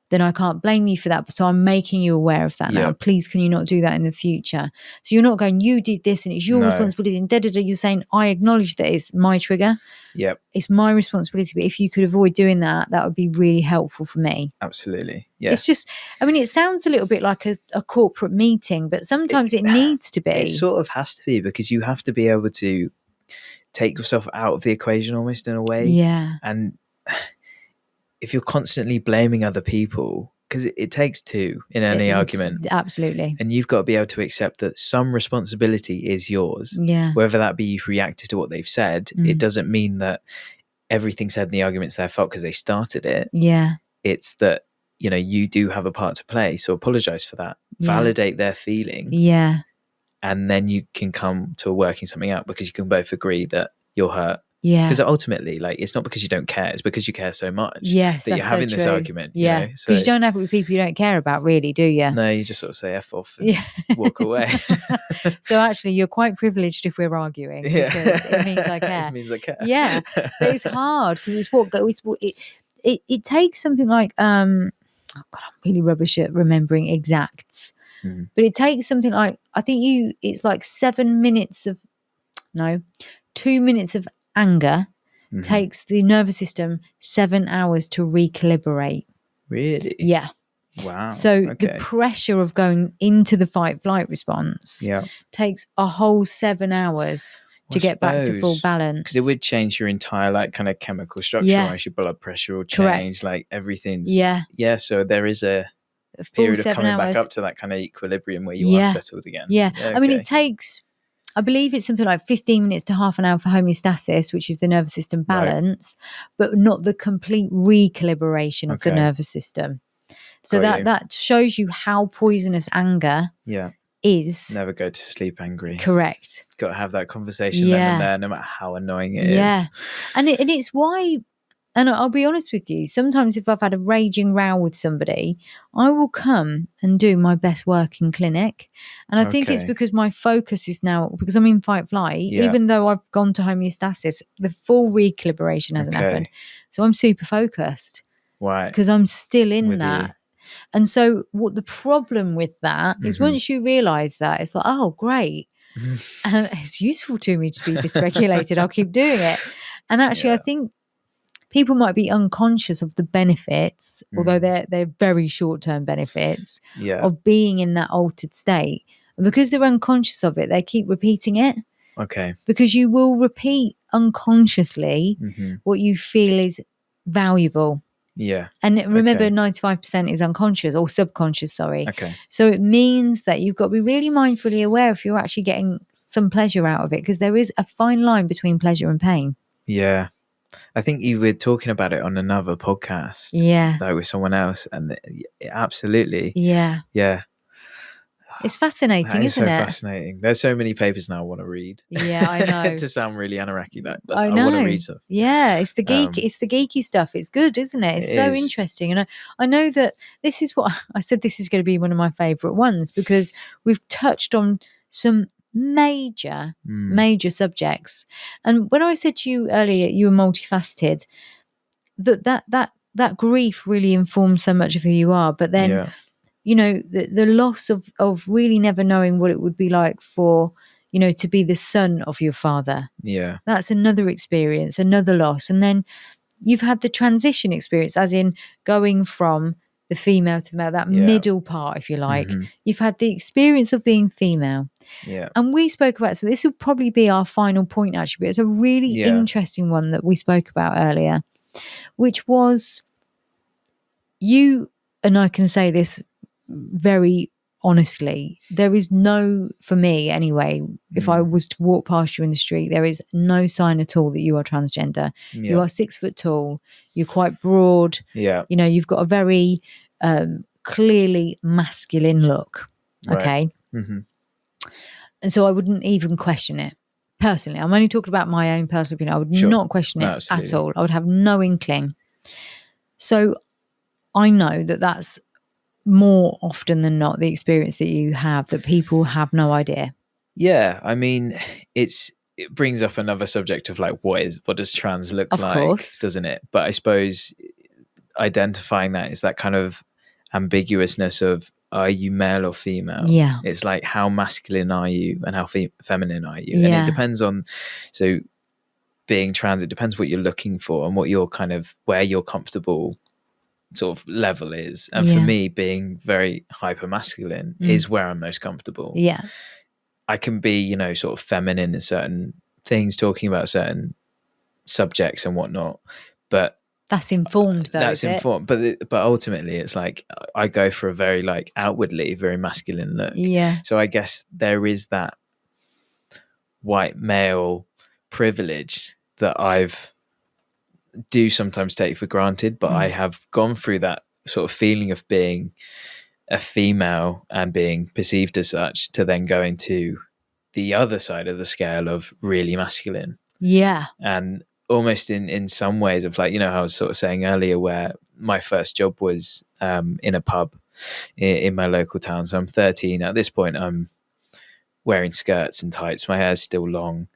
then I can't blame you for that. So I'm making you aware of that now. Please, can you not do that in the future? So you're not going, you did this and it's your responsibility. And You're saying, I acknowledge that it's my trigger. Yep. It's my responsibility. But if you could avoid doing that, that would be really helpful for me. Absolutely. Yeah. It's just, I mean, it sounds a little bit like a corporate meeting, but sometimes it needs to be. It sort of has to be, because you have to be able to take yourself out of the equation almost in a way. Yeah. And if you're constantly blaming other people, because it takes two in any argument. Absolutely. And you've got to be able to accept that some responsibility is yours. Yeah. Whether that be you've reacted to what they've said, it doesn't mean that everything said in the argument's their fault because they started it. Yeah. It's that, you do have a part to play. So apologize for that. Yeah. Validate their feelings. Yeah. And then you can come to working something out, because you can both agree that you're hurt. Yeah. Because ultimately, it's not because you don't care, it's because you care so much. Yes, that you're having this argument. Yeah. Because you don't have it with people you don't care about, really, do you? No, you just sort of say F off and walk away. So actually, you're quite privileged if we're arguing. Because it means I care. It means I care. Yeah. But it's hard, because it takes something like, oh God, I'm really rubbish at remembering exacts. But it takes something like, I think it's like 2 minutes of anger takes the nervous system 7 hours to recalibrate. Really? Yeah. Wow. So the pressure of going into the fight-flight response takes a whole 7 hours to get back to full balance. Because it would change your entire kind of chemical structure. Yeah. Your blood pressure will change. Correct. Everything's. Yeah. Yeah. So there is a period of coming back up to that kind of equilibrium where you are settled again. Yeah. Okay. I mean, it takes, I believe it's something like 15 minutes to half an hour for homeostasis, which is the nervous system balance, but not the complete recalibration of the nervous system. So that shows you how poisonous anger is. Never go to sleep angry. Correct. Got to have that conversation then and there, no matter how annoying it is. Yeah. And it's why, and I'll be honest with you, sometimes if I've had a raging row with somebody, I will come and do my best work in clinic. And I think it's because my focus is now, because I'm in fight flight, even though I've gone to homeostasis, the full recalibration hasn't happened. So I'm super focused. Right. Because I'm still in that. And so what the problem with that is, once you realise that, it's like, oh, great. And it's useful to me to be dysregulated. I'll keep doing it. And actually, I think people might be unconscious of the benefits, although they're very short-term benefits of being in that altered state. And because they're unconscious of it, they keep repeating it. Okay. Because you will repeat unconsciously what you feel is valuable. Yeah. And remember, 95% is unconscious or subconscious, sorry. Okay. So it means that you've got to be really mindfully aware if you're actually getting some pleasure out of it, because there is a fine line between pleasure and pain. Yeah. I think you were talking about it on another podcast, Yeah. like with someone else, and absolutely, Yeah. yeah, It's that fascinating, is isn't so it? fascinating. There's so many papers now I want to read. Yeah, I know. To sound really Anaraki, but I I want to know. read stuff. Yeah, it's the geeky stuff. It's good, isn't it? It It's so is. interesting. And I know that this is what I said, this is going to be one of my favorite ones because we've touched on some major subjects. And when I said to you earlier you were multifaceted, that grief really informs so much of who you are. But then, Yeah, you know, the loss of really never knowing what it would be like for, you know, to be the son of your father. yeah, That's another experience, another loss. And then you've had the transition experience, as in going from the female to the male, that Yeah. middle part, if you like. You've had the experience of being female. yeah, And we spoke about, so this will probably be our final point actually, but it's a really Yeah. interesting one that we spoke about earlier, which was you, and I can say this very honestly, there is no, for me anyway, if I was to walk past you in the street, there is no sign at all that you are transgender. yeah, You are 6 foot tall, you're quite broad, yeah, you know, you've got a very clearly masculine look. Right. Okay. Mhm. And so I wouldn't even question it. Personally, I'm only talking about my own personal opinion. I would Sure. not question it at Absolutely. all. I would have no inkling. So I know that that's more often than not the experience that you have, that people have no idea. Yeah, I mean, it brings up another subject of like what does trans look Of like, course. doesn't it? But I suppose identifying that is that kind of ambiguousness of, are you male or female? Yeah. It's like, how masculine are you and how feminine are you? Yeah. And it depends on, so being trans, it depends what you're looking for and what your kind of, where your comfortable sort of level is. And for Yeah. me, being very hyper masculine is where I'm most comfortable. Yeah. I can be, you know, sort of feminine in certain things, talking about certain subjects and whatnot, but That's informed though, that's is it? informed. But ultimately, it's like I go for a very like outwardly very masculine look. Yeah. So I guess there is that white male privilege that I've do sometimes take for granted, but I have gone through that sort of feeling of being a female and being perceived as such, to then going to the other side of the scale of really masculine. Yeah. And almost in some ways of like, you know, how I was sort of saying earlier, where my first job was in a pub in my local town. So I'm 13 at this point. I'm wearing skirts and tights. My hair's still long.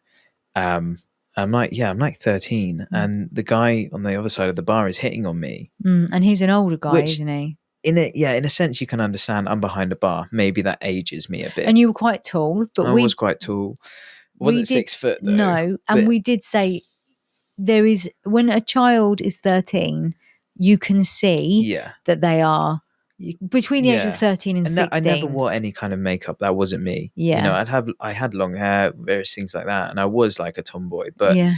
I'm like 13, and the guy on the other side of the bar is hitting on me. And he's an older guy, Which- isn't he? In a sense, you can understand. I'm behind a bar. Maybe that ages me a bit. And you were quite tall, but I we was quite tall. I wasn't 6 foot though. No, and but- we did say there is, when a child is 13, you can see yeah. that they are between the ages of Yeah. 13 and 16. I never wore any kind of makeup. That wasn't me. Yeah. You know, I had long hair, various things like that, and I was like a tomboy. But Yeah.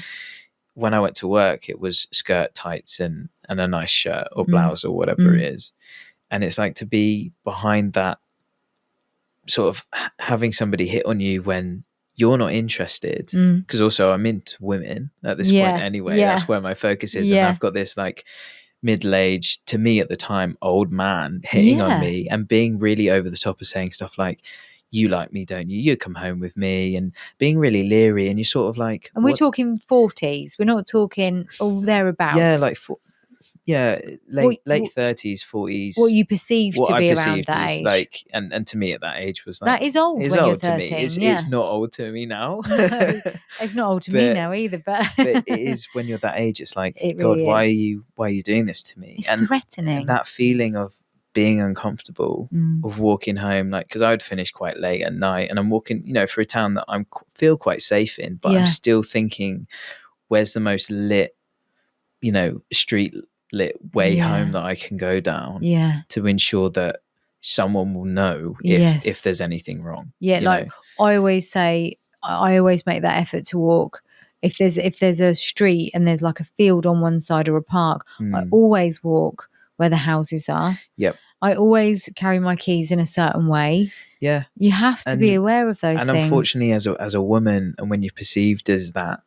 when I went to work, it was skirt, tights, and a nice shirt or blouse or whatever it is. And it's like, to be behind that, sort of having somebody hit on you when you're not interested, because also I'm into women at this point anyway. Yeah. That's where my focus is. Yeah. And I've got this like middle-aged, to me at the time, old man hitting on Yeah. me and being really over the top of saying stuff like, you like me, don't you? You come home with me, and being really leery. And you're sort of like, And we're what? talking 40s. We're not talking thereabouts. Yeah, like late What- 30s, 40s. what you perceive What to I be around perceived that is age. like, and to me at that age was like, That is old it's when you're old to me. 13, yeah. It's not old to me now. No, it's not old to me But- now either, but But it is when you're that age. It's like, It God, really why is. are you doing this to me? It's and threatening. that feeling of being uncomfortable, of walking home, like, because I would finish quite late at night, and I'm walking, you know, for a town that I feel quite safe in, but Yeah. I'm still thinking, where's the most lit, you know, street lit way Yeah. home that I can go down Yeah. to ensure that someone will know Yes. if there's anything wrong. Yeah, you like know? I always say, I always make that effort to walk. If there's a street and there's like a field on one side or a park, I always walk where the houses are. Yep. I always carry my keys in a certain way. Yeah. You have to be aware of those And things. unfortunately, as a woman, and when you're perceived as that,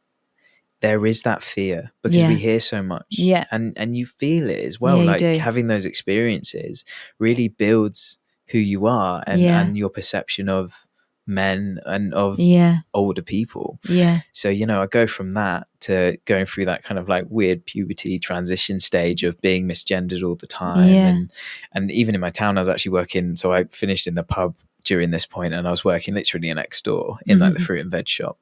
there is that fear because Yeah. we hear so much. Yeah. And you feel it as well. Yeah, you Like do. having those experiences really builds who you are Yeah. and your perception of men and of Yeah. older people. Yeah. So, you know, I go from that to going through that kind of like weird puberty transition stage of being misgendered all the time. Yeah. And even in my town, I was actually working. So I finished in the pub during this point and I was working literally next door in like the fruit and veg shop.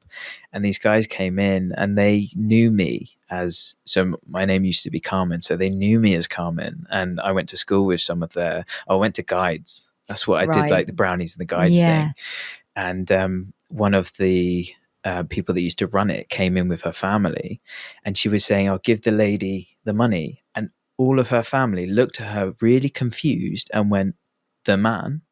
And these guys came in and they knew me as, so my name used to be Carmen. So they knew me as Carmen. And I went to school with some of I went to guides. That's what I did, Right. like the brownies and the guides Yeah. thing. And one of the people that used to run it came in with her family and she was saying, I'll give the lady the money. And all of her family looked at her really confused and went, the man?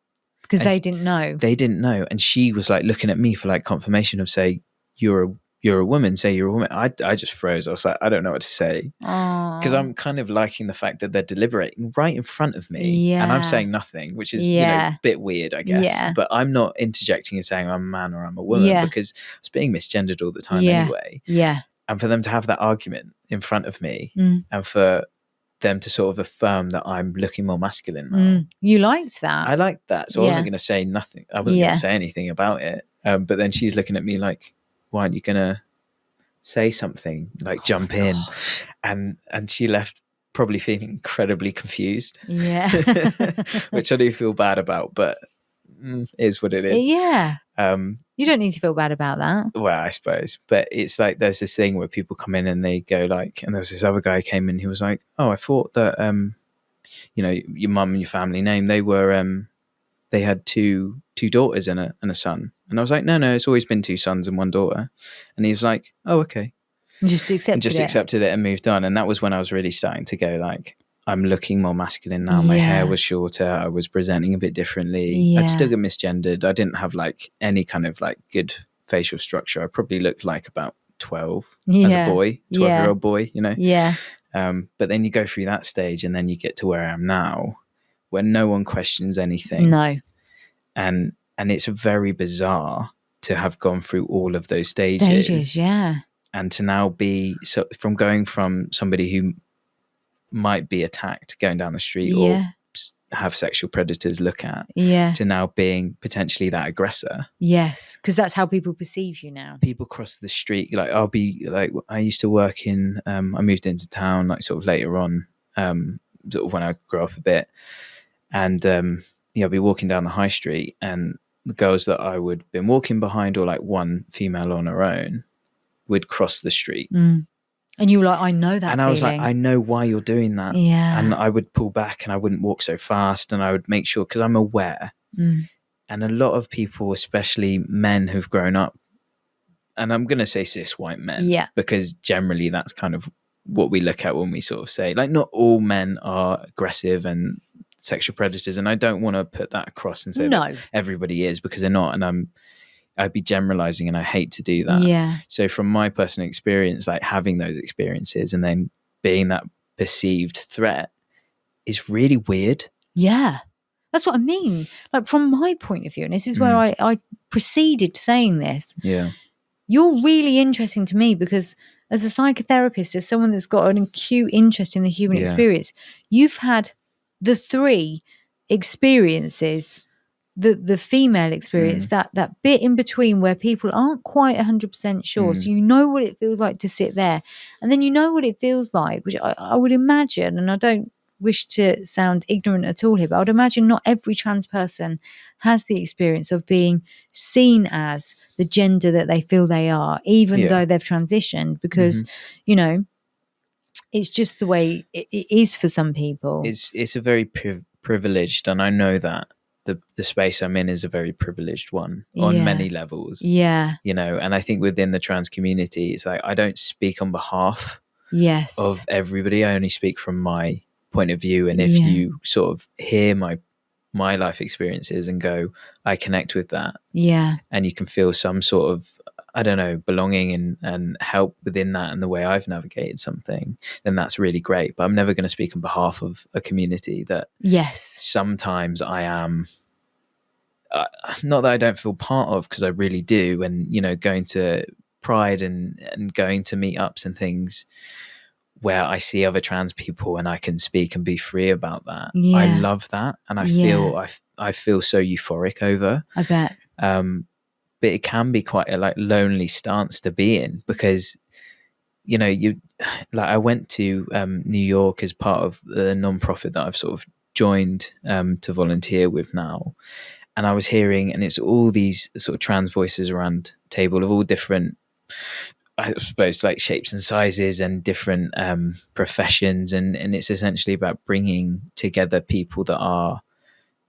Because And they didn't know. They didn't know. And she was like looking at me for like confirmation of say, you're a woman, say you're a woman. I just froze. I was like, I don't know what to say. Because I'm kind of liking the fact that they're deliberating right in front of me and I'm saying nothing, which is, you know, a bit weird, I guess. Yeah. But I'm not interjecting and saying I'm a man or I'm a woman because I was being misgendered all the time anyway. Yeah. And for them to have that argument in front of me and for them to sort of affirm that I'm looking more masculine now. You liked that. I liked that. So I wasn't going to say nothing. I wasn't going to say anything about it. But then she's looking at me like, why aren't you going to say something, like jump in? And she left probably feeling incredibly confused. Yeah. Which I do feel bad about, but is what it is. Yeah. You don't need to feel bad about that. Well, I suppose. But it's like there's this thing where people come in and they go like, and there was this other guy came in who was like, oh, I thought that you know, your mum and your family name, they were they had two daughters and a son. And I was like, no, it's always been 2 sons and 1 daughter. And he was like, oh, okay. And just accepted it And moved on. And that was when I was really starting to go like, I'm looking more masculine now. My hair was shorter. I was presenting a bit differently. I'd still get misgendered. I didn't have like any kind of like good facial structure. I probably looked like about 12 as a boy, 12-year-old boy, you know? Yeah. But then you go through that stage and then you get to where I am now, where no one questions anything. No. And it's very bizarre to have gone through all of those stages. And to now be, so from going from somebody who might be attacked going down the street or have sexual predators look at to now being potentially that aggressor. Yes, because that's how people perceive you now. People cross the street, like I'll be like, I used to work in I moved into town like sort of later on, sort of when I grew up a bit, and I'll be walking down the high street and the girls that I would been walking behind or like one female on her own would cross the street. And you were like, I know that. And I was like, I know why you're doing that. Yeah. And I would pull back and I wouldn't walk so fast and I would make sure, because I'm aware. And a lot of people, especially men who've grown up, and I'm going to say cis white men, because generally that's kind of what we look at when we sort of say, like, not all men are aggressive and sexual predators. And I don't want to put that across and say that everybody is, because they're not. And I'd be generalizing and I hate to do that. Yeah. So from my personal experience, like having those experiences and then being that perceived threat is really weird. Yeah. That's what I mean. Like from my point of view, and this is where I proceeded saying this. Yeah. You're really interesting to me because as a psychotherapist, as someone that's got an acute interest in the human experience, you've had the 3 experiences, the female experience, that bit in between where people aren't quite 100% sure. So you know what it feels like to sit there. And then you know what it feels like, which I would imagine, and I don't wish to sound ignorant at all here, but I would imagine not every trans person has the experience of being seen as the gender that they feel they are, even though they've transitioned, because, you know, it's just the way it is for some people. It's a very privileged, and I know that the space I'm in is a very privileged one on many levels. Yeah. You know, and I think within the trans community, it's like, I don't speak on behalf of everybody. I only speak from my point of view. And if you sort of hear my life experiences and go, I connect with that. Yeah. And you can feel some sort of, I don't know, belonging and help within that and the way I've navigated something, then that's really great. But I'm never going to speak on behalf of a community that sometimes I am, not that I don't feel part of, because I really do. And, you know, going to pride and going to meetups and things where I see other trans people and I can speak and be free about that. Yeah. I love that, and I feel so euphoric over. I bet. But it can be quite a like lonely stance to be in, because you know, you like I went to New York as part of the non-profit that I've sort of joined to volunteer with now, and I was hearing, and it's all these sort of trans voices around the table of all different, I suppose, like shapes and sizes and different professions, and it's essentially about bringing together people that are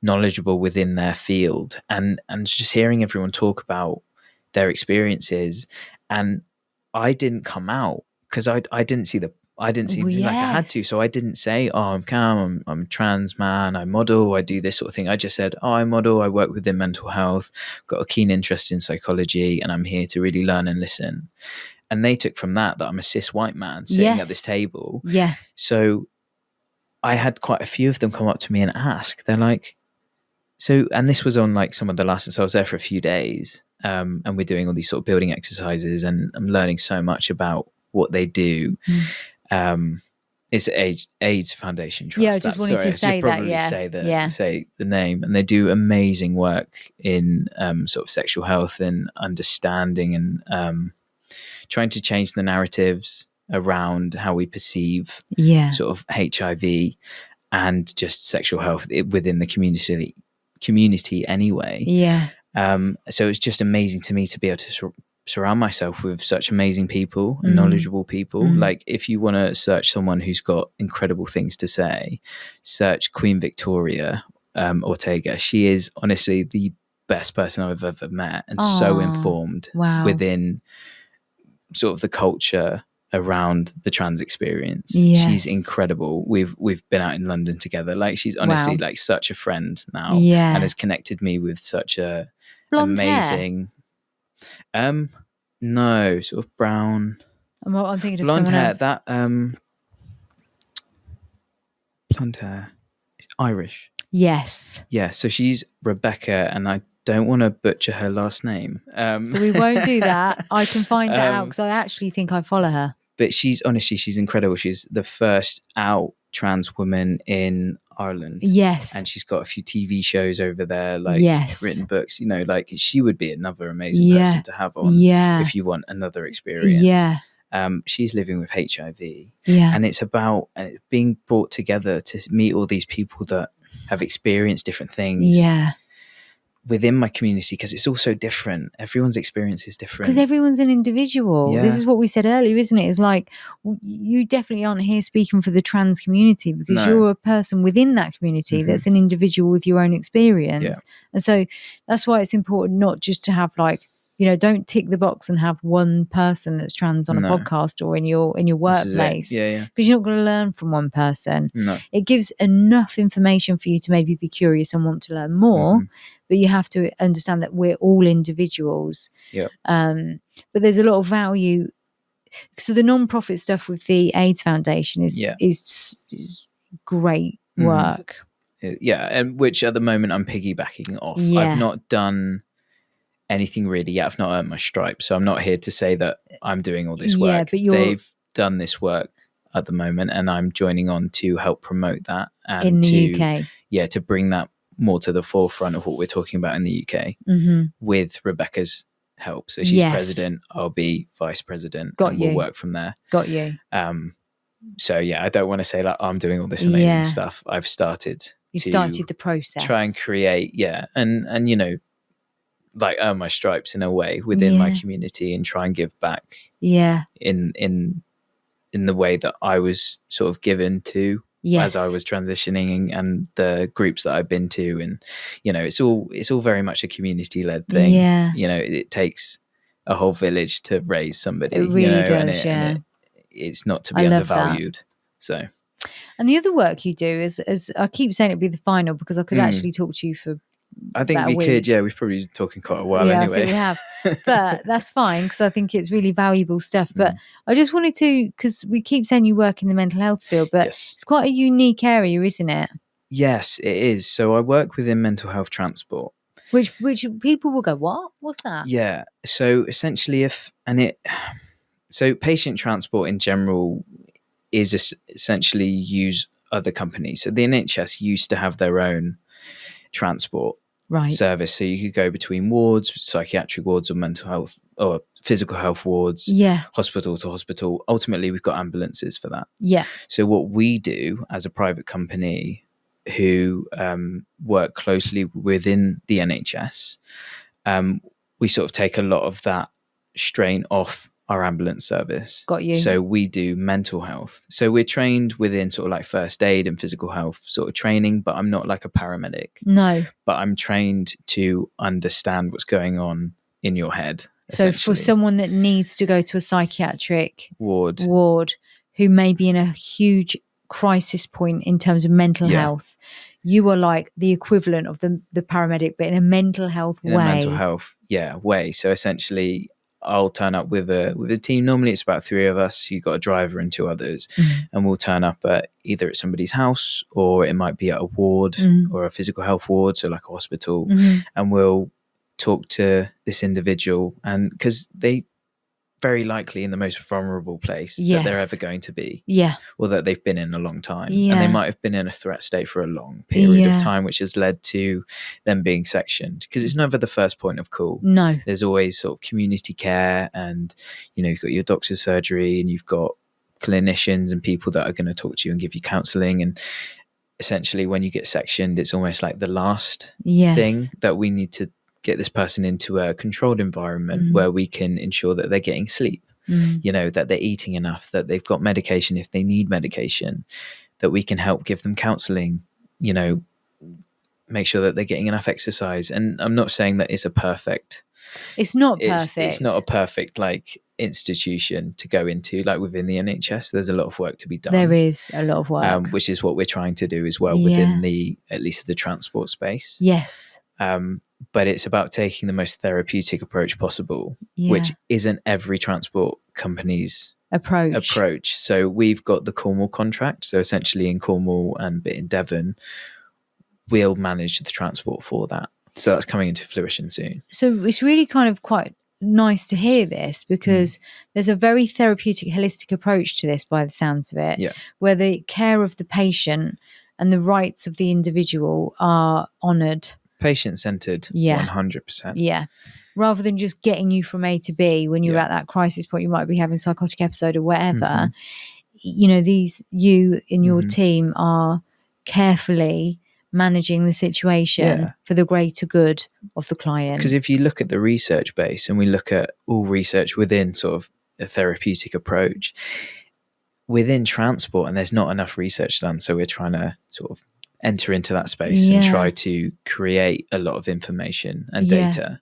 knowledgeable within their field, and just hearing everyone talk about their experiences. And I didn't come out because I didn't see like I had to, so I didn't say, oh, I'm Cam, I'm a trans man, I model, I do this sort of thing. I just said, oh, I model, I work within mental health, got a keen interest in psychology, and I'm here to really learn and listen. And they took from that I'm a cis white man sitting at this table. Yeah. So I had quite a few of them come up to me and ask, they're like, so, and this was on like some of the last, so I was there for a few days, and we're doing all these sort of building exercises, and I'm learning so much about what they do. It's AIDS Foundation Trust. Yeah, I just wanted to say that. Yeah, say the name, and they do amazing work in sort of sexual health and understanding, and trying to change the narratives around how we perceive sort of HIV and just sexual health within the community anyway. Yeah. So it's just amazing to me to be able to surround myself with such amazing people and knowledgeable people. Like, if you want to search someone who's got incredible things to say, search Queen Victoria Ortega. She is honestly the best person I've ever met, and so informed within sort of the culture around the trans experience. She's incredible. We've been out in London together. Like, she's honestly like such a friend now, and has connected me with such a blonde amazing hair? No, sort of brown. I'm thinking of blonde someone hair. else. That blonde hair, Irish. Yes. Yeah. So she's Rebecca, and I don't want to butcher her last name. So we won't do that. I can find that out, because I actually think I follow her. But she's incredible. She's the first out trans woman in Ireland. Yes. And she's got a few TV shows over there, like written books, you know, like she would be another amazing person to have on if you want another experience. Yeah. She's living with HIV. Yeah. And it's about being brought together to meet all these people that have experienced different things. Yeah. Within my community, because it's all so different. Everyone's experience is different. Because everyone's an individual. Yeah. This is what we said earlier, isn't it? It's like, you definitely aren't here speaking for the trans community, because you're a person within that community that's an individual with your own experience. Yeah. And so that's why it's important not just to have, like, you know, don't tick the box and have one person that's trans on a podcast or in your workplace. Because you're not going to learn from one person. No. It gives enough information for you to maybe be curious and want to learn more. But you have to understand that we're all individuals. Yeah. But there's a lot of value. So the non-profit stuff with the AIDS Foundation is great work. Yeah, and which at the moment I'm piggybacking off. Yeah. I've not done anything really yet. I've not earned my stripes, so I'm not here to say that I'm doing all this work. Yeah, but they've done this work at the moment, and I'm joining on to help promote that and in the UK. Yeah, to bring that more to the forefront of what we're talking about in the UK with Rebecca's help. So she's president, I'll be vice president. We'll work from there. Got you. So yeah, I don't want to say like I'm doing all this amazing stuff. I've started. You've started the process. Try and create, and you know, like earn my stripes in a way within my community, and try and give back. Yeah. In the way that I was sort of given to. As I was transitioning, and the groups that I've been to, and you know, it's all very much a community led thing. Yeah, you know, it takes a whole village to raise somebody. It really does. And it's not to be undervalued. That. So, and the other work you do is, as I keep saying, it'd be the final, because I could actually talk to you for. I think we could. Yeah, we've probably been talking quite a while anyway. I think we have, but that's fine, because I think it's really valuable stuff. But I just wanted to, because we keep saying you work in the mental health field, but it's quite a unique area, isn't it? Yes, it is. So I work within mental health transport, Which people will go, what? What's that? Yeah. So essentially, so patient transport in general is essentially use other companies. So the NHS used to have their own transport Right. service. So you could go between wards, psychiatric wards, or mental health or physical health wards, Yeah. hospital to hospital. Ultimately, we've got ambulances for that. Yeah. So what we do as a private company who work closely within the NHS, we sort of take a lot of that strain off our ambulance service. Got you. So we do mental health. So we're trained within sort of like first aid and physical health sort of training, but I'm not like a paramedic. No. But I'm trained to understand what's going on in your head. So for someone that needs to go to a psychiatric ward who may be in a huge crisis point in terms of mental health, you are like the equivalent of the paramedic, but in a mental health way. In a mental health, way. So essentially, I'll turn up with a team. Normally, it's about 3 of us. You've got a driver and 2 others, and we'll turn up at either at somebody's house or it might be at a ward or a physical health ward, so like a hospital, and we'll talk to this individual, and because they very likely in the most vulnerable place that they're ever going to be, or that they've been in a long time, and they might have been in a threat state for a long period of time, which has led to them being sectioned, because it's never the first point of call. No, there's always sort of community care, and you've got your doctor's surgery, and you've got clinicians and people that are going to talk to you and give you counselling. And essentially when you get sectioned, it's almost like the last thing that we need to get this person into a controlled environment where we can ensure that they're getting sleep, that they're eating enough, that they've got medication if they need medication, that we can help give them counseling, make sure that they're getting enough exercise. And I'm not saying that it's not perfect. It's not a perfect like institution to go into, like within the NHS. There's a lot of work to be done. There is a lot of work, which is what we're trying to do as well within at least the transport space. Yes. But it's about taking the most therapeutic approach possible, which isn't every transport company's approach. So we've got the Cornwall contract. So essentially in Cornwall and a bit in Devon, we'll manage the transport for that. So that's coming into fruition soon. So it's really kind of quite nice to hear this, because there's a very therapeutic, holistic approach to this by the sounds of it, where the care of the patient and the rights of the individual are honoured. Patient-centred, 100%. Yeah. Rather than just getting you from A to B when you're at that crisis point, you might be having a psychotic episode or whatever. You and your team are carefully managing the situation for the greater good of the client. Because if you look at the research base, and we look at all research within sort of a therapeutic approach, within transport, and there's not enough research done, so we're trying to sort of enter into that space and try to create a lot of information and data,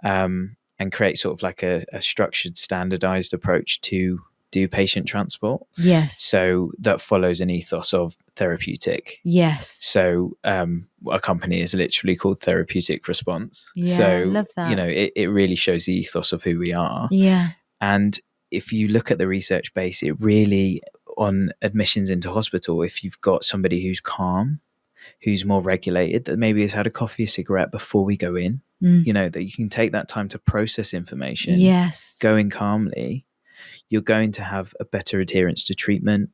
and create sort of like a structured, standardized approach to do patient transport. Yes. So that follows an ethos of therapeutic. Yes. So our company is literally called Therapeutic Response. Yeah, so I love that. It really shows the ethos of who we are. Yeah. And if you look at the research base, it really, on admissions into hospital, if you've got somebody who's calm, who's more regulated, that maybe has had a coffee, a cigarette before we go in, that you can take that time to process information, going calmly, you're going to have a better adherence to treatment,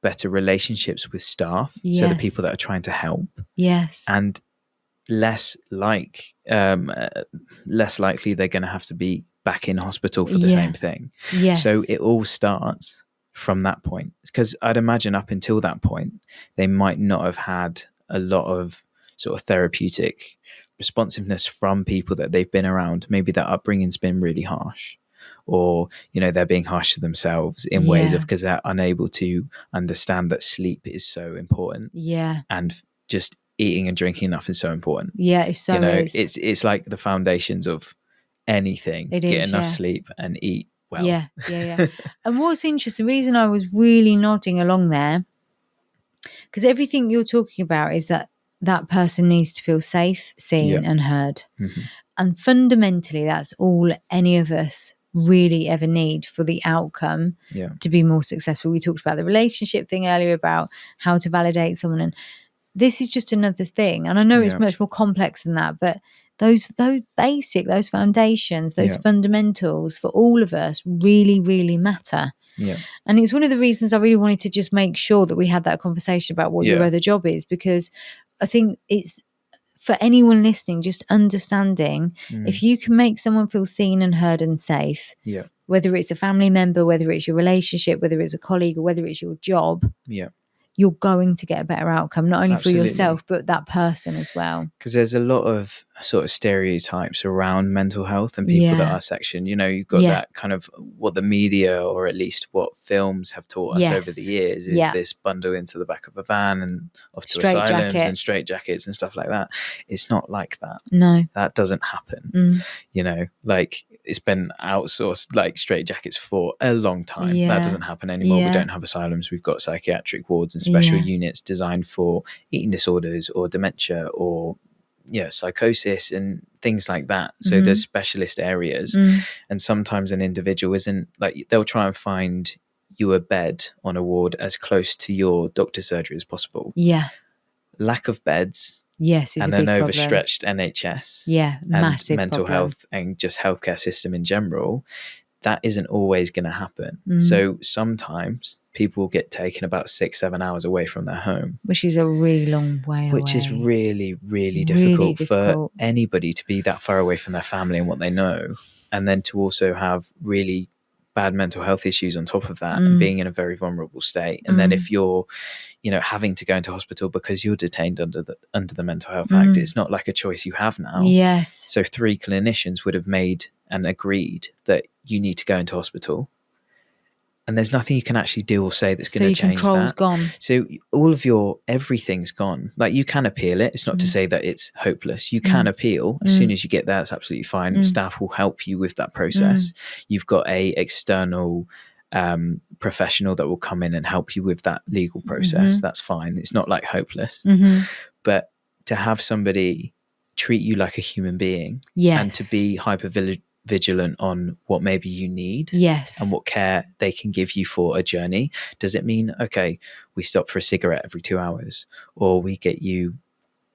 better relationships with staff, so the people that are trying to help, and less likely they're going to have to be back in hospital for the same thing. So it all starts from that point, because I'd imagine up until that point they might not have had a lot of sort of therapeutic responsiveness from people that they've been around. Maybe that upbringing's been really harsh, or they're being harsh to themselves in ways of, because they're unable to understand that sleep is so important, and just eating and drinking enough is so important. It's like the foundations of anything. Get enough sleep and eat well. And what's interesting, the reason I was really nodding along there, because everything you're talking about is that person needs to feel safe, seen and heard. And fundamentally that's all any of us really ever need for the outcome to be more successful. We talked about the relationship thing earlier, about how to validate someone, and this is just another thing. And I know it's much more complex than that, but those basic, those foundations, those Yeah. fundamentals for all of us really, really matter. Yeah. And it's one of the reasons I really wanted to just make sure that we had that conversation about what your Yeah. other job is, because I think it's, for anyone listening, just understanding if you can make someone feel seen and heard and safe, Yeah. whether it's a family member, whether it's your relationship, whether it's a colleague, or whether it's your job, Yeah. you're going to get a better outcome, not only Absolutely. for yourself, but that person as well. Because there's a lot of sort of stereotypes around mental health and people that are section. You know, you've got that kind of what the media, or at least what films have taught us over the years, is this bundle into the back of a van and off to asylums and straitjackets and stuff like that. It's not like that. No. That doesn't happen. You know, like, it's been outsourced, like straitjackets, for a long time. That doesn't happen anymore. We don't have asylums. We've got psychiatric wards and special units designed for eating disorders or dementia or psychosis and things like that. So there's specialist areas, and sometimes an individual isn't, like, they'll try and find you a bed on a ward as close to your doctor's surgery as possible. Lack of beds, is and a big an problem. overstretched NHS, and massive mental problem. health and just healthcare system in general, that isn't always going to happen. So sometimes people get taken about 6-7 hours away from their home, which is a really long way which away. is really, really difficult for anybody to be that far away from their family and what they know, and then to also have really bad mental health issues on top of that, and being in a very vulnerable state. And then if you're, having to go into hospital because you're detained under the Mental Health Act, it's not like a choice you have now. So 3 clinicians would have made and agreed that you need to go into hospital, and there's nothing you can actually do or say that's going to change that. Gone. So all of everything's gone. Like, you can appeal it. It's not to say that it's hopeless. You can appeal. As soon as you get there, it's absolutely fine. Staff will help you with that process. You've got a external professional that will come in and help you with that legal process. That's fine. It's not like hopeless. But to have somebody treat you like a human being, and to be hyper vigilant on what maybe you need, and what care they can give you for a journey. Does it mean, okay, we stop for a cigarette every 2 hours, or we get you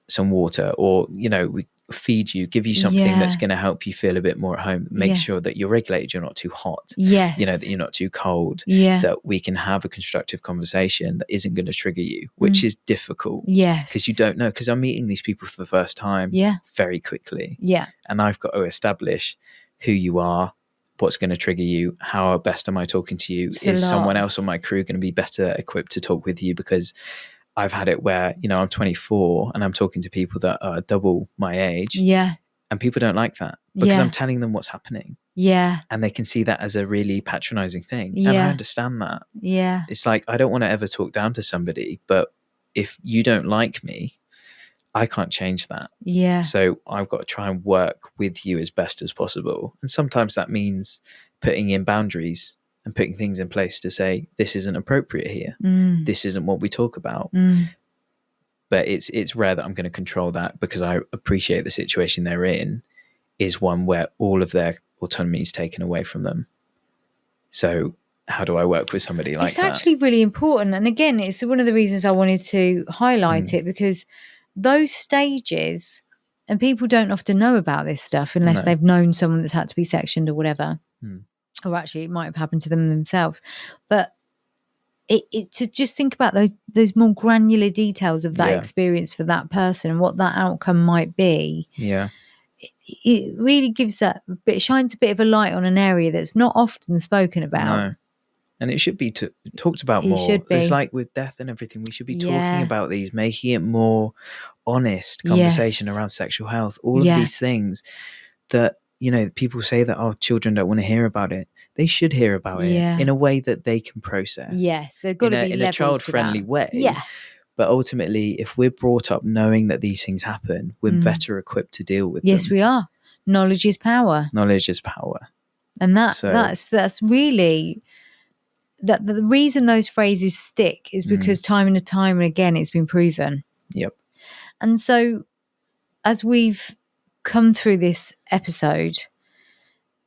some water, or we feed you, give you something that's going to help you feel a bit more at home, make sure that you're regulated, you're not too hot, that you're not too cold, that we can have a constructive conversation that isn't going to trigger you, which is difficult, because you don't know, because I'm meeting these people for the first time very quickly, and I've got to establish who you are, what's going to trigger you, how best am I talking to you, is someone else on my crew going to be better equipped to talk with you, because I've had it where, I'm 24 and I'm talking to people that are double my age, and people don't like that, because I'm telling them what's happening, and they can see that as a really patronizing thing, and I understand that. It's like, I don't want to ever talk down to somebody, but if you don't like me, I can't change that. So I've got to try and work with you as best as possible. And sometimes that means putting in boundaries and putting things in place to say, this isn't appropriate here. This isn't what we talk about. But it's rare that I'm going to control that, because I appreciate the situation they're in is one where all of their autonomy is taken away from them. So how do I work with somebody like that? It's actually really important. And again, it's one of the reasons I wanted to highlight it, because those stages, and people don't often know about this stuff unless they've known someone that's had to be sectioned or whatever, or actually it might have happened to them themselves. But it to just think about those more granular details of that experience for that person and what that outcome might be. It really gives shines a bit of a light on an area that's not often spoken about. No. And it should be talked about more. It's like with death and everything, we should be talking about these, making it more honest conversation around sexual health. All of these things that, people say that, children don't want to hear about it. They should hear about it in a way that they can process. They've got to be in a child-friendly way. But ultimately, if we're brought up knowing that these things happen, we're better equipped to deal with them. Yes, we are. Knowledge is power. Knowledge is power. And that's really... that the reason those phrases stick is because time and time and again it's been proven. And so as we've come through this episode,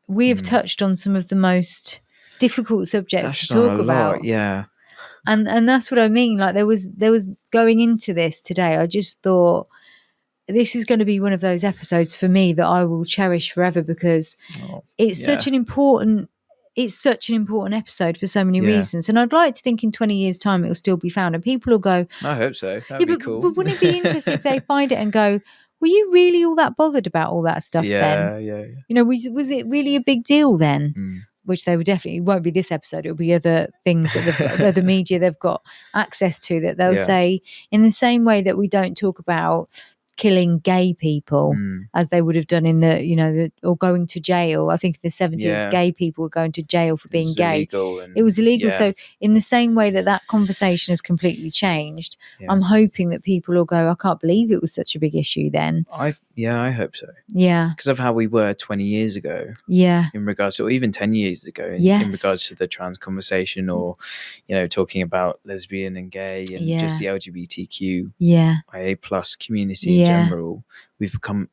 we have touched on some of the most difficult subjects to talk about. And that's what I mean. Like there was going into this today, I just thought this is going to be one of those episodes for me that I will cherish forever, because it's such an important episode for so many reasons. And I'd like to think in 20 years' time it will still be found, and people will go, I hope so. That'd be cool. But wouldn't it be interesting if they find it and go, were you really all that bothered about all that stuff then? Yeah. You know, was it really a big deal then? Which they would definitely, it won't be this episode, it'll be other things that the media they've got access to, that they'll say, in the same way that we don't talk about killing gay people as they would have done in or going to jail. I think in the 70s, gay people were going to jail for being gay. It was illegal. So in the same way that conversation has completely changed, I'm hoping that people will go, I can't believe it was such a big issue then. I hope so. Yeah. Because of how we were 20 years ago. Yeah. In regards to, or even 10 years ago, in regards to the trans conversation, or, talking about lesbian and gay and just the LGBTQ IA plus community in general, we've come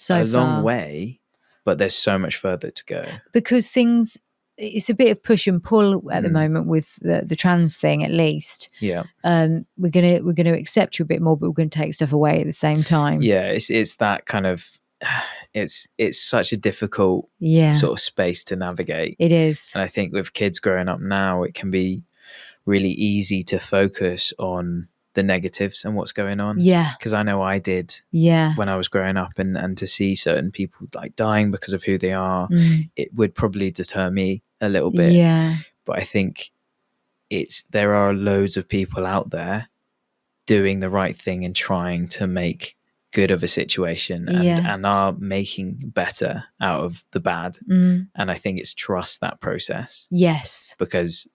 a long way, but there's so much further to go. Because it's a bit of push and pull at the moment with the trans thing, at least. Yeah. We're gonna accept you a bit more, but we're gonna take stuff away at the same time. Yeah, it's that kind of it's such a difficult sort of space to navigate. It is. And I think with kids growing up now, it can be really easy to focus on the negatives and what's going on. Yeah. Because I know I did when I was growing up, and to see certain people like dying because of who they are, it would probably deter me a little bit. Yeah. But I think there are loads of people out there doing the right thing and trying to make good of a situation, and are making better out of the bad. And I think it's trust that process. Yes. Because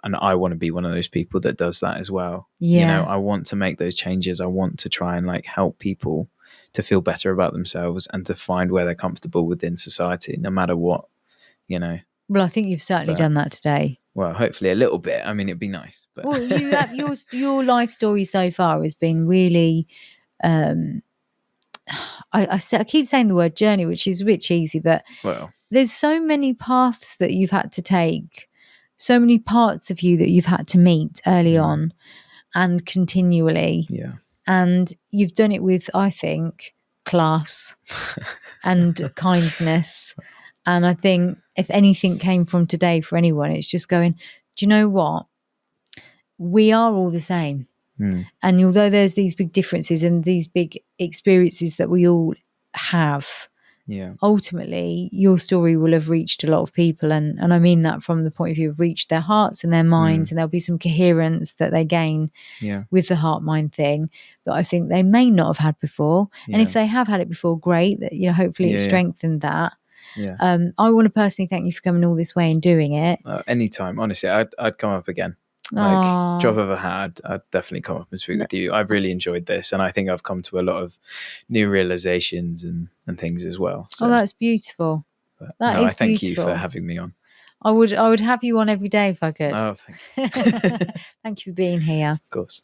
and I want to be one of those people that does that as well. Yeah. I want to make those changes. I want to try and help people to feel better about themselves and to find where they're comfortable within society, no matter what, Well, I think you've certainly done that today. Well, hopefully a little bit. I mean, it'd be nice. But well, you have your life story so far has been really I keep saying the word journey, which is a bit cheesy, but there's so many paths that you've had to take, so many parts of you that you've had to meet early on and continually. Yeah. And you've done it with, I think, class and kindness. And I think if anything came from today for anyone, it's just going, do you know what? We are all the same. And although there's these big differences and these big experiences that we all have, ultimately your story will have reached a lot of people. And I mean that from the point of view of reached their hearts and their minds, and there'll be some coherence that they gain with the heart-mind thing that I think they may not have had before. And if they have had it before, great, that hopefully it strengthened that. Yeah. I want to personally thank you for coming all this way and doing it. Anytime, honestly, I'd come up again. Drop of a hat, I'd definitely come up and speak with you. I've really enjoyed this, and I think I've come to a lot of new realizations and things as well. So, that's beautiful. That is thank beautiful. you for having me on. I would have you on every day if I could. Oh, thank you. Thank you for being here. Of course.